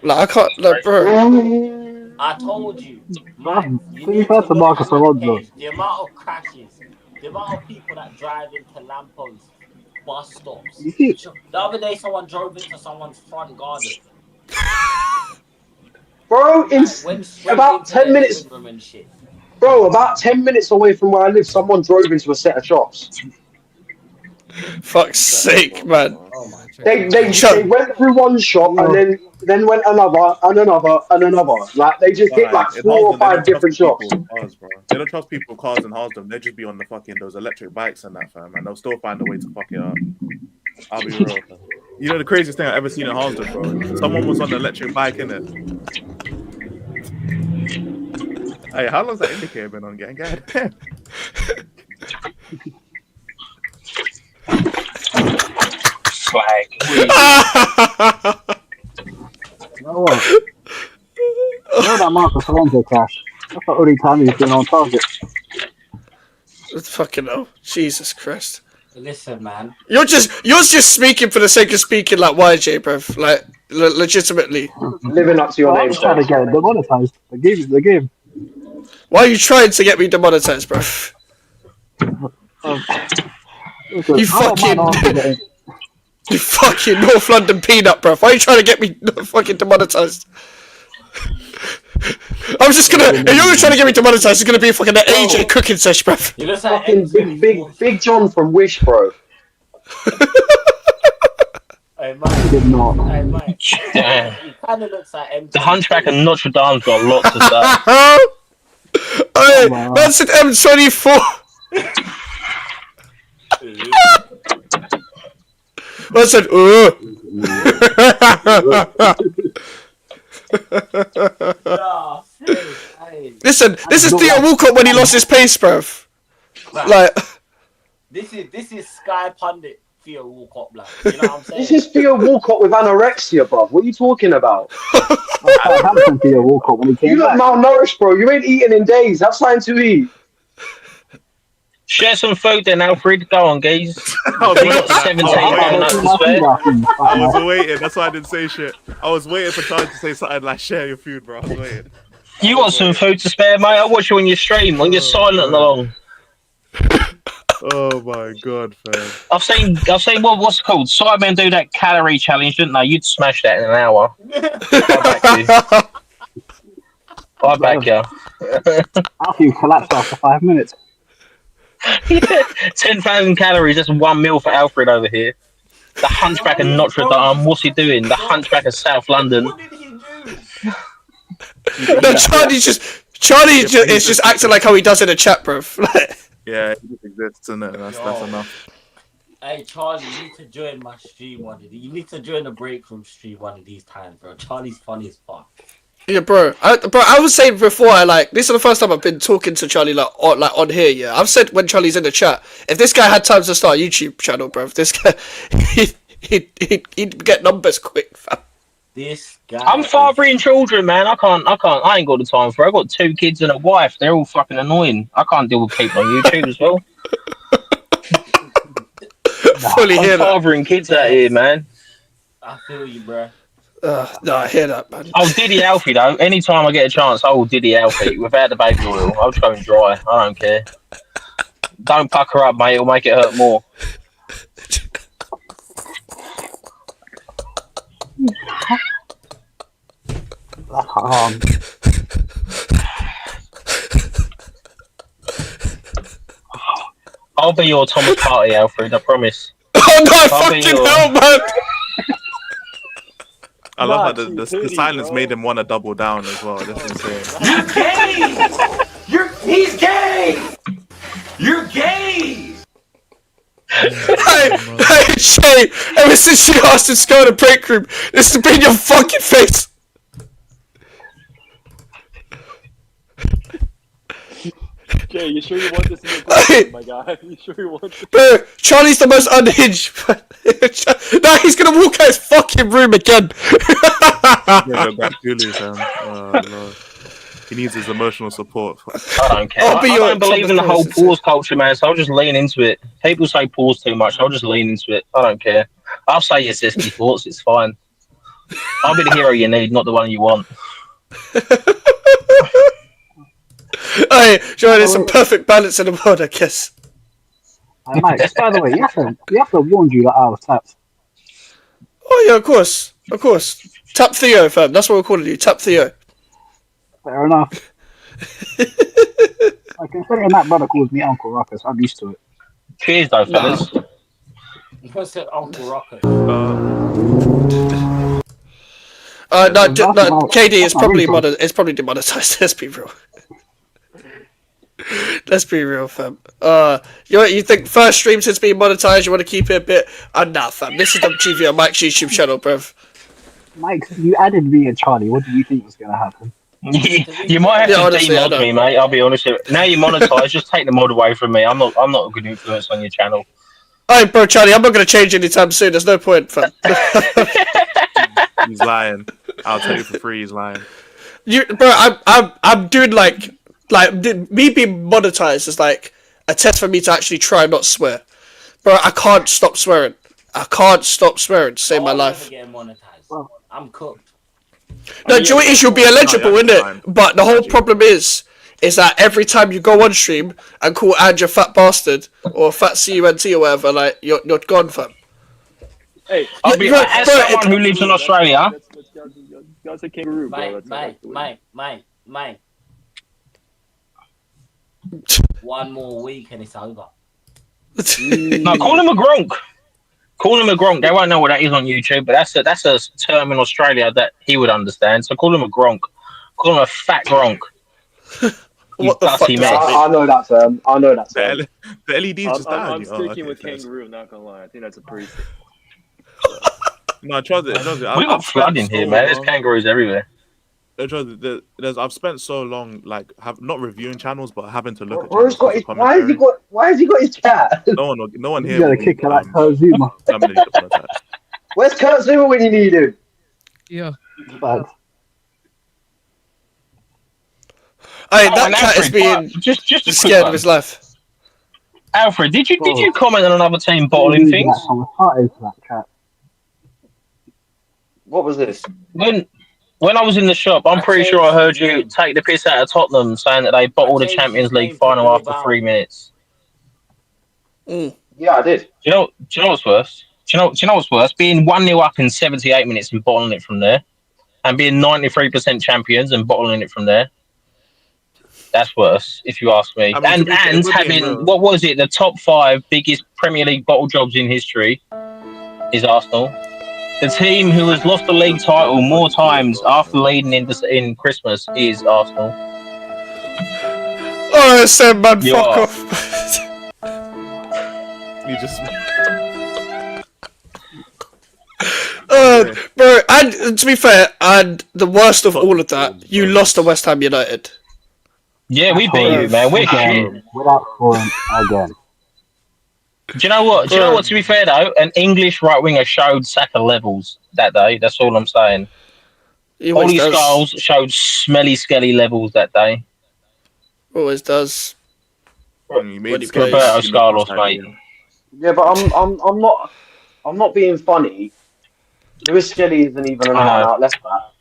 A: Like, I can't, like, bro.
L: I told you, Mike, you
H: To be
L: need
H: fair
L: to
H: to
L: look
H: Marcus
L: at that
H: Alonso,
L: page. The amount of crashes, the amount of people that drive into lampposts, bus stops.
H: you see,
L: The other day, someone drove into someone's front garden.
B: Bro, in
L: Like, went straight
B: about
L: into
B: 10
L: their
B: minutes,
L: living room and shit.
B: bro, about 10 minutes away from where I live, someone drove into a set of shops.
A: Fuck's sake, man.
L: Oh my.
B: They went through one shop and then went another and another and another. Like, they just hit like
G: in
B: 4 or
G: Halsden, they
B: 5
G: don't trust
B: different shops.
G: people with cars, bro. They don't trust people with cars in Halsden. They just be on the fucking those electric bikes and that, fam, and they'll still find a way to fuck it up. I'll be real. You know the craziest thing I've ever seen in Halsden, bro? Someone was on the electric bike, innit? Hey, how long's that indicator been on, gang? God damn.
E: Swag.
H: you know what? You know that Marcus Alonso crash? That's the only time he's been on target.
A: Fucking hell. Jesus Christ.
L: Listen, man.
A: You're just speaking for the sake of speaking like YJ, bruv. Like, legitimately.
B: Living up to your name,
H: I'm trying to get it demonetized. The game is the game.
A: Why are you trying to get me demonetized, bruv?
H: Listen,
A: You
H: I don't mind Arsenal getting-
A: You fucking North London peanut, bruv. Why are you trying to get me fucking demonetized? I'm just gonna. If you're trying to get me demonetized, it's gonna be fucking an AJ cooking sesh, bruv.
L: You look like
B: Fucking big John from Wish, bro.
L: Hey, Mike.
H: did not.
L: Hey, Mike.
E: Damn.
L: He kind of looks like M22.
E: The Hunchback of Notre Dame's got a lot to say.
A: Hey, man said M24. Man said, Listen, this is Theo Walcott when he lost his pace, bruv. Like,
L: this is Sky Pundit Theo Walcott, blood. You know what I'm saying?
B: This is Theo Walcott with anorexia, bruv. What are you talking about?
H: Southampton Theo Walcott when he came
B: You look
H: back.
B: malnourished, bro. You ain't eating in days. Have something to eat.
E: Share some food then, Alfred. Go on, guys.
G: I was
E: You
G: waiting
E: got
G: for that.
E: 17
G: I
E: notes
G: was
E: to spare.
G: I was waiting. That's why I didn't say shit. I was waiting for Charlie to say something like "share your food," bro. I was waiting.
E: You got some food to spare, mate. I watch you on your stream when you're silent along.
G: Oh my god, fam.
E: I've seen what's it called? Sidemen do that calorie challenge, didn't they? You'd smash that in an hour. I back you.
H: After you collapsed after 5 minutes.
E: 10,000 calories, just 1 meal for Alfred over here. The Hunchback of Notre Dame, what's he doing? The Hunchback of South London.
A: no, Charlie is just acting like how he does in a chat, bruv.
G: Yeah, it just exists, innit? That's enough.
L: Hey, Charlie, you need to join my stream one of these. You need to join the break room stream one of these times, bro. Charlie's funny as fuck.
A: Yeah, bro. I was saying before, this is the first time I've been talking to Charlie on here. Yeah, I've said when Charlie's in the chat, if this guy had time to start a YouTube channel, bro, this guy he'd get numbers quick, fam.
L: This guy.
E: I'm fathering children, man. I ain't got the time for it. I've got 2 kids and a wife. They're all fucking annoying. I can't deal with people on YouTube as well.
A: Fully hear
E: I'm
A: that.
E: fathering kids out here, man.
L: I feel you, bro.
A: No, I hear that, man.
E: I'll Diddy Alfie though. Anytime I get a chance, I will Diddy Alfie without the baby oil. I'll just go and dry. I don't care. Don't pucker up, mate. It'll make it hurt more. I'll be your Thomas Party, Alfred. I promise.
A: Oh no,
E: I'll
A: fucking
E: be your-
A: hell, man!
G: I love how the silence made him want to double down as well. That's insane.
O: He's gay! You're gay!
A: Hey, Shay, ever since you asked him to go to the break room, this has been your fucking face.
N: Jay, you sure you want this in your classroom, my guy? You sure you want this?
A: Bro, Charlie's the most unhinged. Now he's gonna walk out his fucking room again.
G: Go back to fam. Oh, Lord. He needs his emotional support.
E: I don't care. I don't believe in the whole pause culture, man, so I'll just lean into it. People say pause too much, I'll just lean into it. I don't care. I'll say your zesty thoughts, it's fine. I'll be the hero you need, not the one you want.
A: Hey, Joe, there's some perfect balance in the world, I guess.
H: Mate, by the way, you have to warn you that I was tapped.
A: Oh yeah, of course. Tap Theo, fam. That's what we're calling you. Tap Theo.
H: Fair enough. Like, considering that brother calls me Uncle Ruckus, I'm used to it.
E: Cheers, though, fellas.
L: What's that, Uncle Ruckus?
A: No, KD is probably demonetized. Let's be real. Let's be real, fam. You think first stream since being monetized, you want to keep it a bit? Nah, fam. This is the GVR Mike's YouTube channel, bruv.
H: Mike, you added me and Charlie. What do you think was going to happen?
E: You might have to demod me, mate. I'll be honest with you. Now you're monetized, just take the mod away from me. I'm not a good influence on your channel.
A: Hey, bro, Charlie, I'm not going to change anytime soon. There's no point, fam.
G: He's lying. I'll tell you for free, he's lying.
A: Bro, I'm doing like me being monetized is like a test for me to actually try and not swear. Bro, I can't stop swearing. To save my life.
L: I'm cooked.
A: No, do you know what it is? You'll be eligible, innit? But the whole problem is that every time you go on stream and call Andrew fat bastard or fat cunt or whatever, like you're gone, fam.
N: Hey,
E: I'll be as someone who lives in Australia.
N: That's a kangaroo, bro.
L: Mate. One more week and it's over.
E: No, call him a gronk. Call him a gronk. They won't know what that is on YouTube, but that's a term in Australia that he would understand. So call him a gronk. Call him a fat gronk.
A: What the fuck?
B: I know that term.
G: The LED's just down.
N: I'm sticking with kangaroo. Not gonna lie, I think that's a pretty.
G: No, trust it.
E: We got flood in here, man. There's kangaroos everywhere.
G: I've spent so long, like, not reviewing channels, but having to look at.
B: Why has he got his cat?
G: No one here.
H: You gotta kick her like Kurt Zuma.
B: Where's Kurt Zuma when you need him?
J: Yeah.
A: Hey, that cat is being
E: just
A: scared of his life.
E: Alfred, did you comment on another team bottling things?
B: What was this?
E: When I was in the shop, I'm pretty sure I heard you take the piss out of Tottenham, saying that they bottled the Champions League final after 3 minutes.
B: Yeah, I did.
E: Do you know what's worse? Do you know what's worse? Being 1-0 up in 78 minutes and bottling it from there, and being 93% champions and bottling it from there. That's worse, if you ask me. I mean, and having what was it? The top 5 biggest Premier League bottle jobs in history is Arsenal. The team who has lost the league title more times after leading in Christmas is Arsenal.
A: Oh, I said, man, fuck off.
G: You just.
A: Bro, and to be fair, and the worst of all of that, you lost to West Ham United.
E: Yeah, we beat you, man. We're shit.
H: Without scoring again.
E: Do you know what? To be fair though, an English right winger showed Saka levels that day. That's all I'm saying. Ollie Scholes showed smelly, skelly levels that day.
A: Always does.
E: Roberto Carlos, mate.
B: Yeah, but I'm not being funny. Lewis Skelly isn't even an out left back.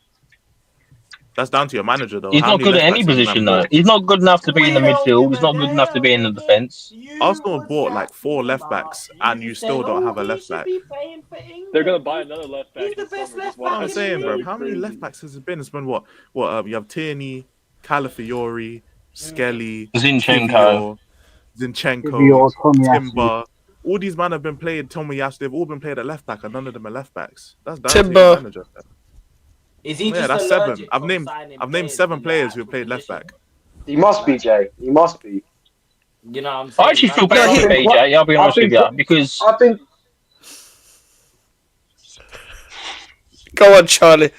G: That's down to your manager, though.
E: He's not good at any position, though. He's not good enough to be in the midfield. He's not good enough to be in the defence.
G: Arsenal have bought like 4 left backs, and you still don't have a left back.
N: They're gonna buy another left back.
L: He's the best left
G: What
L: back.
G: I'm saying, bro. How many left backs has it been? It's been what? You have Tierney, Calafiori, Skelly,
E: Zinchenko,
G: Timber. All these men have been played. Tomiyasu, they've all been played at left back, and none of them are left backs. That's down to your manager.
L: Is he
G: yeah, that's 7. I've named 7 players who have played left back.
B: He must be, Jay. He must be.
L: You know what I'm saying?
E: I actually feel bad
B: I
E: for
B: think
E: BJ. I'll be honest with
B: think
E: you because
B: I think
A: Go on, Charlie.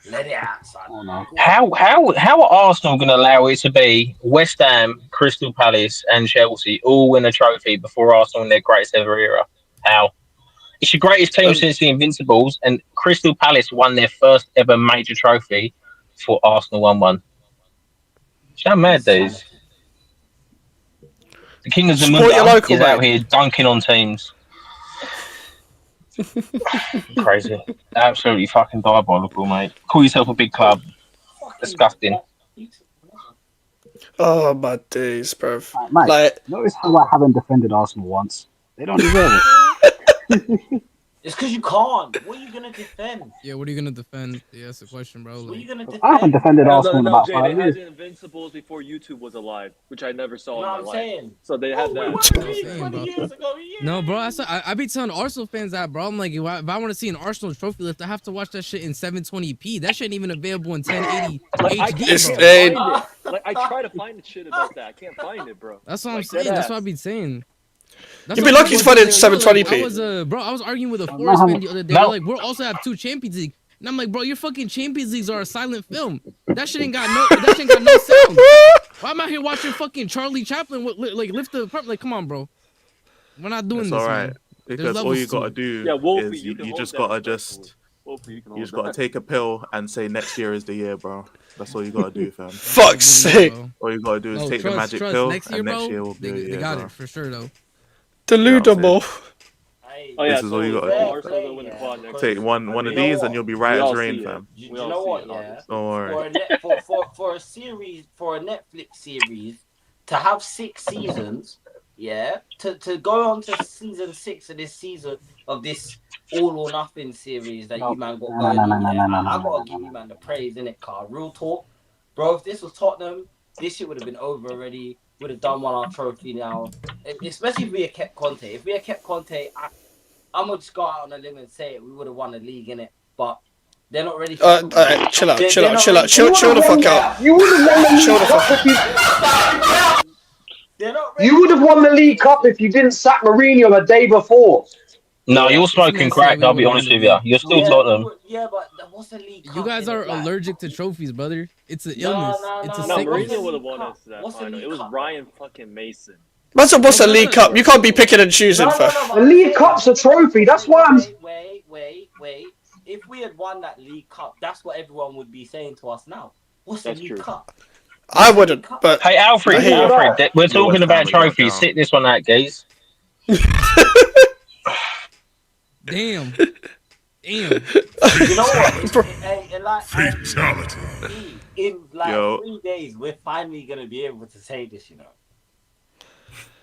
L: Let it out, son.
H: Oh, no.
E: how are Arsenal going to allow it to be West Ham, Crystal Palace, and Chelsea all win a trophy before Arsenal in their greatest ever era? How? It's your greatest team since the Invincibles, and Crystal Palace won their first ever major trophy before Arsenal won one. How mad that is? The King of
A: Support your
E: Zamunda
A: local,
E: is out
A: mate.
E: here dunking on teams. Crazy. Absolutely fucking diabolical, mate. Call yourself a big club. Disgusting.
A: Oh my days, bro.
H: Right, Mike,
A: Like,
H: notice how I haven't defended Arsenal once. They don't deserve it.
L: It's because you can't. What are you gonna defend?
J: Yeah, what are you gonna defend? Yeah, that's the question, bro.
L: What are you
J: Like,
L: gonna defend?
H: I haven't defended Arsenal in about
N: Jay,
H: 5
N: they had
H: years.
N: the Invincibles before YouTube was alive, which I never saw
L: You know
N: in
L: what
N: my
L: I'm
N: life.
L: saying?
N: So they had that.
J: Same, bro. No, bro. I be telling Arsenal fans that, bro. I'm like, if I want to see an Arsenal trophy list, I have to watch that shit in 720p. That shit ain't even available in 1080
N: Like, I
J: HD,
N: can't
J: bro.
N: find it. Like, I try to find shit about that. I can't find it, bro.
J: That's what I'm
N: Like,
J: saying.
N: dead
J: That's
N: ass.
J: what I be saying. That's
A: You'd
J: what
A: be lucky to find it in
J: bro, like,
A: 720p.
J: I was arguing with a Forest fan the other day. They're like, we'll also have 2 Champions League. And I'm like, bro, your fucking Champions Leagues are a silent film. That shit ain't got no sound. Why am I here watching fucking Charlie Chaplin like lift the like, come on, bro. We're not doing
G: It's
J: this,
G: all right.
J: man.
G: Because all you gotta do
N: Wolfie,
G: is
N: you
G: you
N: can
G: just
N: hold
G: gotta
N: that
G: just
N: Wolfie, you can
G: you
N: hold
G: just gotta
N: that.
G: take a pill and say next year is the year, bro. That's all you gotta do, fam.
A: Fuck's sake.
G: All you gotta do is
J: No,
G: take the magic
J: trust.
G: pill,
J: Next year,
G: and next
J: bro,
G: year will be a
J: they
G: year,
J: got
G: bro.
J: it for sure, though.
A: Delusional.
N: Oh yeah,
G: This is all you gotta do.
N: Arsenal gonna win the quad next
G: Take
N: year.
G: one of these, and you'll be right
N: We
G: as
N: all
G: rain,
N: see it.
G: fam.
L: You
N: We all
L: know
N: see
L: what?
N: it,
L: Yeah.
N: obviously.
G: Don't worry.
L: For a series, for a Netflix series, to have 6 seasons, yeah, to go on to season 6 of this season of this All or Nothing series that you man got going on, yeah, I gotta give you man the praise, innit, car. Real talk, bro. If this was Tottenham, this shit would have been over already. Would have done one our trophy now, especially if we had kept Conte. If we had kept Conte, I'm gonna just go out on a limb and say it. We would have won the league, innit? But they're not ready for
A: Alright, chill out. Chill the fuck out.
B: You would have won the
A: Chill
B: League
A: the
B: Cup
A: fuck
B: if you.
L: They're not ready.
B: You would have won the League Cup if you didn't sack Mourinho the day before.
E: No, you're smoking crack. I'll be honest with you. You're still Tottenham.
L: Yeah, but what's the League Cup?
J: You guys are
L: like,
J: allergic to trophies, brother. It's an illness. It's a
N: No,
J: sickness.
N: Mourinho would have won us that final. It was Ryan fucking Mason.
A: What's a League Cup? You can't be picking and choosing, fam.
B: The League Cup's a trophy. That's why I'm.
L: Wait. If we had won that League Cup, that's what everyone would be saying to us now. What's the League Cup?
A: I wouldn't, but
E: Hey, Alfred, we're talking about trophies. Sit this one out, guys.
J: Damn.
L: You know what? Fatality. In like 3 days, we're finally gonna be able to say this. You know.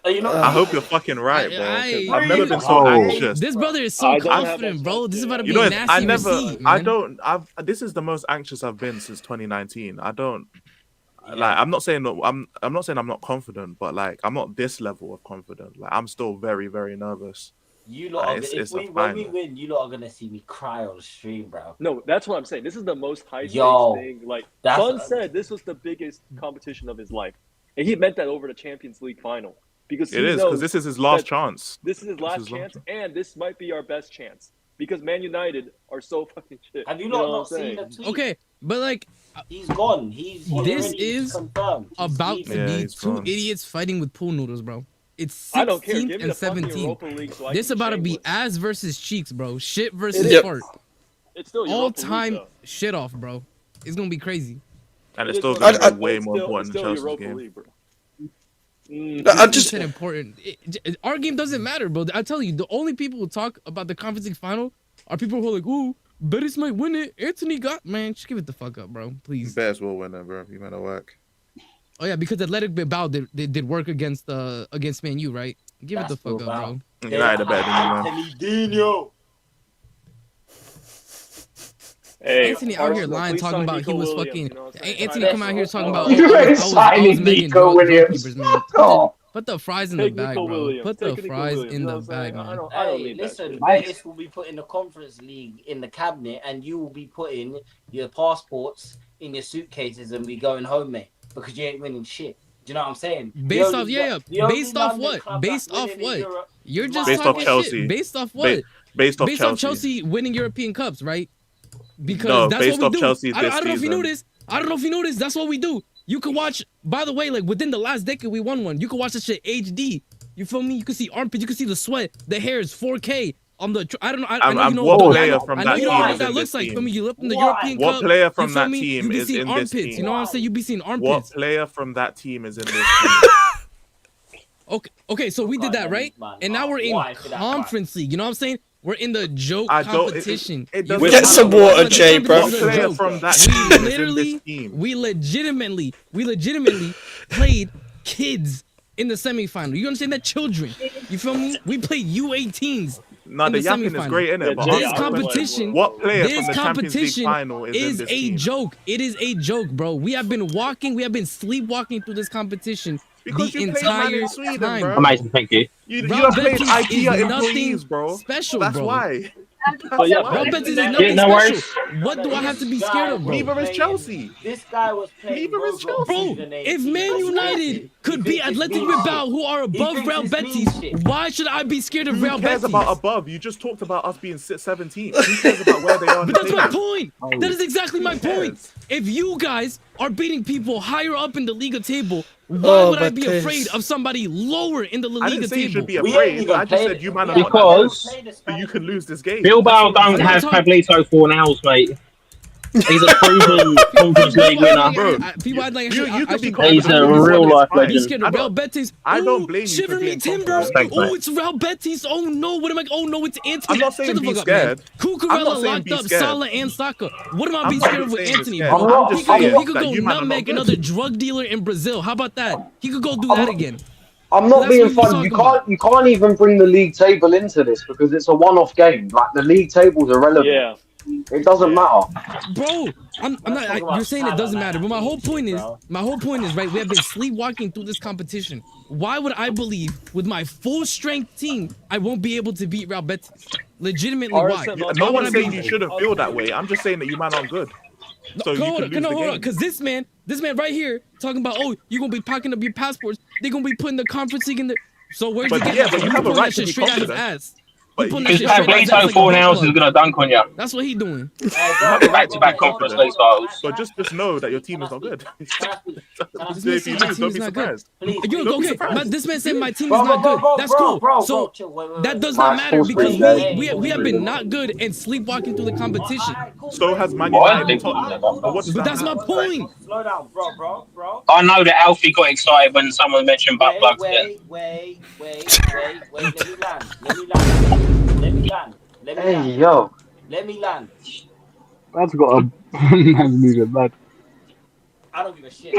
G: I hope you're fucking right, bro. 'Cause I've never been so anxious.
J: This brother is so confident, bro. This is about to be a nasty receipt, man.
G: This is the most anxious I've been since 2019. Like, I'm not saying I'm not saying I'm not confident, but like I'm not this level of confident. Like, I'm still very, very nervous.
L: You lot, when we win, you lot are gonna see me cry on the stream, bro.
N: No, that's what I'm saying. This is the most high stakes thing. Like Son said, this was the biggest competition of his life, and he meant that over the Champions League final because because
G: this is his last chance.
N: This is his last chance, and this might be our best chance because Man United are so fucking shit.
L: Have you not seen the tweet?
J: Okay, but like
L: he's gone. This
J: is
L: confirmed.
J: About to be two idiots fighting with pool noodles, bro. It's 16th and 17th. This about to be ass versus cheeks, bro. Shit versus fart.
N: It's still
J: all time shit off, bro. It's gonna be crazy.
G: And it's still gonna be way more important than Chelsea's game.
J: I just important. Our game doesn't matter, bro. I tell you, the only people who talk about the Conference League final are people who are like, "Ooh, Betis might win it." Anthony got just give it the fuck up, bro. Please.
G: Betis will win it, bro. You better work.
J: Oh yeah, because Athletic Bilbao did work against Man U, right? Give it the fuck up, bro.
G: United better than you, man.
N: Hey,
J: Anthony out here lying, talking about he was fucking. Anthony come out here talking about.
B: You ain't signing Nico Williams.
J: Put the fries in the bag, bro. Put the fries in the bag, man.
N: I don't need
L: listen,
N: that.
L: Betis will be putting the Conference League in the cabinet, and you will be putting your passports in your suitcases and be going home, mate, because you ain't winning shit. Do you know what I'm saying?
J: Based off based off what? Based off what? You're just
G: based off
J: talking
G: Chelsea.
J: shit. Based off what?
G: Based off
J: Chelsea winning European Cups, right? Because
G: no,
J: that's
G: based
J: what we
G: off
J: do.
G: Chelsea
J: I don't know if you
G: season.
J: know this. I don't know if you know this. That's what we do. You can watch. By the way, like within the last decade, we won one. You can watch this shit HD. You feel me? You can see armpits. You can see the sweat. The hair is 4K. On the, I don't know. I know you know
G: what
J: what
G: player from that
J: you know
G: team
J: what
G: is
J: that
G: in
J: looks
G: this
J: like.
G: team?
J: Feel me? You look in the European
G: What
J: Cup.
G: player from
J: you feel
G: that
J: me?
G: team
J: You be
G: is
J: seeing
G: in this
J: armpits.
G: team?
J: You know what I'm saying? You be seeing armpits.
G: What player from that team is in this team?
J: Okay, so we did that, right? And now we're in conference league. You know what I'm saying? We're in the joke competition.
A: Get some water, Jay, bro.
G: What player from that team is in this team?
J: We legitimately played kids in the semifinal. You understand that? Children. You feel me? We played U18s.
G: No, the yapping is great, isn't it? But
J: this competition,
G: what player
J: this
G: from the Champions League final
J: is
G: in this
J: a
G: team?
J: joke. It is a joke, bro. We have been sleepwalking through this competition
G: because
J: the
G: you
J: entire
G: played in Sweden,
J: time.
G: bro.
E: Amazing, thank you.
G: You have played IKEA employees, bro.
J: Special,
G: That's
J: bro.
G: why.
J: Real Betis is nothing special. What do I have to be scared of, bro?
G: Neither is Chelsea.
L: This guy was playing.
G: Neither is Chelsea.
J: Bro, if Man United could beat Athletic Bilbao, who are above Real Betis, why should I be scared of Real
G: Who cares
J: Betis?
G: about above? You just talked about us being 17th. Who cares about where they are?
J: But that's my point. That is exactly my point. If you guys are beating people higher up in the Liga table, why would I be afraid of somebody lower in the Liga
G: I didn't say
J: table?
G: you should be afraid. I just said you man are
E: because
G: so you can lose this game.
E: Bilbao don't have Pablito Fornals, mate. He's a proven Conference League winner. He's a real life legend.
G: I don't blame you for
J: Shiver me
G: being
J: timbers.
G: confident.
J: Oh, it's Real Betis. Oh no, what am I? Oh no, it's Anthony.
G: I'm not saying
J: Shut the
G: be
J: fuck up,
G: scared.
J: man.
G: I'm not
J: Cucurella
G: saying
J: locked
G: be
J: up
G: scared.
J: Salah and Saka. What am I
G: I'm
J: being
G: not
J: scared of with
G: saying
J: Anthony,
G: you're
J: bro?
G: scared. I'm just saying
J: He could
G: that
J: go
G: you man are not
J: nutmeg
G: good.
J: another drug dealer in Brazil. How about that? He could go do that again.
B: I'm not
J: That's
B: being
J: what
B: funny.
J: we
B: You
J: talking
B: can't even bring the league table into this because it's a one-off game. Like the league table's irrelevant.
N: Yeah.
B: It doesn't matter.
J: Bro, I'm not. You're saying it doesn't matter, but my whole point is, right? We have been sleepwalking through this competition. Why would I believe, with my full strength team, I won't be able to beat Real Betis? Legitimately, why?
G: No one's saying you shouldn't feel that way. I'm just saying that you man aren't good. So you can lose the game.
J: Because this man right here talking about, oh, you're gonna be packing up your passports. They're gonna be putting the conference league in there. So where's he getting that
G: but
J: from?
G: you have a
J: pulling
G: right
J: that
G: to
J: shit
G: be
J: straight out his
G: confident.
J: ass.
G: But
E: Because Pablito Fornals is gonna dunk on you.
J: That's what he doing.
E: Back-to-back Conference League titles.
G: So just know that your team is not good.
J: This
G: If you
J: man
G: lose,
J: said my team
G: don't
J: is
G: be
J: not good.
G: surprised.
J: This man said my team is not good. That's cool. So that does not matter because we have been not good and sleepwalking through the competition.
G: So has Man United and Tottenham.
J: But that's my point.
L: Slow down, bro.
E: I know that Alfie got excited when someone mentioned butt plugs.
L: Wait. Let me land.
B: Yo.
L: Let me land.
H: That's got a man's moving mad.
L: I don't give a shit.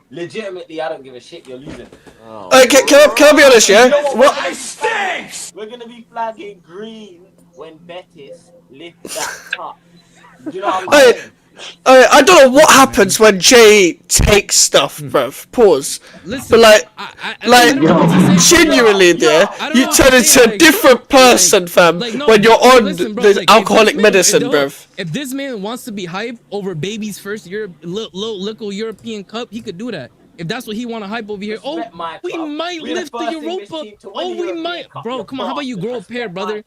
L: Legitimately, I don't give a shit. You're losing.
A: Okay, can I be honest, yeah? What?
L: Stinks! We're gonna be flagging green when Betis lift that cup. Do you know what I'm saying?
A: I don't know what happens when Jay takes stuff, bruv. Pause.
J: Listen,
A: but genuinely, there, you turn into a different person, fam, when you're on the alcoholic medicine, bruv.
J: If this man wants to be hype over baby's first local European Cup, he could do that. If that's what he want to hype over here, we might lift the Europa. We might, bro. Come on, how about you grow a pair, brother?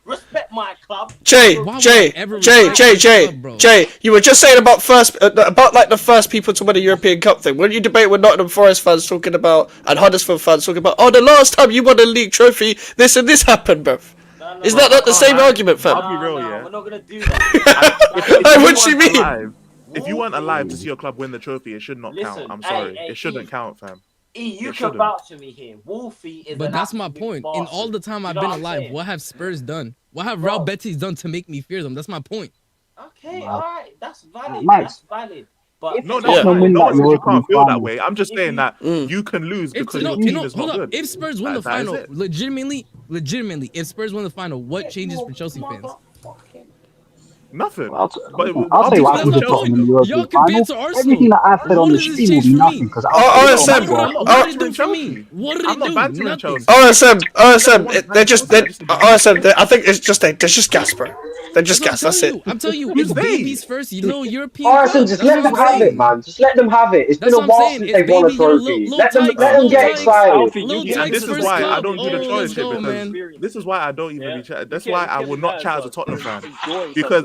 L: Respect my club.
A: Jay, you were just saying about the first people to win a European Cup thing. When you debate with Nottingham Forest fans talking about and Huddersfield fans talking about, oh, the last time you won a league trophy, this and this happened, bruv. Is that not the same argument, fam?
G: I'll be real, yeah.
L: We're not gonna do that.
A: What you mean?
G: If you weren't alive to see your club win the trophy, it should not count. I'm sorry, it shouldn't count, fam.
L: You can vouch for me here. Wolfie is.
J: But that's my point. In all the time I've been alive, what have Spurs done? What have Real Betis done to make me fear them? That's my point.
L: Okay, all right, that's valid.
H: Nice.
L: That's valid. But
G: no one says you can't feel that way. I'm just saying that you can lose because your team is not good.
J: If Spurs win the final, legitimately, if Spurs win the final, what changes for Chelsea fans?
G: Nothing.
H: I'll
G: I'll
H: tell
G: be
H: you what
G: fair with
H: happens to
G: Chelsea.
H: Tottenham in the European final. Everything that I've said on the stream will be nothing because
G: I'm not bantering Chelsea. I'm not bantering Chelsea.
A: RSM, I think it's just they're just gas, bro. They're just gas. That's it.
J: I'm telling you, it's babies first. You little European
B: RSM,
J: club.
B: just
J: That's
B: let
J: what
B: them
J: I'm
B: have it,
J: saying.
B: man. Just let them have it. It's
J: That's
B: been a
J: what I'm
B: while
J: saying.
B: since
J: It's
B: they've won a
J: baby, you know,
B: trophy.
J: little
B: Let them
J: tykes,
B: get excited.
G: And this is why I don't do the trollship because this is why I don't even be chat. That's why I will not chat as a Tottenham fan because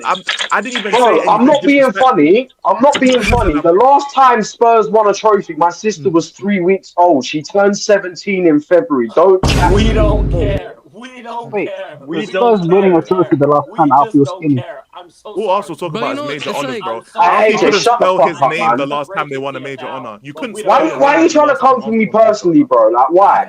G: I didn't even say
B: Bro,
G: anything
B: I'm not being
G: disrespectful.
B: funny. I'm not being funny. The last time Spurs won a trophy, my sister was 3 weeks old. She turned 17 in February. Don't chat.
L: We don't care. We don't
H: Wait,
L: care.
H: we Spurs winning a trophy the last time Alfie was skinny.
L: I'm so
G: All Arsenal talk
J: Bro,
G: about
J: you
G: is
J: know,
G: major
J: it's
G: honours,
J: like-
G: bro.
B: I hate
G: Alfie
B: it.
G: couldn't
B: Shut the
G: spell
B: fuck
G: his
B: up,
G: name
B: man.
G: the last time they won a major honour. You couldn't spell your
B: Why are you
G: name
B: trying
G: the
B: to
G: last time
B: come for me
G: Arsenal won a major
B: personally,
G: honour.
B: bro? Like, why?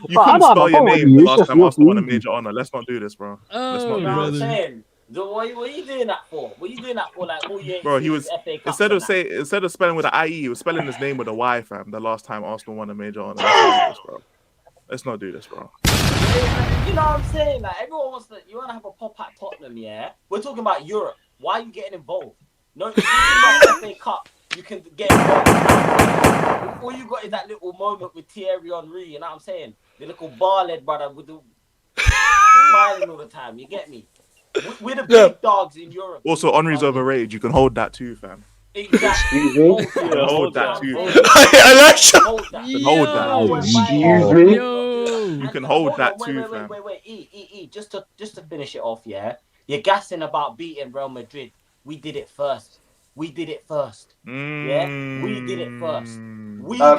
G: You couldn't spell your name the last time Arsenal won a
H: European.
G: major honour. Let's not do this, bro. Let's not
L: You
G: do
L: know what I'm
G: this.
L: saying? What are you doing that for? What are you doing that for? Like, all you
G: Bro, he was
L: FA Cups
G: instead
L: and
G: of
L: that.
G: spelling with an IE, he was spelling his name with a Y, fam. The last time Arsenal won a major honour. Let's not do this, bro. Let's not do this, bro.
L: You know what I'm saying? Like, everyone wants to. You want to have a pop at Tottenham, yeah? We're talking about Europe. Why are you getting involved? No, if you about FA Cup, you can get involved. All you got is that little moment with Thierry Henry. You know what I'm saying? The little bar-led brother with the smiling all the time. You get me? We're the big dogs in Europe.
G: Also, Henry's overrated. You can hold that too, fam.
L: Exactly.
B: Excuse me?
G: You can hold that too.
L: Hold that.
G: You can hold that.
B: Excuse me?
G: You can hold that too, fam.
L: Wait. Just to finish it off, yeah. You're gassing about beating Real Madrid. We did it first. Yeah, we did it first.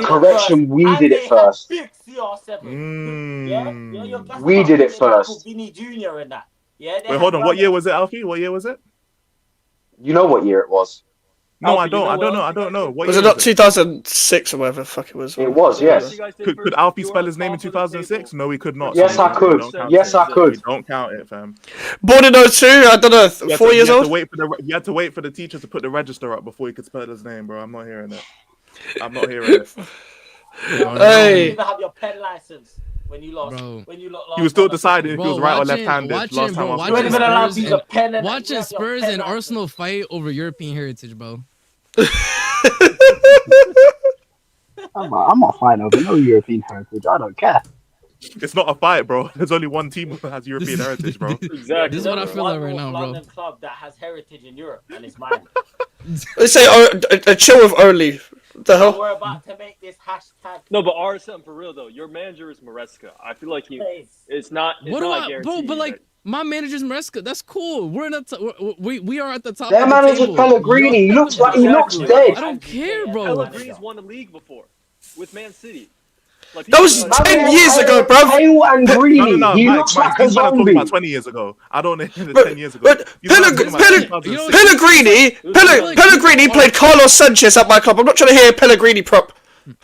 B: Correction, we did it first.
L: Big CR7. Yeah, you're gassing
B: We
L: about
B: did it
L: beating
B: first.
L: Vinny Jr. and that. Yeah.
G: Wait, hold on. What year was it, Alfie? What year was it?
B: You know what year it was?
G: No, I don't. I don't know. What
A: Was
G: year
A: it not
G: was
A: 2006 or whatever the fuck it was?
B: It was, yes.
G: Could Alfie spell his name in 2006? No, he could not.
B: Yes, I could. Yes, I could.
G: You don't count it, fam.
A: Born in 02, I don't know, 4 years old?
G: You had to wait for the teacher to put the register up before he could spell his name, bro. I'm not hearing it. I'm not hearing it.
A: Hey.
L: You didn't have your pen license when you lost. When you lost.
G: He was still deciding if he was right or left-handed.
J: Watching Spurs and Arsenal fight over European heritage, bro.
H: I'm not fighting over no European heritage. I don't care.
G: It's not a fight, bro. There's only one team that has European heritage, bro.
L: Exactly.
J: This is what I feel like right now, bro.
L: London club that has heritage in Europe, and it's mine.
A: They say a chill with only. The hell?
L: We're about to make this hashtag.
N: No, but RSM for real though. Your manager is Maresca. I feel like it's not.
J: What do I, bro? But like, my manager's Maresca. That's cool. We're in the we are at the top.
B: Their
J: of the
B: manager's
J: table.
B: Pellegrini. He looks like he looks dead.
J: I don't care, bro.
N: Pellegrini's won the league before with Man City. Like,
A: that was 10 years ago, bro.
B: Pale and greeny.
G: No,
B: he
G: Mike,
B: looks like a
G: these men are talking
B: zombie.
G: about 20 years ago. I don't know 10 years ago.
A: Pellegrini played Carlos Sanchez at my club. I'm not trying to hear Pellegrini prop.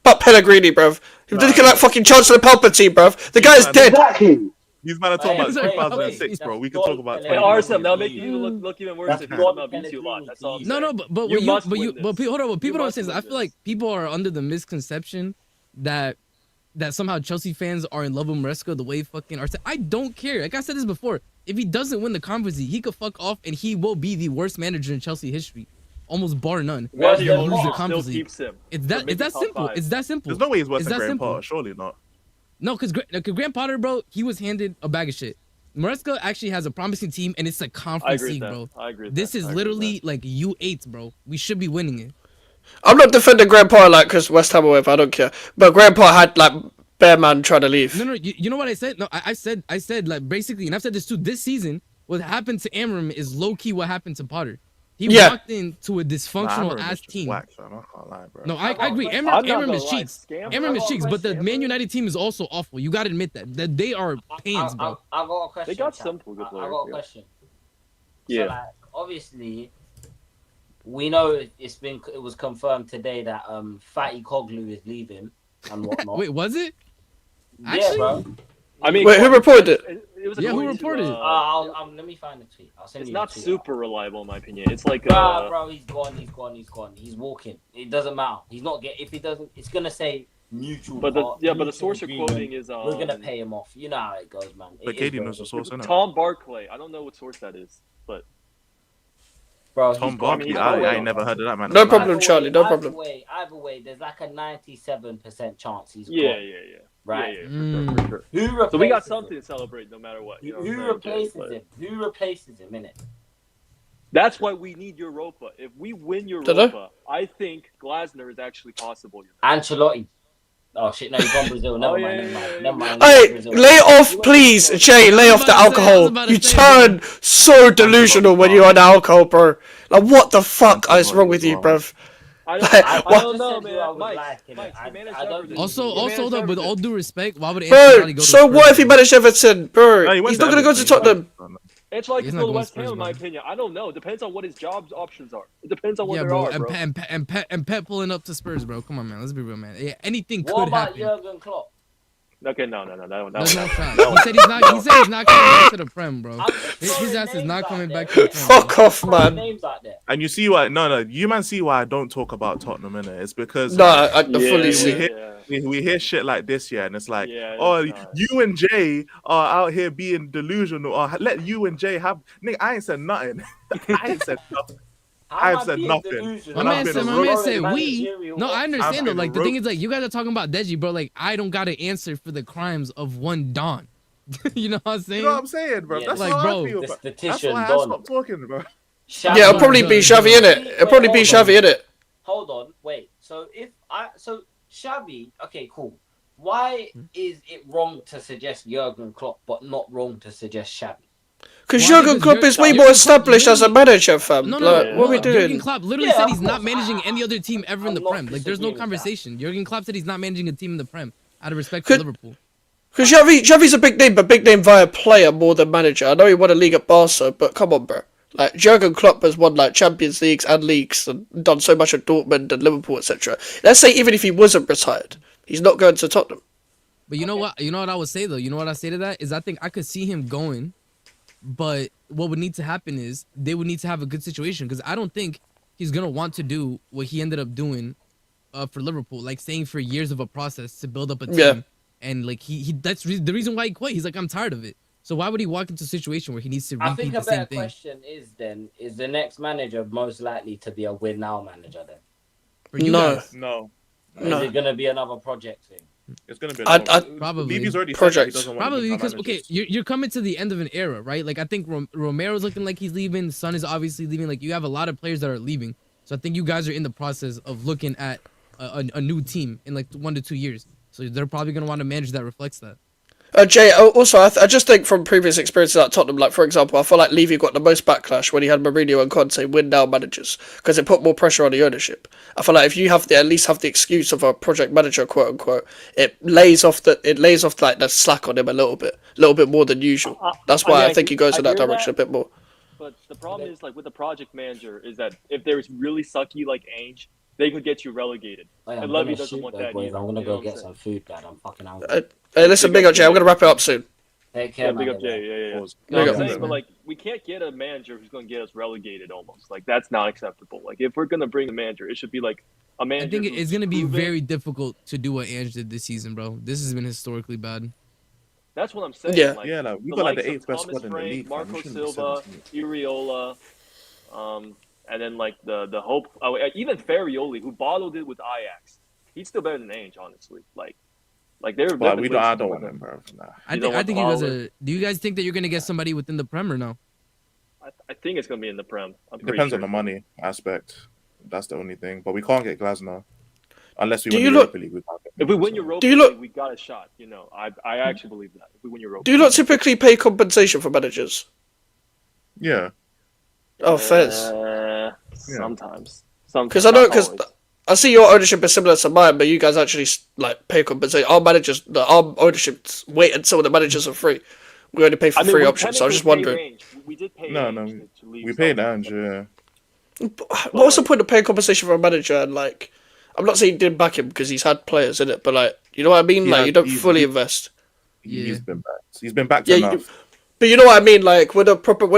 A: But Pellegrini, bruv. He was looking like fucking Chancellor Palpatine, bruv. The guy's dead.
B: Exactly.
G: These men are talking about 2006, bro. We can talk about.
N: Hey, RSM, that'll make you look even worse if you somehow beats you a lot. That's all I'm saying.
J: No, but hold on. What people don't say is I feel like people are under the misconception that somehow Chelsea fans are in love with Maresca the way fucking Arteta. I don't care. Like I said this before, if he doesn't win the conference, he could fuck off and he will be the worst manager in Chelsea history, almost bar none.
N: Well,
J: If
N: your
J: he lose the
N: still
J: conference league.
N: keeps him.
J: It's that simple. It's that simple.
G: There's no way he's worse
J: It's
G: than
J: that
G: Graham
J: simple.
G: Potter. Surely not.
J: No, because Graham Potter, bro, he was handed a bag of shit. Maresca actually has a promising team, and it's a conference league, bro.
N: I agree with
J: this is literally like U8, bro. We should be winning it.
A: I'm not defending Graham Potter like because West Ham or whatever. I don't care. But Graham Potter had like bare man trying to leave.
J: No, you know what I said? No, I said like basically, and I've said this too. This season, what happened to Amram is low key what happened to Potter. He walked into a dysfunctional ass team.
G: Whack, fam. I can't lie, bro.
J: No, I agree. Amram is cheeks. Amram is cheeks, but the Man United team is also awful. You gotta admit that they are pains, bro.
L: I got a question.
N: They got simple good players.
L: I got a question.
N: Yeah.
L: So, like, obviously, we know it was confirmed today that Fatty Coglu is leaving and whatnot.
J: Wait, was it?
L: Yeah,
J: Actually?
L: bro.
N: I mean,
A: wait, who reported it?
N: It was
J: who reported it?
L: Let me find the tweet. I'll send
N: it's
L: you
N: not
L: the tweet.
N: super reliable in my opinion. It's like
L: bro, he's gone. He's walking. It doesn't matter. He's not get. If he doesn't, it's gonna say mutual.
N: But the source you're quoting is
L: we're gonna pay him off. You know how it goes, man.
G: But Katie knows the source, innit?
N: Tom Barclay. I don't know what source that is, but
L: Bro,
G: Tom
L: he's got
G: Barkley,
L: me.
G: I ain't never heard of that man.
A: No problem, Charlie. No problem.
L: Either way, there's like a 97% chance he's
N: Yeah,
L: gone.
N: yeah.
L: Right?
N: Yeah, for sure.
L: Who replaces
N: So we got
L: him?
N: something to celebrate no matter what. You know
L: Who
N: what I'm saying,
L: replaces
N: Jay?
L: him? Who replaces him in it?
N: That's why we need Europa. If we win Europa, I think Glasner is actually possible.
L: Ancelotti. Oh shit! No, he's gone Brazil. Never mind. Never mind.
A: Hey, lay off, please, Jay. Lay off the alcohol. You turn so delusional when you're on alcohol, bro. Like, what the fuck is wrong with you, bruv?
N: I don't know, man. Mike,
J: Also, though, with all due respect, why would
A: Bro,
J: Ancelotti go to
A: so
J: Spurs,
A: what if he
J: bro?
A: managed Everton, bro?
G: No, he went
A: He's
G: to
A: not gonna go to
G: Everton.
A: Tottenham.
N: It's like
J: He's
N: to
J: not
N: go to
J: going
N: West
J: Spurs,
N: Ham, in my
J: bro.
N: opinion. I don't know. It depends on what his job options are. It depends on what
J: Yeah,
N: there
J: bro,
N: are, bro.
J: and Pep pulling up to Spurs, bro. Come on, man. Let's be real, man. Yeah, anything
L: What
J: could
L: about
J: happen.
L: Jurgen Klopp?
N: Okay, no.
J: There's no shot. He said he's not. He said he's not coming back to the Prem, bro. His ass is not coming back to the Prem.
A: Fuck off, man.
L: Names out there.
G: And you see why? No. You man see why I don't talk about Tottenham, innit? It's because
A: No, I fully see.
G: we hear shit like this, yeah, and it's like,
N: Yeah,
G: oh,
N: it's not.
G: you and Jay are out here being delusional. Or let you and Jay have. Nigga, I ain't said nothing. I ain't said nothing. I ain't said nothing.
J: My man said we. No, I understand though. Like the thing is, like you guys are talking about Deji, bro. Like I don't got to answer for the crimes of one Don. You know what I'm saying?
G: You know what I'm saying, bro?
L: Yeah,
G: That's
J: like,
G: how
J: bro,
G: I feel.
L: the
G: Bro. That's
L: statistician
G: why I
L: Don.
G: stopped talking, bro.
A: Yeah, it'll probably be Xavi in it. It'll probably be Xavi in it.
L: Hold on, wait. So Xavi, okay, cool. Why is it wrong to suggest Jurgen Klopp, but not wrong to suggest Xavi?
A: Because Jurgen Klopp is way more established as a manager, fam.
J: No,
A: Like, what are we doing?
J: Jurgen Klopp literally said
L: of
J: he's not
L: course.
J: managing any other team ever in the
L: not
J: Prem. Like there's no
L: disagreeing with that.
J: conversation. Jurgen Klopp said he's not managing a team in the Prem out of respect for Liverpool.
A: Because Xavi's a big name, but big name via player more than manager. I know he won a league at Barca, but come on, bro. Like, Jurgen Klopp has won, like, Champions Leagues and leagues and done so much at Dortmund and Liverpool, etc. Let's say even if he wasn't retired, he's not going to Tottenham.
J: But you know what? You know what I would say though. You know what I say to that is I think I could see him going, but what would need to happen is they would need to have a good situation because I don't think he's gonna want to do what he ended up doing, for Liverpool, like staying for years of a process to build up a team.
A: Yeah.
J: And like he that's the reason why he quit. He's like, I'm tired of it. So why would he walk into a situation where he needs to
L: I
J: repeat
L: think
J: the
L: a
J: same
L: better
J: thing?
L: question is the next manager most likely to be a win now manager then?
J: For you
A: No.
J: guys?
G: No.
L: Or is it gonna be another project thing?
G: It's gonna be
J: Probably.
G: Levy's already
A: Project.
G: said that he doesn't want
J: Probably
G: to become
J: because
G: managers.
J: okay, you're coming to the end of an era, right? Like I think Romero's looking like he's leaving. Son is obviously leaving. Like you have a lot of players that are leaving. So I think you guys are in the process of looking at a new team in like 1 to 2 years. So they're probably gonna want to manage that reflects that.
A: Jay, also, I just think from previous experiences at Tottenham, like, for example, I feel like Levy got the most backlash when he had Mourinho and Conte win now managers, because it put more pressure on the ownership. I feel like if you have at least have the excuse of a project manager, quote unquote, it lays off like the slack on him a little bit more than usual. That's why I think he goes in that direction a bit more.
N: But the problem is, like, with the project manager, is that if there's really sucky like Ainge, they could get you relegated.
L: Oh, yeah,
N: And
L: I'm
N: Levy
L: gonna
N: doesn't
L: shoot
N: want
L: though,
N: that
L: boys.
N: either.
L: I'm gonna
N: you know
L: go
N: what I'm
L: get
N: saying?
L: some food, Dad. I'm fucking hungry.
A: Hey, listen, big up, Jay. I'm gonna wrap it up soon.
L: Take care,
N: Yeah, big
L: man.
N: up Jay. Yeah.
A: Big
N: No, I'm
A: up.
N: saying, but like, we can't get a manager who's going to get us relegated. Almost like that's not acceptable. Like, if we're going to bring a manager, it should be like a manager.
J: I think
N: who's
J: it's gonna be
N: proven-
J: very difficult to do what Ange did this season, bro. This has been historically bad.
N: That's what I'm saying.
A: Yeah.
N: Like,
G: Yeah, like, we
N: the
G: got like the
N: likes of
G: 8th best
N: Thomas
G: squad in the
N: Frank,
G: league. fam. We
N: Marco
G: shouldn't be
N: Silva,
G: 17th.
N: Iriola, and then like the hope. Even Farioli, who bottled it with Ajax, he's still better than Ainge, honestly. Like they're.
G: But
N: they've been
G: I
N: playing
G: don't
N: super
G: want
N: well.
G: them, bro. Nah.
J: I
N: You
J: think
N: don't
J: you guys
N: want
J: are. Do you guys think that you're gonna get somebody within the Prem or no?
N: I think it's going to be in the Prem. I'm
G: It
N: pretty
G: depends
N: sure.
G: on the money aspect. That's the only thing. But we can't get Glasner unless we
A: Do
G: win
A: you
G: the
A: look-
G: Europa League. We can't get
N: If we
G: him,
N: win
G: so.
N: Europa
A: Do you look-
N: League, we got a shot. You know, I actually believe that. If we win Europa
A: Do you
N: League.
A: not typically pay compensation for managers?
G: Yeah.
A: Oh, fairs.
N: Sometimes.
A: Because I know, because I see your ownership is similar to mine, but you guys actually like pay compensation. Our ownership's wait until the managers are free. We only pay for free options. So I was just wondering.
N: We did pay
G: No, we paid Ange, yeah.
A: What's the point of paying compensation for a manager? And like, I'm not saying you didn't back him because he's had players in it, but like, you know what I mean? Like, you don't fully invest.
G: He's been backed. He's been backed
A: Yeah,
G: enough.
A: but you know what I mean? Like, when a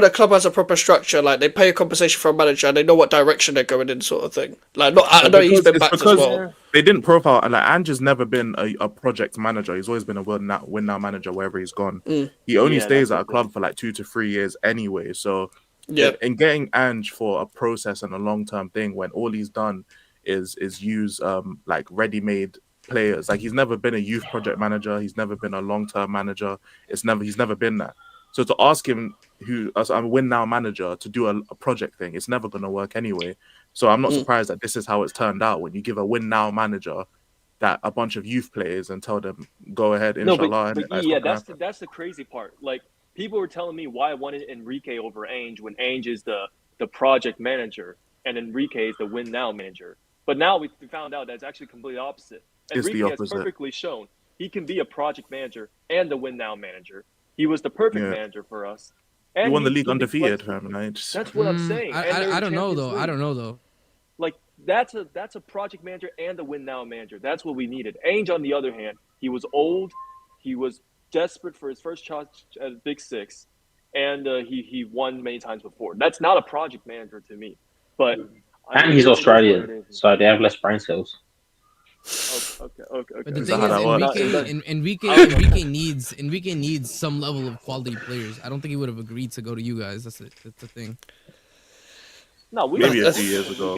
A: club has a proper structure, like they pay a compensation for a manager and they know what direction they're going in, sort of thing. Like, I know he's been backed as well.
G: They didn't profile, and like Ange has never been a project manager. He's always been a win now manager wherever he's gone. He only stays at a club for like 2 to 3 years anyway. So
A: Yeah.
G: In getting Ange for a process and a long-term thing when all he's done is use like ready-made players. Like, he's never been a youth project manager. He's never been a long-term manager. He's never been that. So to ask him, who as a win now manager, to do a project thing, it's never going to work anyway. So I'm not surprised that this is how it's turned out when you give a win now manager that a bunch of youth players and tell them go ahead, inshallah.
N: No, but yeah, that's the crazy part. Like, people were telling me why I wanted Enrique over Ainge when Ainge is the project manager and Enrique is the win now manager. But now we found out that's actually completely opposite. Enrique has perfectly shown he can be a project manager and the win now manager. He was the perfect manager for us. And
G: he won the league undefeated, fam.
N: That's what I'm saying.
J: I don't know though. I don't know though.
N: Like, that's a project manager and a win now manager. That's what we needed. Ainge, on the other hand, he was old, he was desperate for his first shot at Big Six, and he won many times before. That's not a project manager to me. But
E: and he's Australian, so they have less brain cells.
N: Okay.
J: But the thing is, Enrique needs some level of quality players. I don't think he would have agreed to go to you guys. That's the thing.
N: No,
G: maybe a few years ago,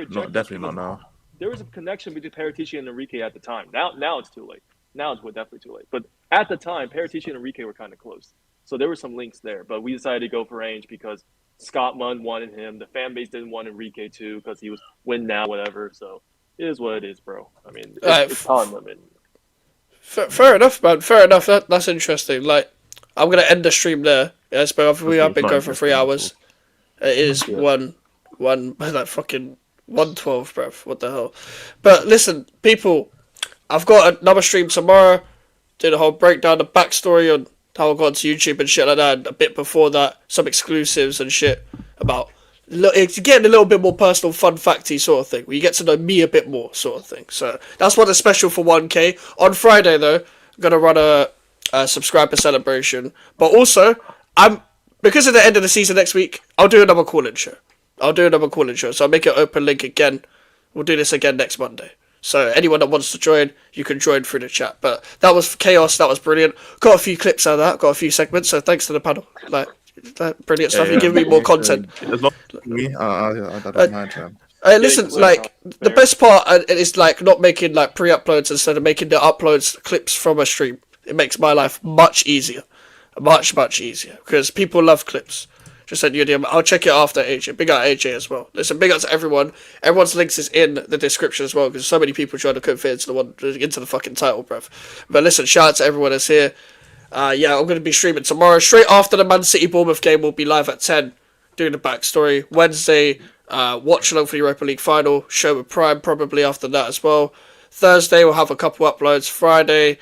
G: but definitely not now.
N: There was a connection between Paratici and Enrique at the time. Now it's too late. Now it's definitely too late. But at the time, Paratici and Enrique were kind of close. So there were some links there. But we decided to go for Ainge because Scott Munn wanted him. The fan base didn't want Enrique too because he was win now, whatever. So it is what it is, bro. I mean, it's time limit.
A: Fair enough, man. Fair enough. That's interesting. Like, I'm gonna end the stream there. Yes, but we have been going for 3 hours. It is one like fucking 1:12, bruv. What the hell? But listen, people, I've got another stream tomorrow. Did a whole breakdown, the backstory on how I got onto YouTube and shit like that. And a bit before that, some exclusives and shit about. It's getting a little bit more personal, fun facty sort of thing, where you get to know me a bit more sort of thing. So that's what is special for 1K. On Friday though, I'm gonna run a subscriber celebration. But also, because of the end of the season next week, I'll do another call-in show. So I'll make it open link again. We'll do this again next Monday. So anyone that wants to join, you can join through the chat. But that was chaos. That was brilliant. Got a few clips out of that. Got a few segments. So thanks to the panel. Brilliant stuff. You give me more content.
G: As long as me, I don't mind, fam.
A: Listen, the best part is not making pre-uploads instead of making the uploads clips from a stream. It makes my life much easier, much easier because people love clips. Just send you a DM. I'll check it after AJ. Big up AJ as well. Listen, big up to everyone. Everyone's links is in the description as well because so many people trying to put into the fucking title, bruv. But listen, shout out to everyone that's here. I'm going to be streaming tomorrow. Straight after the Man City Bournemouth game, we'll be live at 10 doing the backstory. Wednesday, watch along for the Europa League final. Show with Prime probably after that as well. Thursday, we'll have a couple uploads. Friday,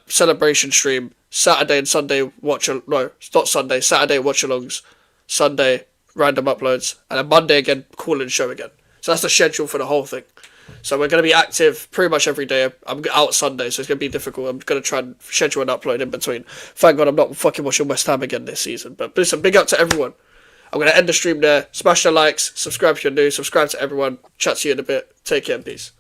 A: celebration stream. Saturday and Sunday, Saturday, watch-alongs. Sunday, random uploads. And then Monday again, call-in show again. So that's the schedule for the whole thing. So we're going to be active pretty much every day. I'm out Sunday, so it's going to be difficult. I'm going to try and schedule an upload in between. Thank God I'm not fucking watching West Ham again this season. But listen, big up to everyone. I'm going to end the stream there. Smash the likes, subscribe if you're new, subscribe to everyone. Chat to you in a bit. Take care and peace.